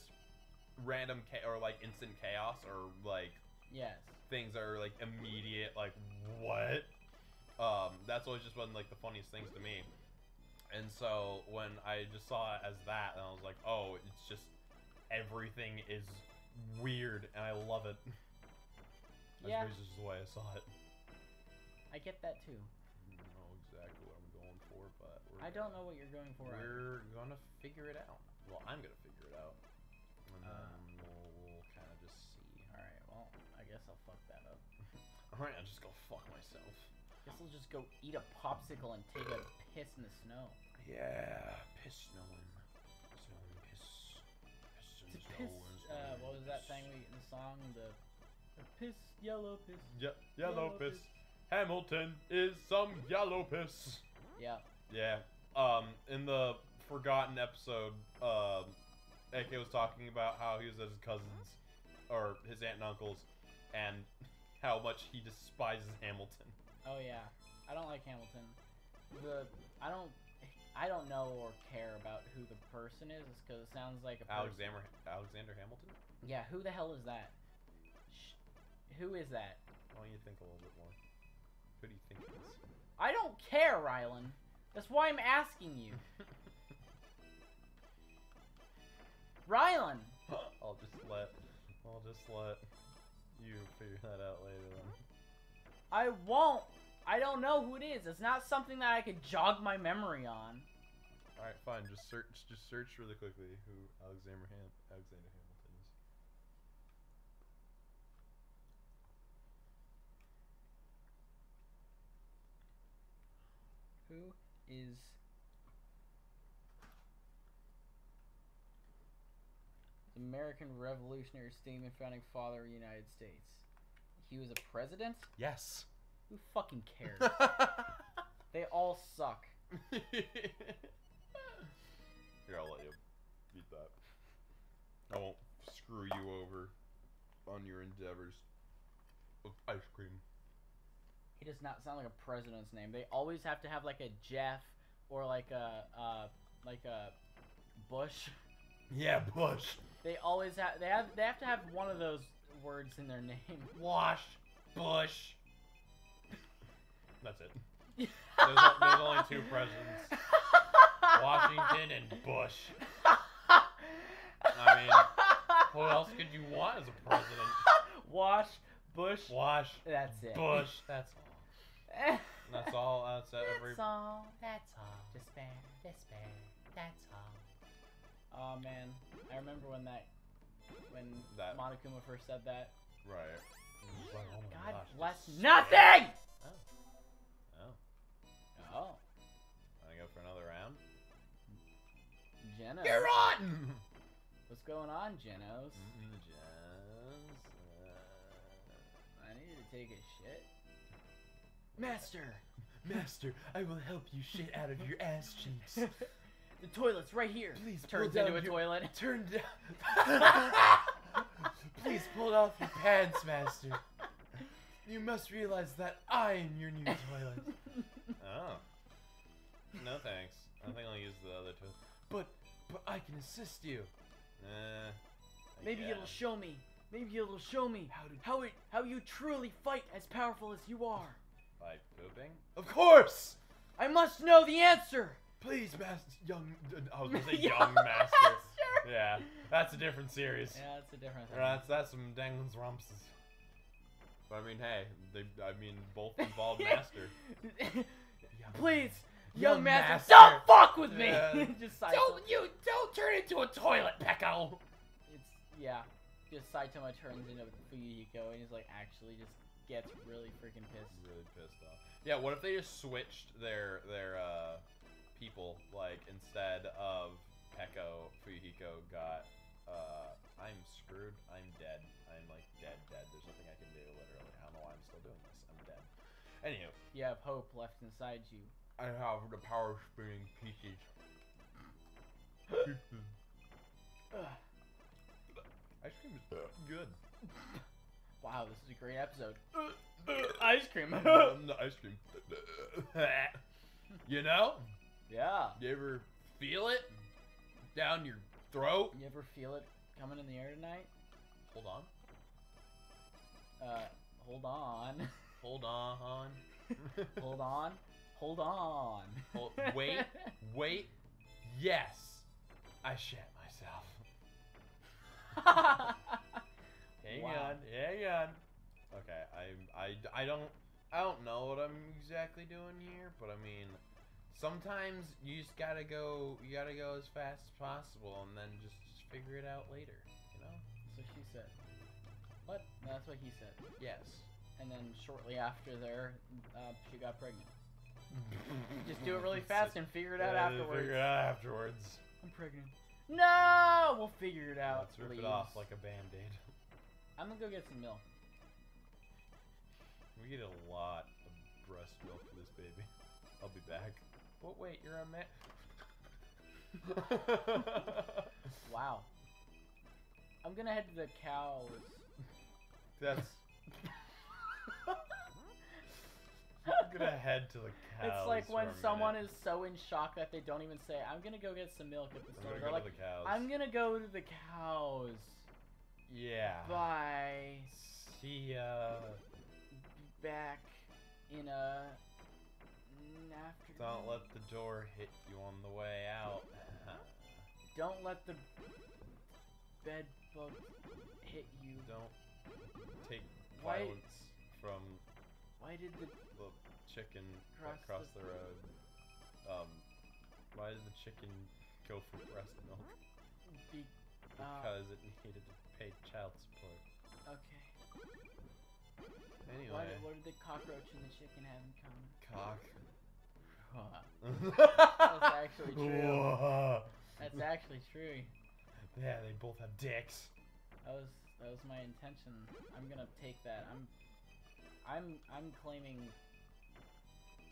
random or like instant chaos or like Yes. things that are like immediate, like what? That's always just one like the funniest things to me. And so when I just saw it as that, and I was like, oh, it's just everything is weird, and I love it. Yeah. That's just the way I saw it. I get that too. I don't know exactly what I'm going for, but I don't know what you're going for. We're gonna figure it out. Well, I'm gonna figure it out, and then we'll kind of just see. All right. Well, I guess I'll fuck that up. All right, I'll just go fuck myself. Guess I'll just go eat a popsicle and take a piss in the snow. Yeah, piss snowing. Piss To piss. What was that thing in the song? The piss, yellow piss. Yellow piss. Hamilton is some yellow piss. Yeah. Yeah. In the forgotten episode, AK was talking about how he was at his cousins, or his aunt and uncles, and how much he despises Hamilton. Oh yeah. I don't like Hamilton. I don't know or care about who the person is, because it sounds like a person. Alexander Hamilton? Yeah, who the hell is that? Who is that? Why don't you think a little bit more? Who do you think it is? I don't care, Rylan. That's why I'm asking you. Rylan! I'll just let you figure that out later then. I won't. I don't know who it is. It's not something that I could jog my memory on. Alright, fine. Just search really quickly who Alexander Hamilton is. Who is the American Revolutionary Statesman, founding father of the United States? He was a president? Yes. Who fucking cares? They all suck. Here, I'll let you beat that. I won't screw you over on your endeavors with ice cream. He does not sound like a president's name. They always have to have like a Jeff or like a Bush. Yeah, Bush. They always have they have to have one of those words in their name. Wash, Bush. That's it. There's only 2 presidents. Washington and Bush. I mean, who else could you want as a president? Wash, Bush. Wash. That's it. Bush. That's all. That's all. That's every. That's all. That's all. Despair. That's all. Oh man, I remember when Monokuma first said that. Right. Like, oh my God gosh, bless this- nothing. Oh. Oh. Wanna go for another round? Genos. You're on. What's going on, Genos? Just, I need to take a shit. Master, I will help you shit out of your ass cheeks. The toilet's right here. Please turns pull down into a toilet. Turn down. Please pull off your pants, Master. You must realize that I am your new toilet. Oh. assist you. Maybe it'll show me. Maybe it'll show me how you truly fight as powerful as you are. By pooping? Of course! I must know the answer! Please, I was gonna say young master. Sure. Yeah, that's a different series. Yeah, that's a different thing. That's some Danglins Rumpses. But I mean, hey, both involve master. Please, young master, master. don't fuck with me! Just Don't turn into a toilet, Pecco! Just Saitama turns into Fuyuhiko and he's like actually just gets really freaking pissed. Really pissed off. Yeah, what if they just switched their people, like instead of Pecco, Fuyuhiko got I'm screwed, I'm dead. I'm like dead. There's nothing I can do, literally. I don't know why I'm still doing this. I'm dead. Anywho. You have hope left inside you. I have the power of spinning pieces. Ice cream is good. Wow, this is a great episode. Ice cream. The ice cream. You know? Yeah. You ever feel it down your throat? You ever feel it coming in the air tonight? Hold on. Hold on. Hold on. Hold on. Hold on. Wait. Yes. I shat myself. Hang on. Okay, I don't know what I'm exactly doing here, but I mean, sometimes you just gotta go as fast as possible, and then just figure it out later, you know? So she said. What? No, that's what he said. Yes. And then shortly after there, she got pregnant. Just do it really fast and figure it out afterwards. Figure it out afterwards. I'm pregnant. No! We'll figure it out. Let's rip it off like a band-aid. I'm gonna go get some milk. We get a lot of breast milk for this baby. I'll be back. But wait, you're a man. Wow. I'm gonna head to the cows. That's... I'm gonna head to the cows. It's like when for a someone minute. is so in shock that they don't even say, I'm gonna go get some milk at the store. They're Go like, to the cows. I'm gonna go to the cows. Yeah. Bye. See ya. Back in a... afternoon. Don't let the door hit you on the way out. Don't let the bed bug hit you. Don't take Why- violence from Why did the chicken Cross across the- the road. Why did the chicken go for breast milk? Because it needed to pay child support. Okay. Anyway. What did the cockroach and the chicken have in common? Cock. That's actually true. That's actually true. Yeah, they both have dicks. That was my intention. I'm gonna take that. I'm claiming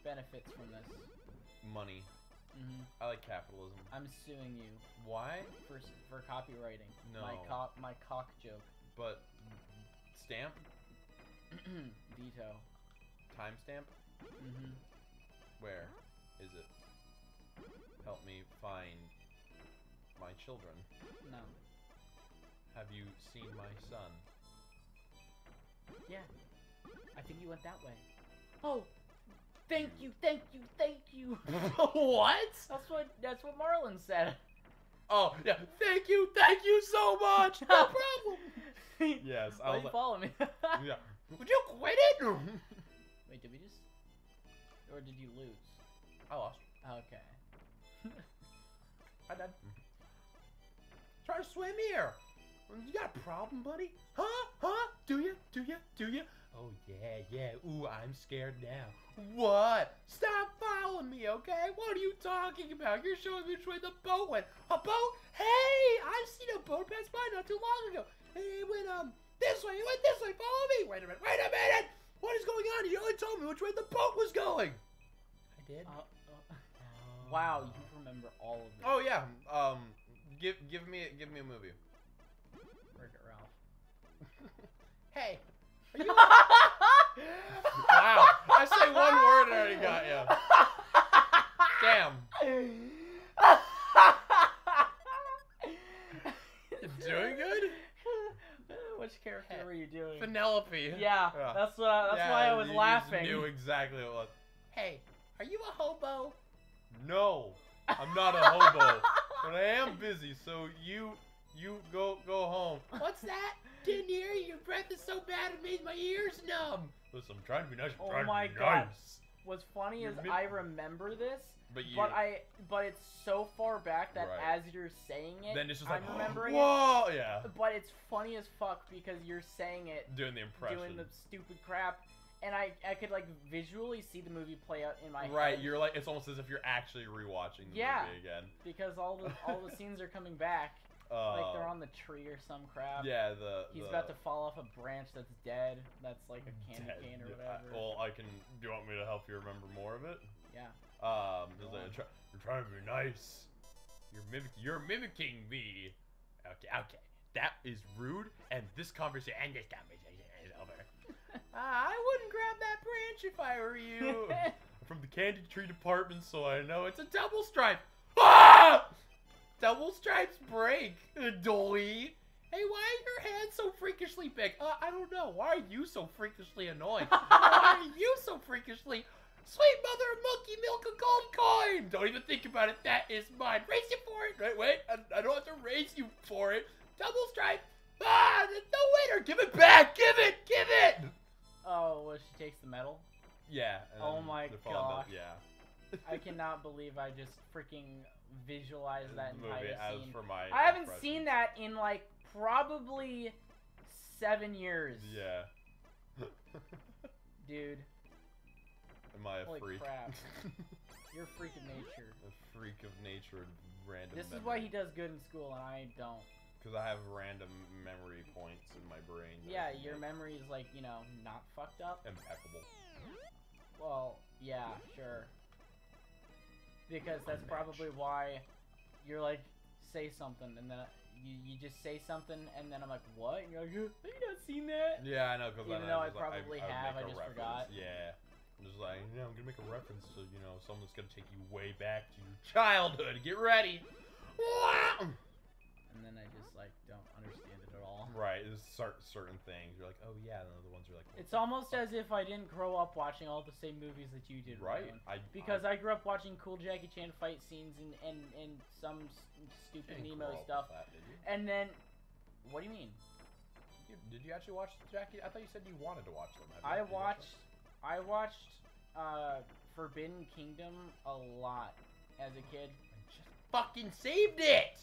benefits from this. Money. Mm-hmm. I like capitalism. I'm suing you Why? for copywriting. No. My cock joke. But stamp? Veto. Timestamp? Mm-hmm. Where is it? Help me find my children. No. Have you seen my son? Yeah. I think you went that way. Oh. Thank you. What? That's what Marlon said. Oh, yeah. Thank you so much. No problem. Yes, I Why was you like, follow me? yeah. Would you quit it? Wait, did we just... Or did you lose? I lost. Okay. I did. Try to swim here. You got a problem, buddy? Huh? Do you? Oh, yeah. Ooh, I'm scared now. What? Stop following me, okay? What are you talking about? You're showing me which way the boat went. A boat? Hey, I've seen a boat pass by not too long ago. It went, this way. It went this way. Follow me. Wait a minute. What is going on? You only told me which way the boat was going. I did? Wow, you remember all of this. Oh, yeah. Give me a movie. Wreck-It Ralph. Hey. Wow. I say one word and I already got you. Damn. Penelope. Yeah, that's why I was laughing. You knew exactly what it was. Hey, are you a hobo? No, I'm not a hobo, but I am busy. So you go home. What's that? Didn't hear you. Your breath is so bad it made my ears numb. Listen, I'm trying to be nice. Oh my god. What's funny is I remember this, but it's so far back that as you're saying it, then it's just I'm like, remembering whoa, it. Yeah. But it's funny as fuck because you're saying it, doing the impression, doing the stupid crap, and I could like visually see the movie play out in my head. Right, you're like, it's almost as if you're actually rewatching the movie again. Because all the scenes are coming back. Like they're on the tree or some crap. Yeah, he's about to fall off a branch that's dead. That's like a candy cane or whatever. Well, do you want me to help you remember more of it? Yeah. You're trying to be nice. You're mimicking me. Okay. That is rude, and this conversation is over. I wouldn't grab that branch if I were you. I'm from the candy tree department, so I know it's a double stripe. Ah! Double stripes break, doy. Hey, why are your hands so freakishly big? I don't know. Why are you so freakishly annoying? Why are you so freakishly... Sweet mother of monkey milk, a gold coin! Don't even think about it. That is mine. Raise you for it. Right, wait. I don't have to raise you for it. Double stripe. Ah, no winner. Give it back. Give it. Oh, well, she takes the medal? Yeah. Oh my gosh. Yeah. I cannot believe I just freaking visualized that entire scene. I haven't seen that in like probably 7 years. Yeah. Dude. Am I a Holy freak? Crap. You're a freak of nature. A freak of nature, random. This is why he does good in school and I don't. Because I have random memory points in my brain. Yeah, your memory is like, you know, not fucked up. Impeccable. Well, yeah, sure. Because that's probably why you're like, say something, and then you just say something, and then I'm like, what? And you're like, have you not seen that? Yeah, I know, because even though I probably have, I just forgot. Yeah. I'm just like, I'm gonna make a reference to, you know, something that's gonna take you way back to your childhood. Get ready. And then I just like don't understand it at all. Right, there's certain things. You're like, oh yeah, and the ones you're like. It's almost as if I didn't grow up watching all the same movies that you did. Right. Because I grew up watching cool Jackie Chan fight scenes and some stupid Nemo stuff. And then, what do you mean? Did you actually watch Jackie? I thought you said you wanted to watch them. I watched Forbidden Kingdom a lot as a kid. I just fucking saved it.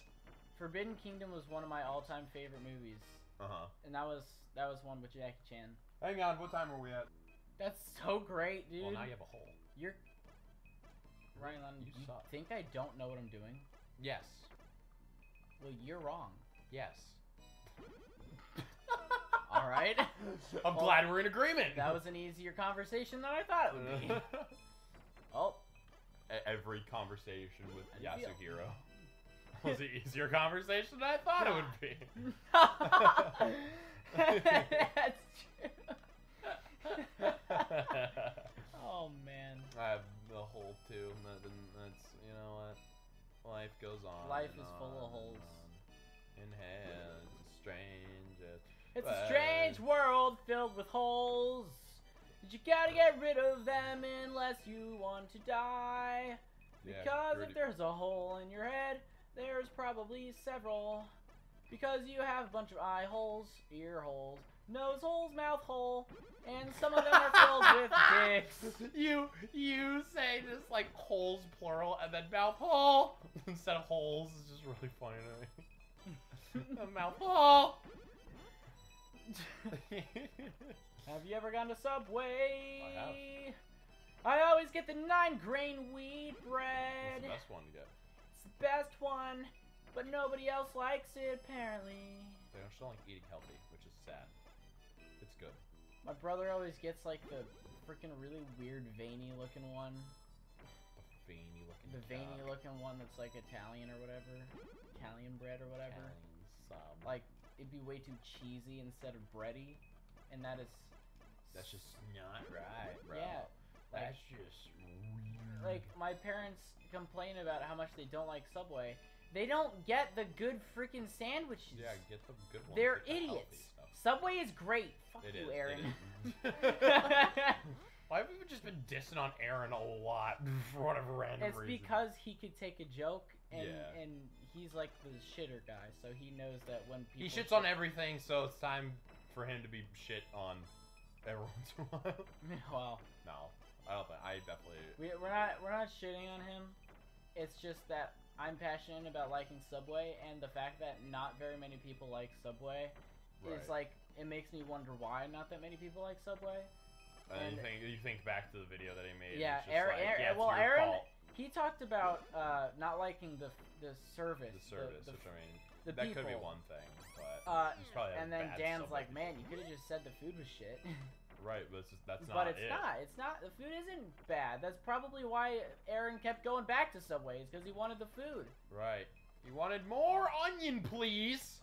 Forbidden Kingdom was one of my all-time favorite movies. And that was one with Jackie Chan. Hang on, what time are we at? That's so great, dude. Well, now you have a hole. You're Ryan, you think I don't know what I'm doing? Yes. Well, you're wrong. Yes. All right. I'm glad we're in agreement. That was an easier conversation than I thought it would be. Oh. Every conversation with Yasuhiro was an easier conversation than I thought it would be. That's true. Oh, man. I have the hole, too. That's, you know what? Life goes on. Life is full of holes. In hell, it's strange. It's a strange world filled with holes. You gotta get rid of them unless you want to die. Because if there's a hole in your head, there's probably several. Because you have a bunch of eye holes, ear holes, nose holes, mouth hole, and some of them are filled with dicks. You say just like holes plural and then mouth hole instead of holes. It's just really funny to me. A mouth hole. Have you ever gone to Subway? I have. I always get the 9-grain wheat bread. It's the best one to get. It's the best one, but nobody else likes it apparently. They don't still like eating healthy, which is sad. It's good. My brother always gets like the freaking really weird veiny looking one. The veiny looking. The veiny looking one that's like Italian or whatever. Italian bread or whatever. Like it'd be way too cheesy instead of bready, and that's just not right, bro. Yeah, that's just weird. Like my parents complain about how much they don't like Subway. They don't get the good freaking sandwiches. Yeah, get the good ones. They're get the idiots. Stuff. Subway is great. Fuck It you, is, it Aaron. Why have we just been dissing on Aaron a lot for whatever random It's reason? because he could take a joke, and Yeah. and he's like the shitter guy, so he knows that when people... He shits on everything, so it's time for him to be shit on every once in a while. Well, No, I don't think. I definitely. we're not shitting on him. It's just that I'm passionate about liking Subway, and the fact that not very many people like Subway is Right. like, it makes me wonder why not that many people like Subway. And you think back to the video that he made. Yeah, it's just Aaron. like, yeah, it's Well, your Aaron, fault. he talked about not liking the service. The service, the which I mean, the that could be people. one thing, but he's probably had and then bad Dan's Subway like, man, you could have just said the food was shit. Right, but that's not But it's it. not. It's not. The food isn't bad. That's probably why Aaron kept going back to Subway, because he wanted the food. Right. He wanted more onion, please.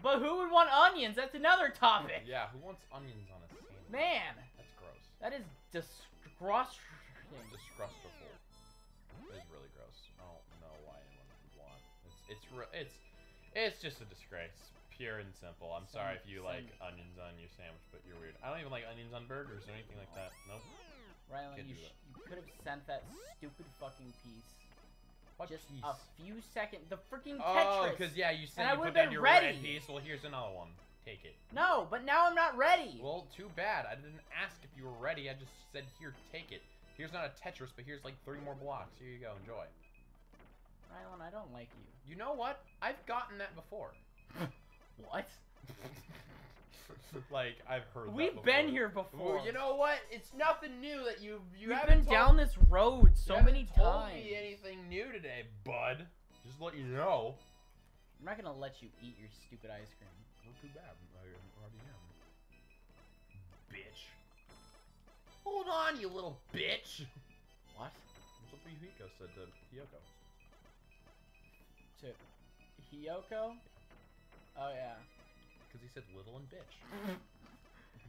But who would want onions? That's another topic. Yeah, who wants onions on a sandwich? Man, That's gross. that is disgusting. Disgustful. It's really gross. I don't know why anyone would want. It's just a disgrace, pure and simple. I'm sorry if you like onions on your sandwich, but you're weird. I don't even like onions on burgers or anything like that. Nope. Rylan, Can't you do that. could have sent that stupid fucking piece. What Just piece? a few seconds. The freaking Oh, Tetris. because yeah, you said And I you would've put down been your ready. red piece. Well, here's another one. Take it. No, but now I'm not ready. Well, too bad. I didn't ask if you were ready. I just said, here, take it. Here's not a Tetris, but here's like 3 more blocks. Here you go. Enjoy. Rylan, I don't like you. You know what? I've gotten that before. What? Like, I've heard that We've before. been here before. Well, you know what? It's nothing new that you've We've haven't been down this road so you many haven't told times. me anything new today, bud. Just to let you know. I'm not gonna let you eat your stupid ice cream. Not too bad. I already am. Bitch. Hold on, you little bitch. What? That's what Hiko said to Hiyoko. To Hiyoko? Oh yeah. Because he said little and bitch.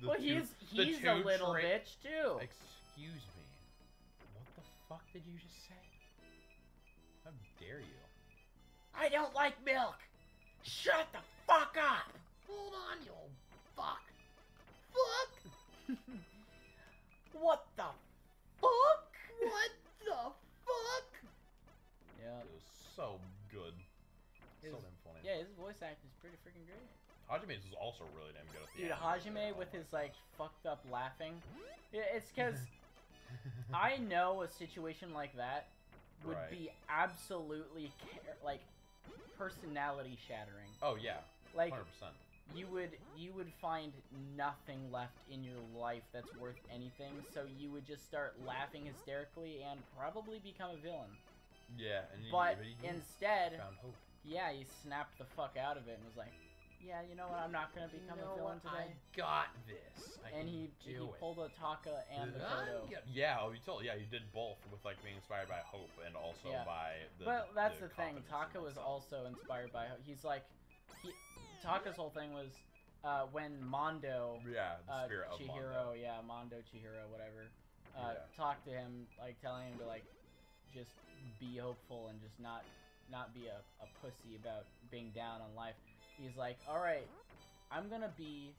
Well, he's a little bitch too. Excuse me. What the fuck did you just say? How dare you? I don't like milk. Shut the fuck up. Hold on, you old fuck. Fuck. What the fuck? What the fuck? Yeah. It was so good. So His- damn funny. Yeah, his voice acting is pretty freaking great. Hajime's is also really damn good at the Dude, animation. Hajime with his like fucked up laughing. Yeah, it's because I know a situation like that would Right. be absolutely like personality shattering. Oh yeah, Like 100%. you would find nothing left in your life that's worth anything, so you would just start laughing hysterically and probably become a villain. Yeah, and But he instead, found hope. yeah, he snapped the fuck out of it and was like, yeah, you know what, I'm not gonna become a villain today. I got this. And he pulled a Taka and the Kodo. Yeah, oh, you did both with like being inspired by hope and also Yeah. by the. But that's the thing. confidence Taka in was himself. also inspired by. He's like, Taka's whole thing was when Mondo, Yeah, the spirit of Chihiro, Mondo. Mondo, Chihiro, whatever, Yeah. talked to him, like telling him to like just be hopeful and just not be a pussy about being down on life. He's like, all right, I'm gonna be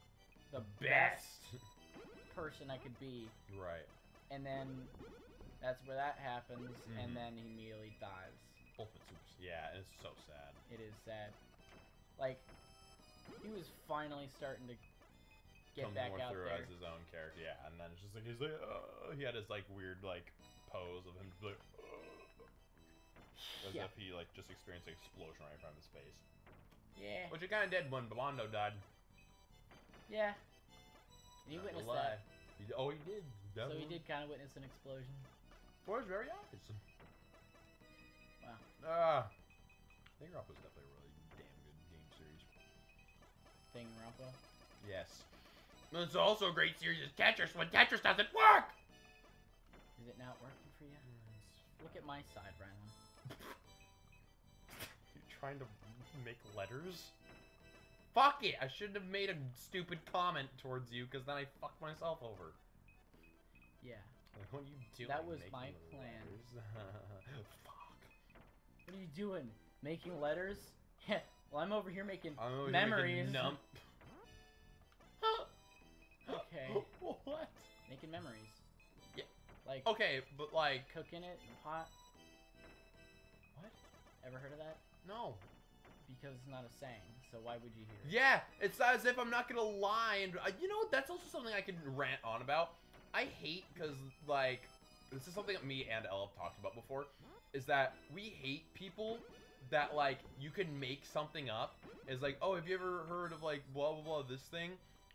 the best person I could be. Right. And then that's where that happens, Mhm. and then he immediately dies. Ultimate Super. Yeah, and it's so sad. It is sad. Like, he was finally starting to get Comes back more out through there. as his own character. Yeah, and then it's just like he's like, he had his like weird like pose of him just like, as Yeah. if he like just experienced an explosion right in front of his face. Yeah. Which he kind of did when Blondo died. Yeah. He Not witnessed gonna lie. that. He did. So he Definitely. did kind of witness an explosion. For his very eyes. Wow. Danganronpa was definitely a really damn good game series. Thing Rampa. Yes. It's also a great series as Tetris when Tetris doesn't work! Is it not working for you? Look at my side, Rylan. You're trying to make letters? Fuck it! I shouldn't have made a stupid comment towards you, because then I fucked myself over. Yeah. Like, what are you doing? That was making my plan. letters? Fuck. What are you doing? Making letters? Yeah. Well, I'm over here making I'm over here memories. making Okay. What? Making memories. Yeah. Like. Okay, but like Cooking it in a pot. what? Ever heard of that? No. Because it's not a saying, so why would you hear it? Yeah, it's as if I'm not gonna lie, and you know what? That's also something I can rant on about. I hate because like this is something that me and Elle have talked about before, is that we hate people that like you can make something up. It's like, oh, have you ever heard of like blah blah blah this thing,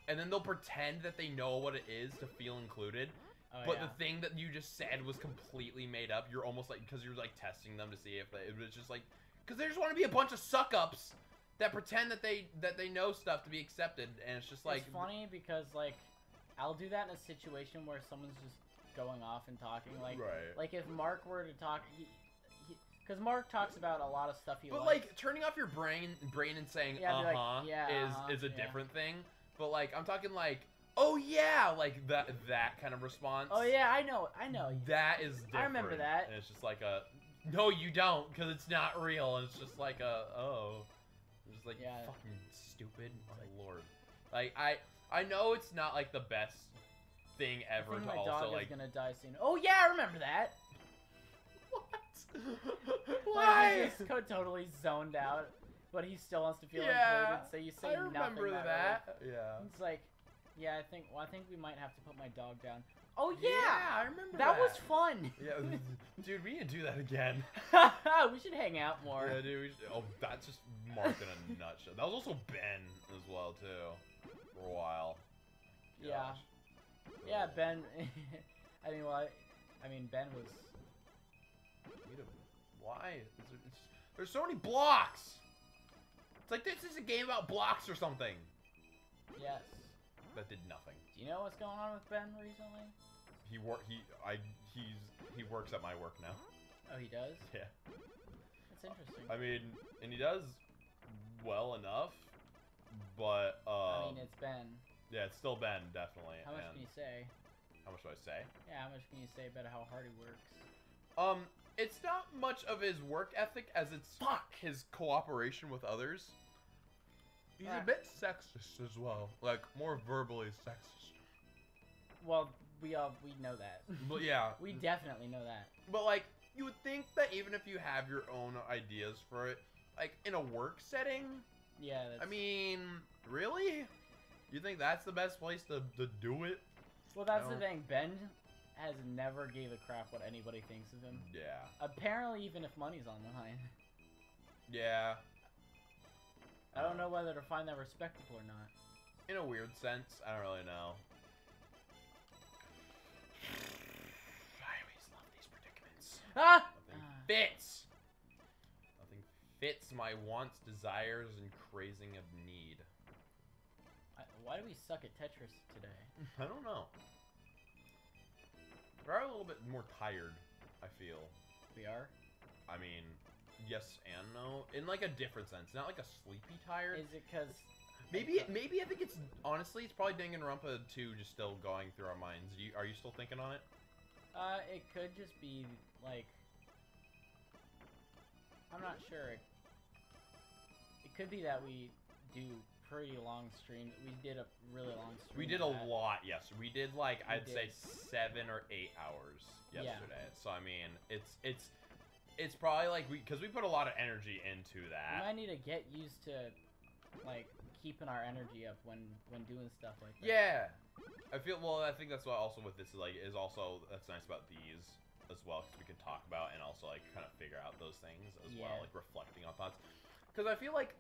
and then they'll pretend that they know what it is to feel included. Oh, But yeah. the thing that you just said was completely made up. You're almost like, because you're like testing them to see if they, it was just like, because they just want to be a bunch of suck-ups that pretend that they know stuff to be accepted, and it's just like. It's funny because like, I'll do that in a situation where someone's just going off and talking. Like, Right. like if Mark were to talk, because Mark talks about a lot of stuff he But likes. like turning off your brain and saying Yeah, be like, uh-huh yeah, is a yeah. different thing. But like I'm talking like, oh yeah, like that kind of response. Oh yeah, I know. That is different. I remember that. And it's just like a, no, you don't, because it's not real. And it's just like a, oh. It's just like, Yeah. fucking stupid. My lord. Like, I know it's not, like, the best thing I ever think to my also, dog like. is gonna die soon. Oh yeah, I remember that. What? Like, Why? he's just totally zoned out, but he still wants to feel Yeah, included. So you say I nothing. remember that. Yeah. It's like, yeah, I think we might have to put my dog down. Oh yeah, I remember that was fun. Yeah, dude, we need to do that again. We should hang out more. Yeah, dude. Oh, that's just Mark in a nutshell. That was also Ben as well too, for a while. Yeah. Gosh. Yeah, Ben. I mean, Ben was. Why? There's so many blocks. It's like this is a game about blocks or something. Yes. That did nothing. Do you know what's going on with Ben recently? He works at my work now. Oh, he does. Yeah. That's interesting. I mean, and he does well enough, but I mean, it's Ben. yeah, it's still Ben, definitely. How much and can you say? How much do I say? Yeah, how much can you say about how hard he works? It's not much of his work ethic as it's his cooperation with others. He's a bit sexist as well, like more verbally sexist. Well, we know that. But yeah, We definitely know that. but like you would think that even if you have your own ideas for it, like in a work setting, Yeah. That's, I mean, really? You think that's the best place to do it? well, that's the no. thing. Ben has never gave a crap what anybody thinks of him. Yeah. Apparently, even if money's on the line. Yeah. I don't know whether to find that respectable or not. In a weird sense, I don't really know. I always love these predicaments. Ah! Nothing fits. Nothing fits my wants, desires, and crazing of need. Why do we suck at Tetris today? I don't know. We're a little bit more tired, I feel. We are? I mean, yes and no. In like a different sense. Not like a sleepy tired. Is it because... Maybe I think it's, honestly, it's probably Danganronpa 2 just still going through our minds. Are you still thinking on it? It could just be, like... I'm not sure. It could be that we do pretty long streams. We did a really long stream. We did a lot, yes. We did like, I'd say did. 7 or 8 hours yesterday. Yeah. So I mean, it's probably like because we put a lot of energy into We that. might need to get used to, like, keeping our energy up when doing stuff like that. Yeah. I think that's why also with this is also that's nice about these as well, because we can talk about and also like kind of figure out those things as well, Yeah. like reflecting on thoughts. Because I feel like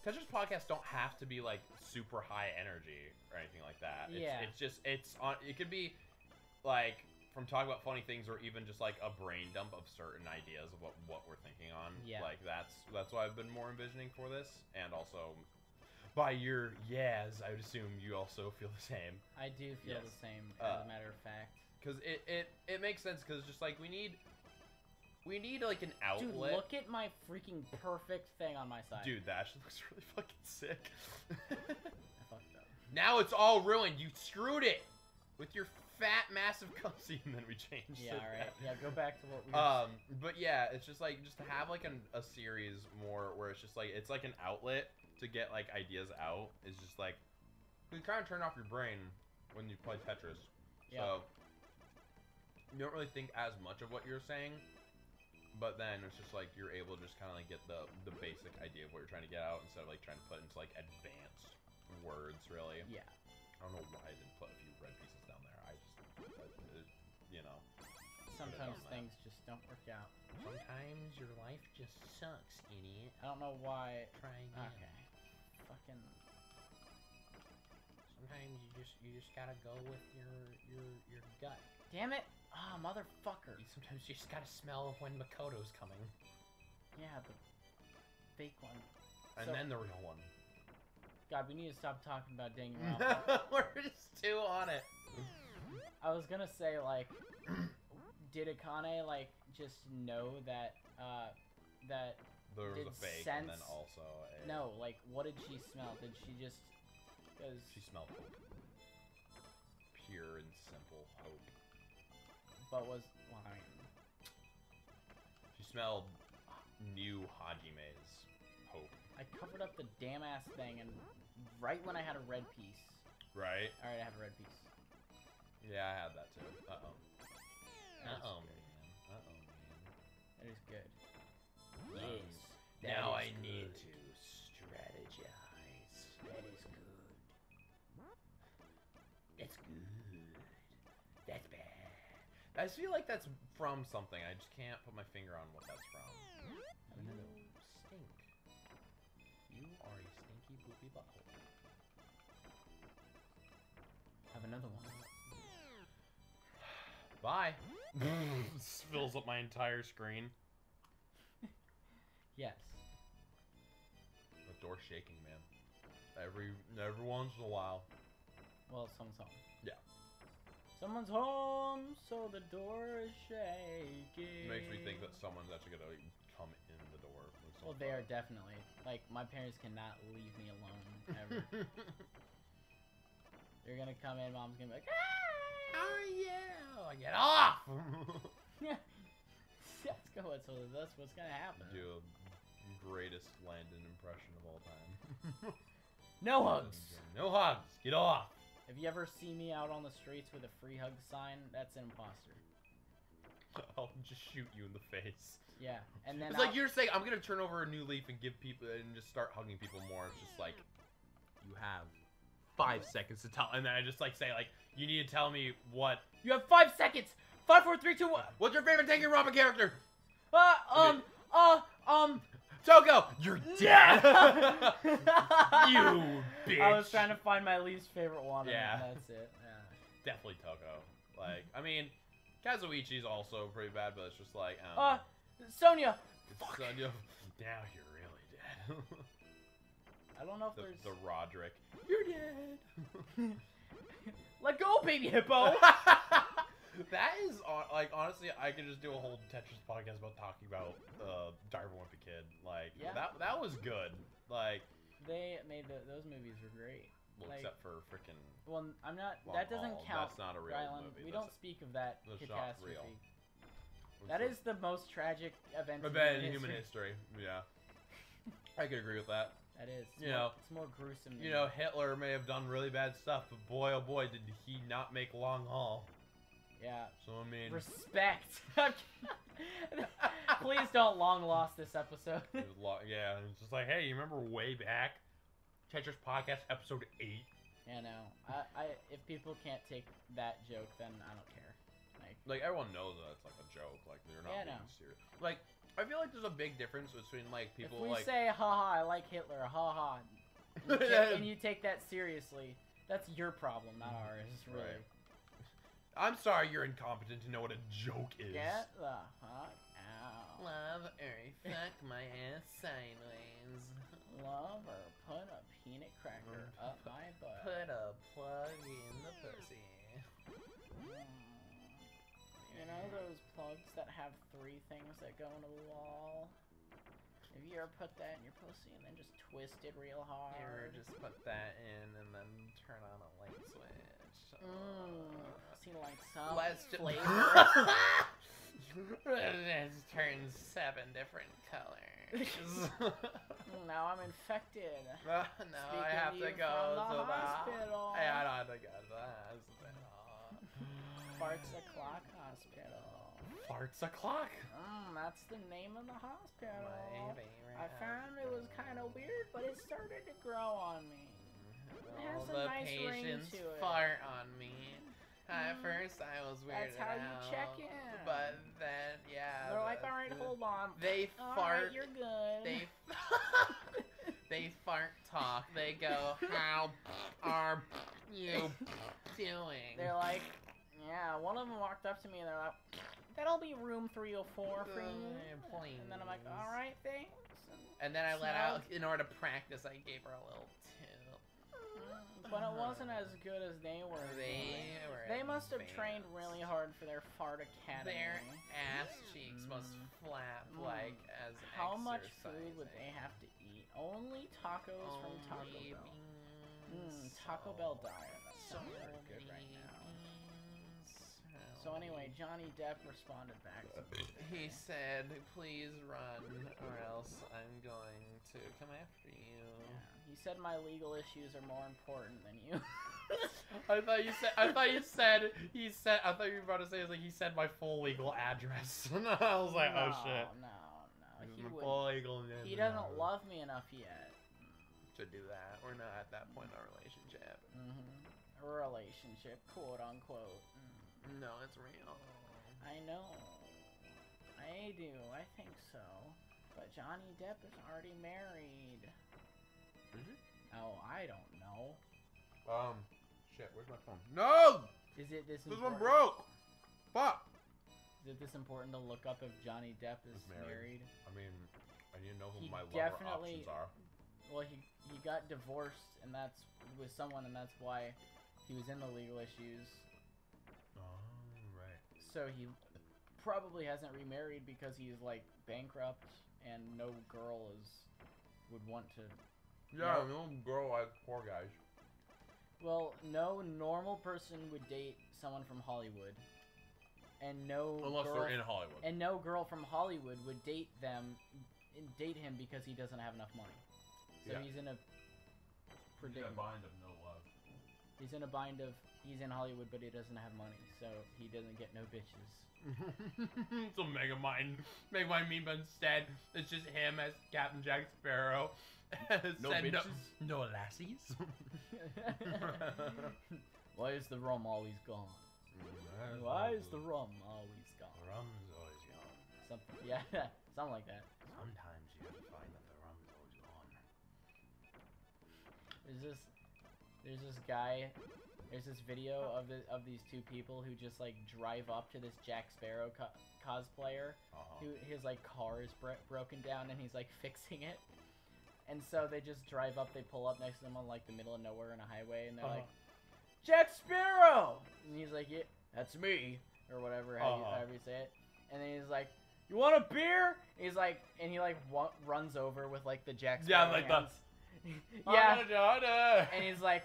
Tetris podcasts don't have to be like super high energy or anything like that. Yeah. It could be like from talking about funny things or even just like a brain dump of certain ideas of what we're thinking on. Yeah. Like that's what I've been more envisioning for this, and also by your yes, I would assume you also feel the same. I do feel Yes. the same, as a matter of fact. Because it makes sense, because just like we need like an outlet. Dude, look at my freaking perfect thing on my side. Dude, that actually looks really fucking sick. I fucked up. Now it's all ruined. You screwed it with your fat, massive cussy, and then we changed Yeah, it. alright. Yeah, go back to what we were But yeah, it's just like just to have like a series more where it's just like it's like an outlet to get like ideas out. It's just like you kind of turn off your brain when you play Tetris. Yeah. So you don't really think as much of what you're saying, but then it's just like you're able to just kind of like get the basic idea of what you're trying to get out instead of like trying to put into like advanced words, really. Yeah. I don't know why I didn't put a few red pieces down there. You know. Sometimes things just don't work out. Sometimes your life just sucks, idiot. I don't know why. Try again. Okay. Fucking. Sometimes you just gotta go with your gut. Damn it! Ah, motherfucker. Sometimes you just gotta smell when Makoto's coming. Yeah, the fake one. And So- then the real one. God, we need to stop talking about Danganronpa. We're just too on it. I was gonna say, like, did Akane, like, just know that, that... There was Did a fake sense- and then also a... No, like, what did she smell? Did she just... Because... She smelled hope. Pure and simple hope. But was... Well, I mean, She smelled new Hajime's hope. I covered up the damn ass thing, and right when I had a red piece... Right? Alright, I have a red piece. Yeah, I had that too. Uh-oh. That is Uh-oh, good. man. Uh-oh, man. That is good. Yes. That Now is I need good. to strategize. That is good. That's good. That's bad. I just feel like that's from something. I just can't put my finger on what that's from. You stink. You are a stinky poopy butthole. Have another one. Bye. Fills up my entire screen. Yes. The door's shaking, man. Every once in a while. Well, someone's home. Yeah. Someone's home, so the door is shaking. It makes me think that someone's actually gonna like, come in the door. With Well, they are definitely. Like, my parents cannot leave me alone, ever. They're gonna come in, mom's gonna be like, ah! Oh yeah! Get off! That's what's gonna happen. Do a greatest Landon impression of all time. No hugs! No hugs! Get off! If you ever see me out on the streets with a free hug sign, that's an imposter. I'll just shoot you in the face. Yeah, and then It's like you're saying, I'm gonna turn over a new leaf and give people and just start hugging people more. It's just like, you have 5 seconds to tell, and then I just like say like, you need to tell me what. You have 5 seconds! 5, 4, 3, 2, 1! What's your favorite Danganronpa character? Toko! You're dead! You bitch! I was trying to find my least favorite one. Yeah. And that's it. Yeah. Definitely Toko. Like, I mean, Kazuichi's also pretty bad, but it's just like, Sonia! It's Sonya. Now you're really dead. I don't know if there's... the Roderick. You're dead! Let go, baby hippo! That is, like, honestly, I could just do a whole Tetris podcast about talking about Diver Wimpy Kid. Like, Yeah. that was good. Like, They made those movies were great. well, Like, except for freaking. well, I'm not. Long That doesn't Haul. count. That's not a real Rylan. movie. We That's don't speak of that that's not catastrophe. real. That is the most tragic event in human history. Yeah, I could agree with that. That is. You know, it's more gruesome. You know, Hitler may have done really bad stuff, but boy, oh boy, did he not make Long Haul. Yeah. So I mean, Respect. Please don't long lost this episode. yeah, it's just like, hey, you remember way back, Tetris podcast episode 8? Yeah, no. If people can't take that joke, then I don't care. Like everyone knows that it's like a joke. Like they're not being serious. Like I feel like there's a big difference between like people if we like say haha, I like Hitler, haha, and you take that seriously, that's your problem, not ours. Really. Right. I'm sorry you're incompetent to know what a joke is. Get the fuck out. Love or fuck my ass sideways. Love or put a peanut cracker up my butt. Put a plug in the pussy. You know those plugs that have 3 things that go into the wall? Have you ever put that in your pussy and then just twist it real hard? You ever just put that in and then turn on a light switch? See, like some Let's just flavor. Let's turn 7 different colors. Now I'm infected. No, Speaking I have to to you go from the to the hospital. I don't have to go to the hospital. Farts o'clock hospital. Farts o'clock. That's the name of the hospital. My favorite I found it was kind of weird, but it started to grow on me. It has All a the nice ring patients to it. fart on me. At first, I was weirded That's how you out, check in. But then, yeah. They're like, all right, hold on. They All fart. right, you're good. They they fart talk. They go, how are you doing? They're like, yeah. One of them walked up to me and they're like, that'll be room 304 for you. Please. And then I'm like, all right, thanks. And then I let out, in order to practice, I gave her a little tip. But it wasn't as good as they were. They must have trained really hard for their fart academy. Their ass cheeks must flap like as How much exercising. food would they have to eat? Only tacos from Taco Only Bell. beans. Taco Bell diet. That So sounds really good right now. beans. So anyway, Johnny Depp responded back to me. He said, please run or else I'm going to come after you. Yeah. He said my legal issues are more important than you. I thought you were about to say, like, he said my full legal address. And I was like, oh shit. No. He My wouldn't. full legal name. He doesn't love me enough yet. to do that. We're not at that point in our relationship. A relationship, quote unquote. No, it's real. I know. I do. I think so. But Johnny Depp is already married. Is he? Oh, I don't know. Shit, where's my phone? No! Is it this This one important? broke! Fuck! Is it this important to look up if Johnny Depp is married? I mean, I need to know who He my lover definitely- options are. Well, he got divorced, and that's with someone, and that's why he was in the legal issues. Oh, right. So he probably hasn't remarried because he's like bankrupt, and no girl would want to. Yeah, no girl like poor guys. Well, no normal person would date someone from Hollywood, and no Unless girl, they're in Hollywood. and no girl from Hollywood would date him because he doesn't have enough money. So Yeah. he's in a predicament. bind of no love. He's in a bind of he's in Hollywood, but he doesn't have money, so he doesn't get no bitches. It's a Megamind meme, but instead it's just him as Captain Jack Sparrow. No Said bitches? No lassies. Why is the rum always gone? Why is the rum always gone? rum's always gone. Something, yeah, something like that. Sometimes you have to find that the rum's always gone. There's this guy. There's this video of these two people who just like drive up to this Jack Sparrow cosplayer, who his like car is broken down and he's like fixing it, and so they just drive up. They pull up next to him on like the middle of nowhere in a highway, and they're like, Jack Sparrow, and he's like, yeah, that's me, or whatever, however you say it, and then he's like, you want a beer? He's like, and he like runs over with like the Jack Sparrow hands. Yeah. And he's like,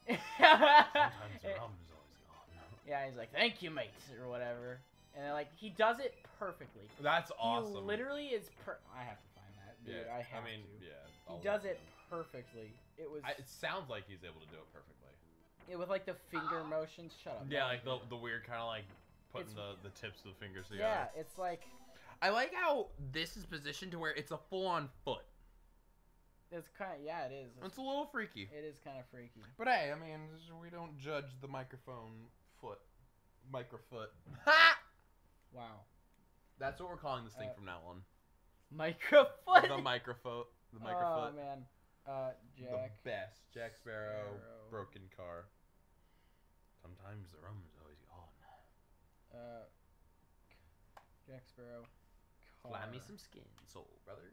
Sometimes the rum's always gone. yeah, he's like, thank you, mates, or whatever. And then, like, he does it perfectly. That's awesome. He literally is I have to find that, dude. Yeah, I have to. yeah. He does it perfectly. It was It sounds like he's able to do it perfectly. with like the finger motions. Shut up. Yeah, like the weird kind of like putting the tips of the fingers together. Yeah, it's like I like how this is positioned to where it's a full-on foot. it's kind of it is. It's a little freaky. It is kind of freaky. But hey, I mean, we don't judge the microphone foot. Microfoot. Ha! Wow. That's what we're calling this thing from now on. Microfoot. The microfoot. The Oh microfoot. man. The Jack. best. Jack Sparrow, Sparrow. broken car. Sometimes the rum's always gone. Jack Sparrow. Fly me car. some skin, soul brother.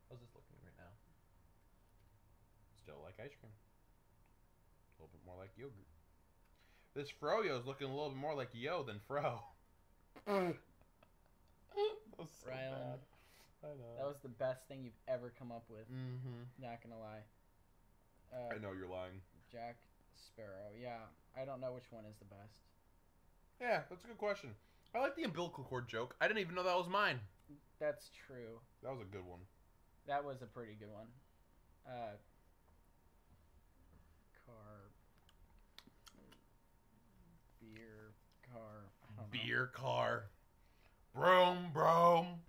How's this looking right now? Still like ice cream. A little bit more like yogurt. This Froyo's looking a little bit more like yo than Fro. That was so Rylan. bad. I know. That was the best thing you've ever come up with. Mm-hmm. Not gonna lie. I know you're lying. Jack Sparrow. Yeah, I don't know which one is the best. Yeah, that's a good question. I like the umbilical cord joke. I didn't even know that was mine. That's true. That was a good one. That was a pretty good one. Car. Beer. Car. I don't know. Beer car. Broom, broom.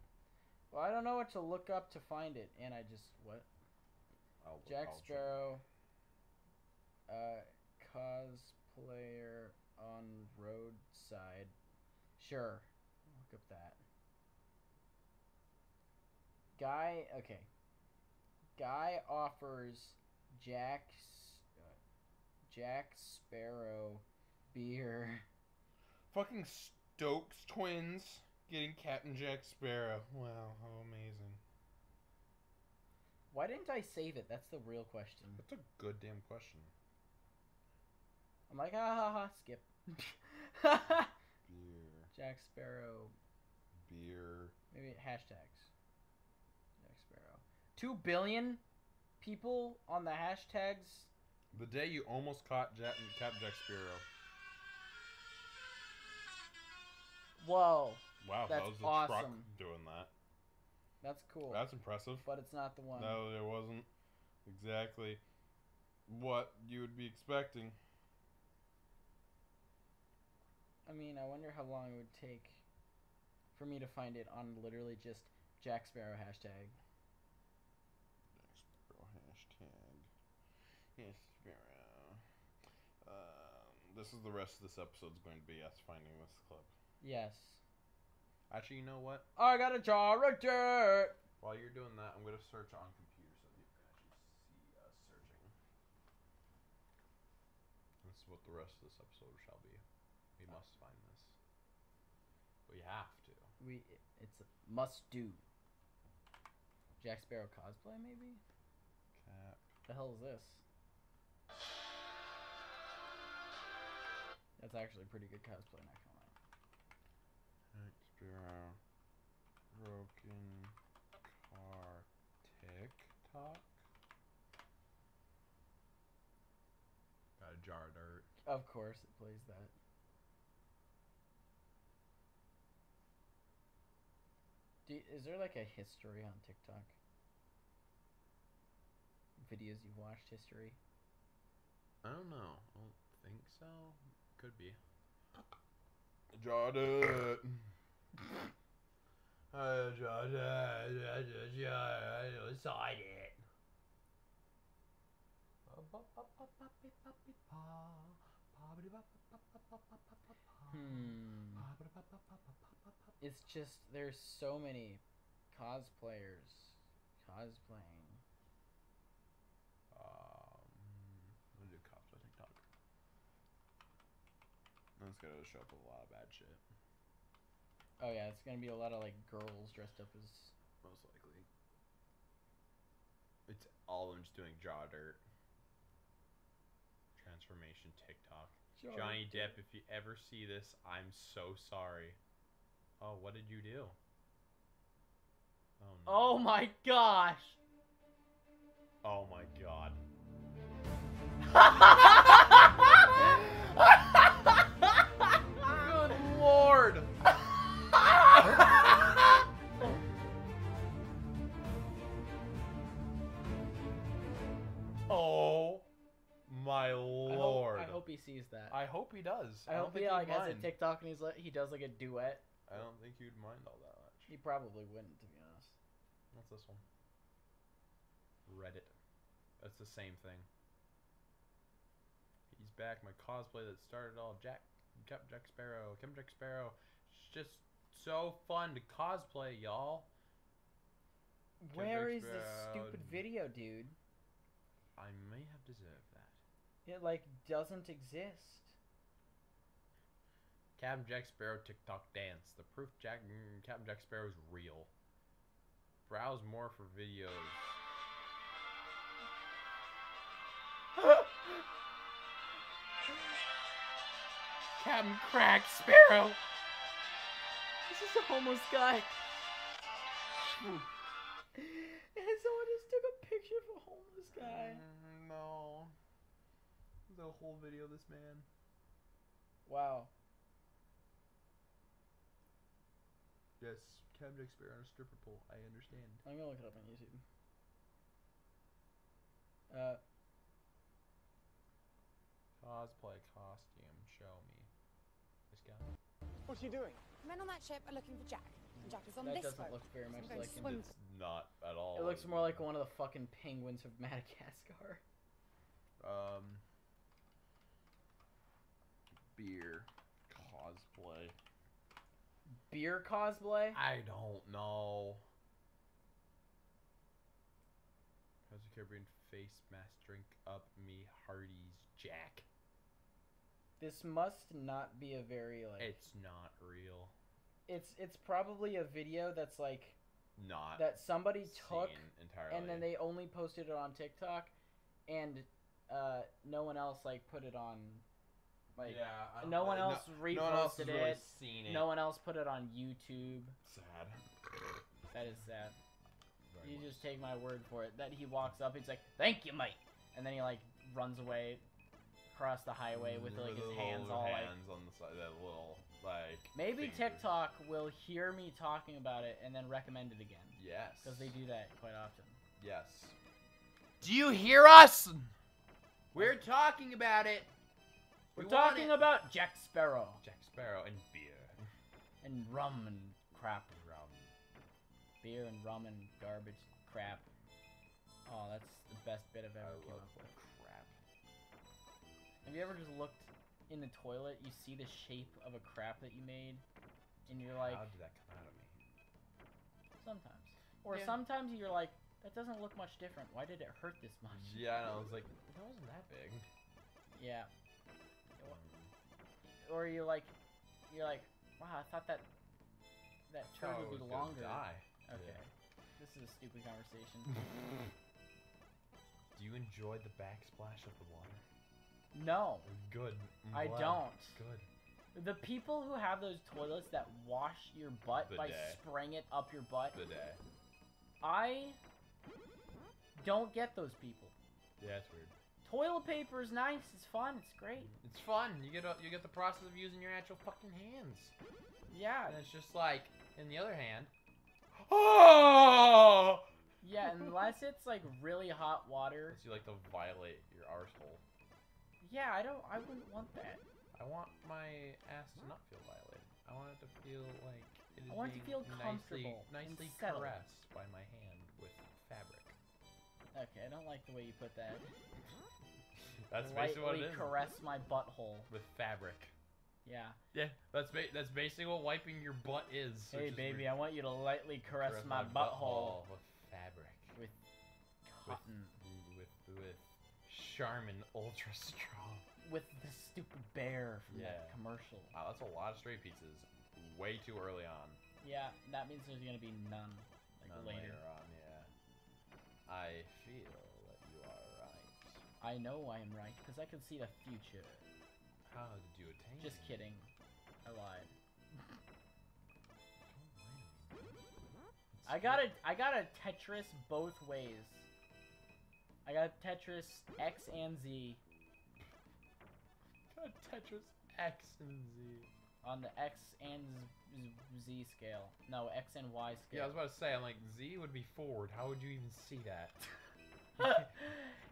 Well, I don't know what to look up to find it, and I just what? Jack Sparrow. Cosplayer on roadside. Sure, look up that. Guy offers Jack Sparrow beer. Fucking Stokes twins getting Captain Jack Sparrow. Wow, how amazing. Why didn't I save it? That's the real question. That's a good damn question. I'm like, ha, skip. Beer. Jack Sparrow. Beer. Maybe hashtags. Jack Sparrow. 2 billion people on the hashtags. The day you almost caught Captain Jack Sparrow. Whoa. Wow, That's that was the awesome. truck doing that. That's cool. That's impressive. But it's not the one. No, it wasn't exactly what you would be expecting. I mean, I wonder how long it would take for me to find it on literally just Jack Sparrow hashtag. Jack Sparrow hashtag. Yes, Sparrow. This is the rest of this episode's going to be us finding this clip. Yes. Actually, you know what? I got a jar of dirt. While you're doing that, I'm going to search on computer so you can actually see us searching. This is what the rest of this episode shall be. We must find this. We have to. It's a must do. Jack Sparrow cosplay, maybe? Cap. The hell is this? That's actually a pretty good cosplay, not gonna lie. Jack Sparrow. Broken car. TikTok. Got a jar of dirt. Of course, it plays that. Is there like a history on TikTok? Videos you've watched, history? I don't know. I don't think so. Could be. Jar of dirt. Inside it. It's just there's so many cosplayers cosplaying. I'm gonna do cosplay TikTok. That's gonna show up with a lot of bad shit. Oh yeah, it's gonna be a lot of like girls dressed up as. Most likely. It's all of them just doing jaw dirt. Transformation TikTok. Johnny Depp, if you ever see this, I'm so sorry. Oh, what did you do? Oh no. Oh my gosh! Oh my god. Good lord! Oh my lord! I hope he sees that. I hope he does. I hope don't he think like he'd has a mind. TikTok and he does like a duet. I don't think he'd mind all that much. He probably wouldn't, to be honest. What's this one? Reddit. That's the same thing. He's back. My cosplay that started all. Jack Sparrow. Jack Sparrow. It's just so fun to cosplay, y'all. Where is this stupid video, dude? I may have deserved that. It like doesn't exist. Captain Jack Sparrow TikTok dance. The proof Captain Jack Sparrow is real. Browse more for videos. Captain Crack Sparrow. This is a homeless guy. And someone just took a picture of a homeless guy. No. There's a whole video of this man. Wow. Yes, Captain Jack Sparrow on a stripper pole. I understand. I'm gonna look it up on YouTube. Cosplay costume. Show me. This guy. What are you doing? Men on that ship are looking for Jack. And Jack is on That this doesn't boat. look very much I'm going like to him. swim. It's not at all. It looks more like one of the fucking penguins of Madagascar. Beer cosplay. Beer cosplay? I don't know. How's the Caribbean face mask drink up me Hardy's Jack? This must not be a very like. It's not real. It's probably a video that's like Not that somebody took seen entirely. and then they only posted it on TikTok, and no one else like put it on. Like yeah, no one else reposted no one else has it. really seen it. No one else put it on YouTube. Sad. That is sad. Very You much. just take my word for it. That he walks up, he's like, "Thank you, mate," and then he like runs away across the highway with like his Little hands all like. hands on the side, that little like. Maybe finger. TikTok will hear me talking about it and then recommend it again. Yes. Because they do that quite often. Yes. Do you hear us? We're talking about it. We're We want talking it. about Jack Sparrow Jack Sparrow and beer. and rum and crap. Rum. Beer and rum and garbage crap. Oh, that's the best bit I've I ever came love up with. crap. Have you ever just looked in the toilet, you see the shape of a crap that you made, and you're like, How did that come out of me? sometimes. Or Yeah. sometimes you're like, that doesn't look much different. Why did it hurt this much? Yeah, and I was like, that wasn't that big. Yeah. Or you're like, wow, I thought that turd Oh, would it be was gonna longer. Die. Okay. Yeah. This is a stupid conversation. Do you enjoy the backsplash of the water? No, Good. I Glad. don't. Good. The people who have those toilets that wash your butt by Bidet. spraying it up your butt, Bidet. I don't get those people. Yeah, it's weird. Toilet paper is nice. It's fun. It's great. It's fun. You get the process of using your actual fucking hands. Yeah. And it's just like, in the other hand, oh! Yeah, unless it's like really hot water. Unless you like to violate your arsehole. Yeah, I wouldn't want that. I want my ass to not feel violated. I want it to feel like it is I want it to feel being comfortable and nicely settled. caressed by my hand with fabric. Okay, I don't like the way you put that. That's basically what it Lightly is. caress my butthole. With fabric. Yeah. Yeah, that's basically what wiping your butt is. Hey, baby, I want you to lightly caress my butthole with fabric. with cotton. With Charmin Ultra Strong. With the stupid bear from that Yeah. commercial. Wow, that's a lot of straight pizzas. Way too early on. Yeah, that means there's gonna be none. Like None later. later on, yeah. I feel that you are right. I know I am right, because I can see the future. How did you attain? Just kidding. I lied. I got a Tetris both ways. I got Tetris X and Z. Got Tetris X and Z. On the X and Z scale. No, X and Y scale. Yeah, I was about to say, I'm like, Z would be forward. How would you even see that?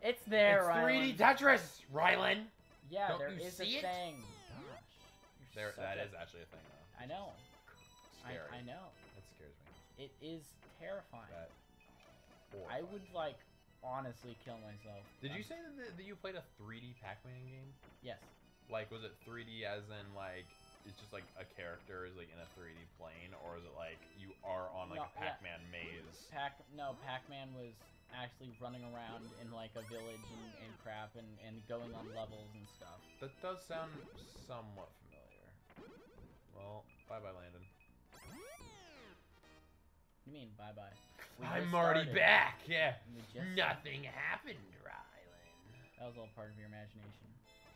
It's there, it's Rylan. 3D Tetris, Rylan. Yeah, Don't there you is a see it? thing. Gosh, you're That such is a- actually a thing, though. I know. Scary. I know. That scares me. It is terrifying. That. I would like honestly kill myself. Did you say that you played a 3D Pac-Man game? Yes. Like, was it 3D as in like it's just like a character is like in a 3D plane, or is it like you are on like No, a Pac-Man maze? Pac-Man was actually running around in like a village and crap and going on levels and stuff. That does sound somewhat familiar. Well, bye-bye, Landon. You mean bye-bye? We I'm just already started. back. Yeah. We just Nothing happened, Rylan. That was all part of your imagination.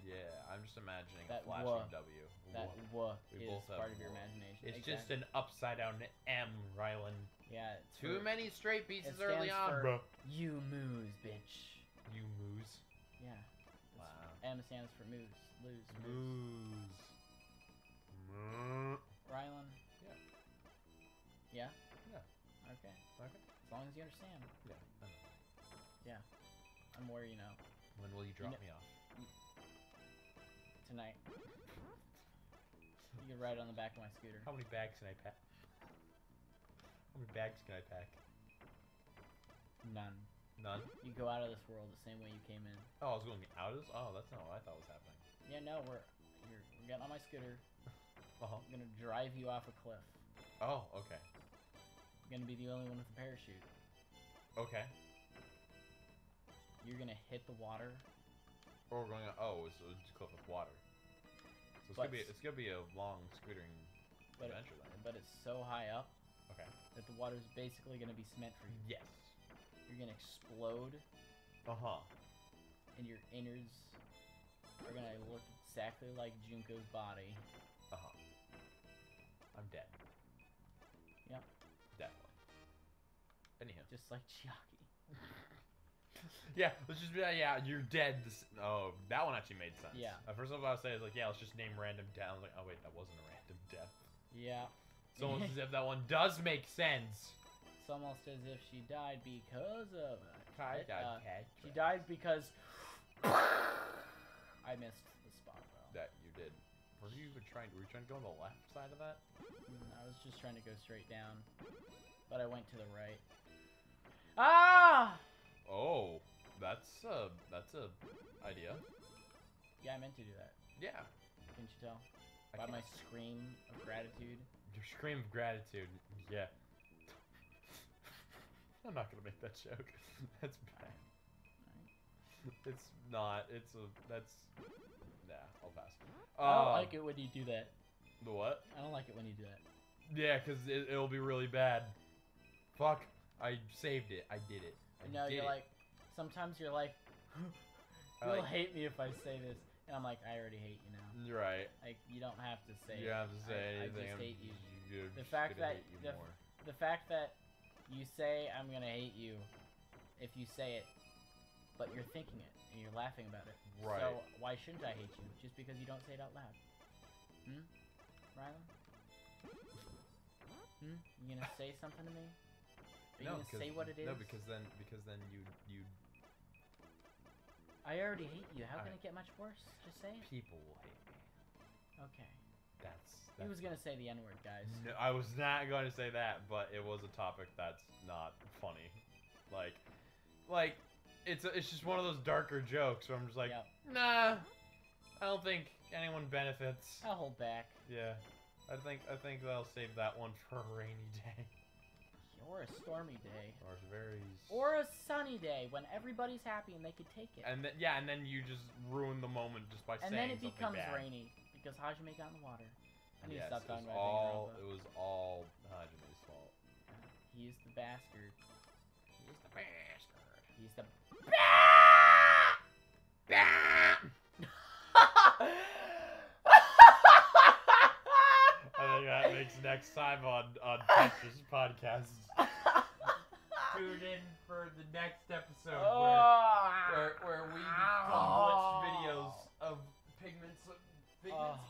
Yeah, I'm just imagining That a flashing wuh. W. That Wuh. W We is both have part of your wuh. imagination. It's Exactly. just an upside down M, Rylan. Yeah. Too many straight pieces it early stands on, for bro. You moose, bitch. You moose. Yeah. Wow. M stands for moose. Lose. Moose. Moo. Rylan. Yeah. Yeah? Yeah. Okay. Okay. As long as you understand. Yeah. I know. Yeah. I'm where you know. When will you drop me off? Tonight. You can ride on the back of my scooter. How many bags can I pack? How many bags can I pack? None. None? You go out of this world the same way you came in. Oh, I was going out of this? Oh, that's not what I thought was happening. Yeah, no, we're getting on my scooter. Uh-huh. I'm gonna drive you off a cliff. Oh, okay. I'm gonna be the only one with a parachute. Okay. You're gonna hit the water. Or we're going, oh, it's a cliff with water. So it's gonna be a long scootering adventure then. But it's so high up Okay. that the water's basically gonna be cement for you. Yes. You're gonna explode, Uh-huh. and your innards are gonna look exactly like Junko's body. Uh-huh. I'm dead. Yep. Definitely. Anyhow. Just like Chiaki. Yeah, let's just be yeah, you're dead. Oh, that one actually made sense. Yeah. At first, what I was saying is like, yeah, let's just name random death. I was like, oh wait, that wasn't a random death. Yeah. It's almost as if that one does make sense. It's almost as if she died because of she She died because I missed the spot though. That you did. Were you trying to go on the left side of that? I was just trying to go straight down, but I went to the right. Ah! Oh, that's a idea. Yeah, I meant to do that. Yeah. Couldn't you tell? I By my can't. scream of gratitude. Your scream of gratitude. Yeah. I'm not gonna make that joke. That's bad. It's not. That's. Nah, I'll pass. I don't like it when you do that. The what? I don't like it when you do that. Yeah, because it'll be really bad. Fuck. I saved it. I did it. You're like, sometimes you're like, you'll hate me if I say this. And I'm like, I already hate you now. Right. Like, you don't have to say You it. don't have to say anything. I just hate you. The fact that you say I'm gonna hate you, if you say it, but you're thinking it and you're laughing about it. Right. So why shouldn't I hate you just because you don't say it out loud? Rylan? You gonna say something to me? Are you gonna say what it is? No, because then you I already hate you. How can it get much worse? Just say it. people will hate me. Okay. That's He was gonna say the N-word, guys. No, I was not going to say that, but it was a topic that's not funny. Like it's just one of those darker jokes where I'm just like, nah, I don't think anyone benefits. I'll hold back. Yeah, I think I'll save that one for a rainy day. Or a stormy day. Or a very. Or a sunny day when everybody's happy and they can take it. And then and then you just ruin the moment just by saying something bad. And then it becomes rainy because Hajime got in the water. I need to stop talking about it was all Hajime's fault. He's the bastard. He's the bastard. He's the. I think that makes next time on Tetris podcast. Tune in for the next episode where we become glitched videos of pigments, pigments,